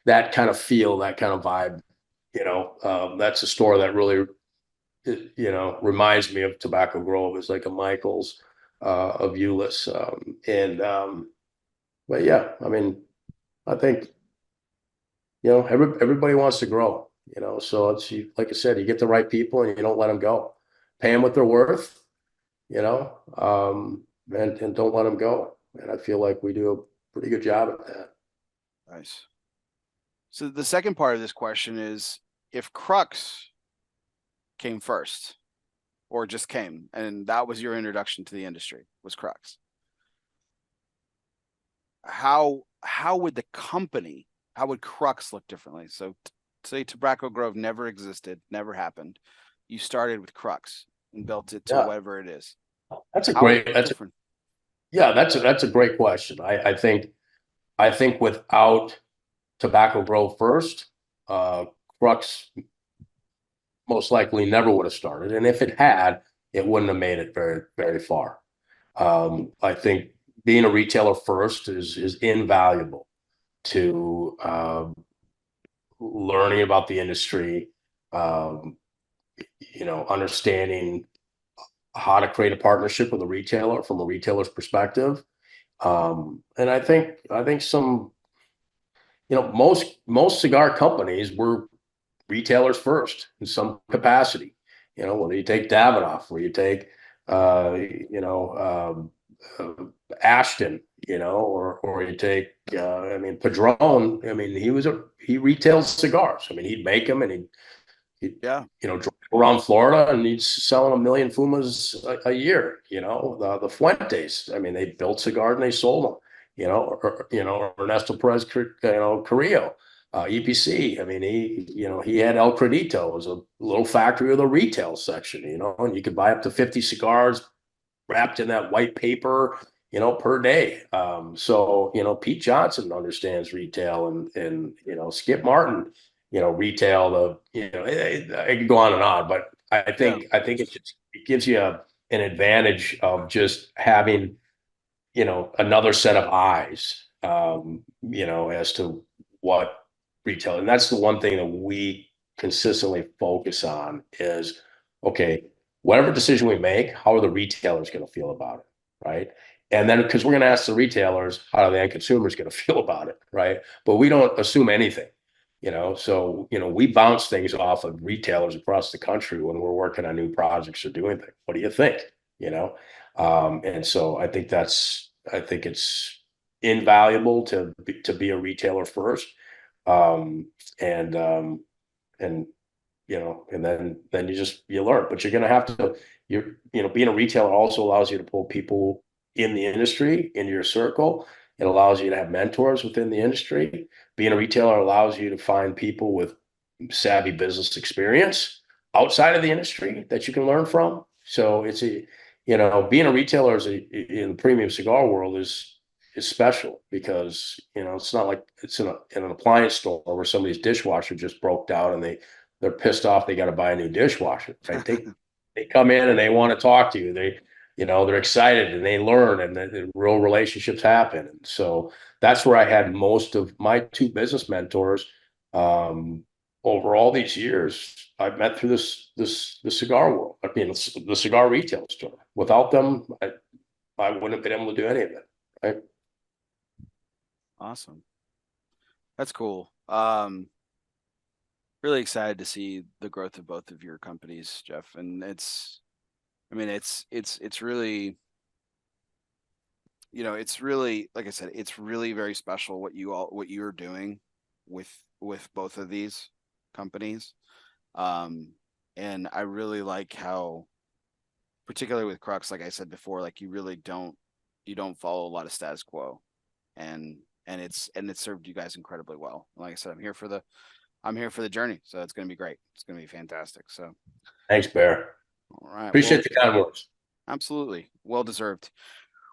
that kind of feel, that kind of vibe, that's a store that really, reminds me of Tobacco Grove. It's like a Michael's of Euless. But yeah, I mean, I think, everybody wants to grow, so like I said, you get the right people and you don't let them go. Pay them what they're worth, and don't let them go. And I feel like we do a pretty good job at that. Nice. So the second part of this question is if Crux came first or just came and that was your introduction to the industry was Crux, how would the company, how would Crux look differently? So say Tobacco Grove never existed, never happened. You started with Crux and built it to Yeah, whatever it is. that's a How would it great, look that's a, different? yeah, that's a great question. I think without Tobacco Grove first, Crux most likely never would have started. And if it had, it wouldn't have made it very, very far. I think being a retailer first is invaluable to learning about the industry, um, understanding how to create a partnership with a retailer from a retailer's perspective. And I think most cigar companies were retailers first in some capacity. Whether you take Davidoff, where you take, you know, Ashton, or you take, I mean, Padron. I mean, he retails cigars. I mean, he'd make them and he'd Yeah. around Florida, and he's selling 1 million Fumas a year. The Fuentes. I mean, they built cigars and they sold them. Ernesto Perez, Carrillo, EPC. I mean, he had El Credito. It was a little factory with a retail section. And you could buy up to 50 cigars wrapped in that white paper, per day. So Pete Johnson understands retail, and Skip Martin, retail. I could go on, but I think it gives you an advantage of just having another set of eyes, as to what retail. And that's the one thing that we consistently focus on is, okay, whatever decision we make, how are the retailers going to feel about it, right? And then, because we're going to ask the retailers, how are the end consumers going to feel about it, right? But we don't assume anything, so we bounce things off of retailers across the country when we're working on new projects or doing things. What do you think? And so I think it's invaluable to be a retailer first, and then you learn. But you're going to have to, being a retailer also allows you to pull people in the industry into your circle. It allows you to have mentors within the industry. Being a retailer allows you to find people with savvy business experience outside of the industry that you can learn from. So being a retailer in the premium cigar world is special, because it's not like it's in an appliance store where somebody's dishwasher just broke down and they're pissed off they got to buy a new dishwasher, right? They come in and they want to talk to you. They're excited and they learn, and the real relationships happen. And so that's where I had most of my two business mentors over all these years. I've met through the cigar world. I mean, the cigar retail store. Without them, I wouldn't have been able to do any of it. Right? Awesome. That's cool. Really excited to see the growth of both of your companies, Jeff. And it's really, it's really, like I said, it's really very special what you're doing with both of these companies. And I really like how, particularly with Crux, like I said before, like you don't follow a lot of status quo, and it's served you guys incredibly well. Like I said, I'm here for the journey, so it's going to be great. It's going to be fantastic. So thanks, Bear. All right. Appreciate the kind words. Absolutely. Well deserved.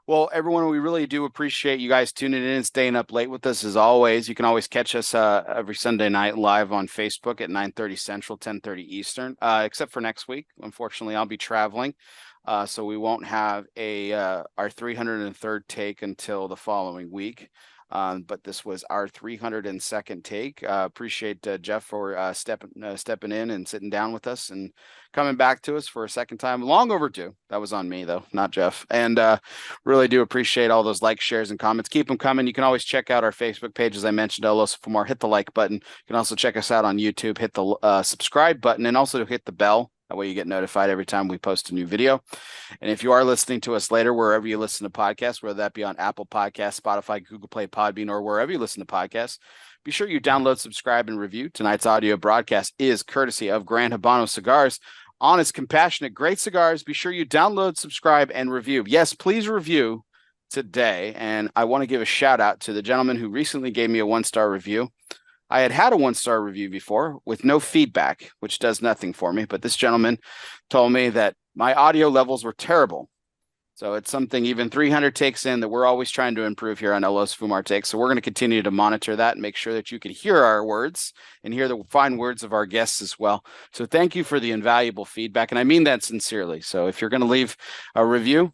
Well, everyone, we really do appreciate you guys tuning in and staying up late with us as always. You can always catch us every Sunday night live on Facebook at 9:30 Central, 10:30 Eastern, except for next week. Unfortunately, I'll be traveling, so we won't have our 303rd take until the following week. But this was our 302nd take. Appreciate Jeff for stepping in and sitting down with us and coming back to us for a second time. Long overdue. That was on me, though, not Jeff. And really do appreciate all those likes, shares, and comments. Keep them coming. You can always check out our Facebook page, as I mentioned, ELOsoFumar. Hit the like button. You can also check us out on YouTube. Hit the subscribe button, and also hit the bell. That way you get notified every time we post a new video. And if you are listening to us later, wherever you listen to podcasts, whether that be on Apple Podcasts, Spotify, Google Play, Podbean, or wherever you listen to podcasts, be sure you download, subscribe, and review. Tonight's audio broadcast is courtesy of Gran Habano Cigars. Honest, compassionate, great cigars. Be sure you download, subscribe, and review. Yes, please review today. And I want to give a shout out to the gentleman who recently gave me a 1-star review. I had a 1-star review before with no feedback, which does nothing for me. But this gentleman told me that my audio levels were terrible. So it's something even 300 takes in that we're always trying to improve here on ELOsoFumarTakes. So we're going to continue to monitor that and make sure that you can hear our words and hear the fine words of our guests as well. So thank you for the invaluable feedback. And I mean that sincerely. So if you're going to leave a review,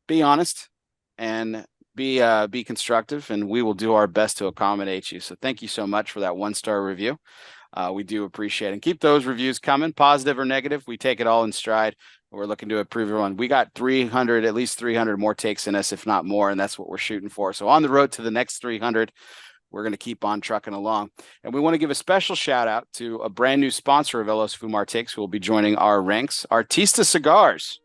be honest and be constructive, and we will do our best to accommodate you. So thank you so much for that 1-star review. We do appreciate it. And keep those reviews coming, positive or negative. We take it all in stride. We're looking to improve everyone. We got at least 300 more takes in us, if not more, and that's what we're shooting for. So on the road to the next 300, we're going to keep on trucking along. And we want to give a special shout out to a brand new sponsor of ELOsoFumarTakes who will be joining our ranks, Artista Cigars.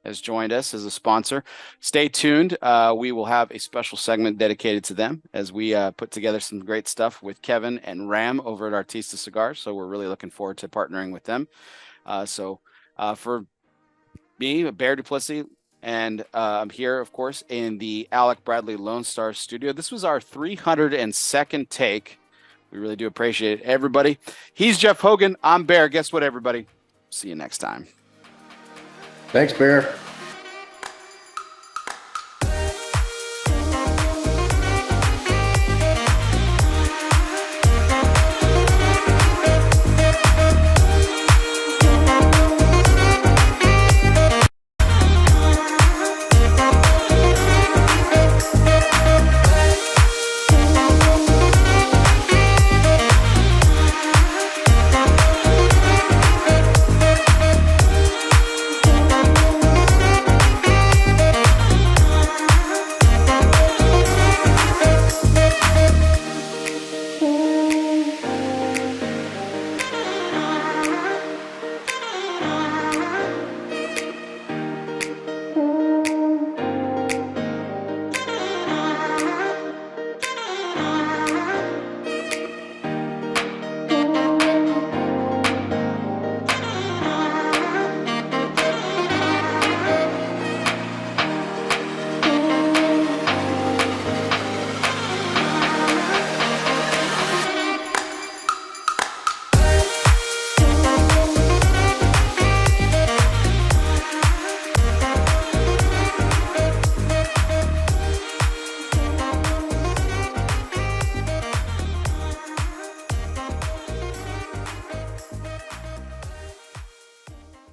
has joined us as a sponsor. Stay tuned. We will have a special segment dedicated to them as we put together some great stuff with Kevin and Ram over at Artista Cigars. So we're really looking forward to partnering with them. For me, Bear Duplessis, and I'm here, of course, in the Alec Bradley Lone Star studio. This was our 302nd take. We really do appreciate it, everybody. He's Jeff Haugen. I'm Bear. Guess what, everybody? See you next time. Thanks, Bear.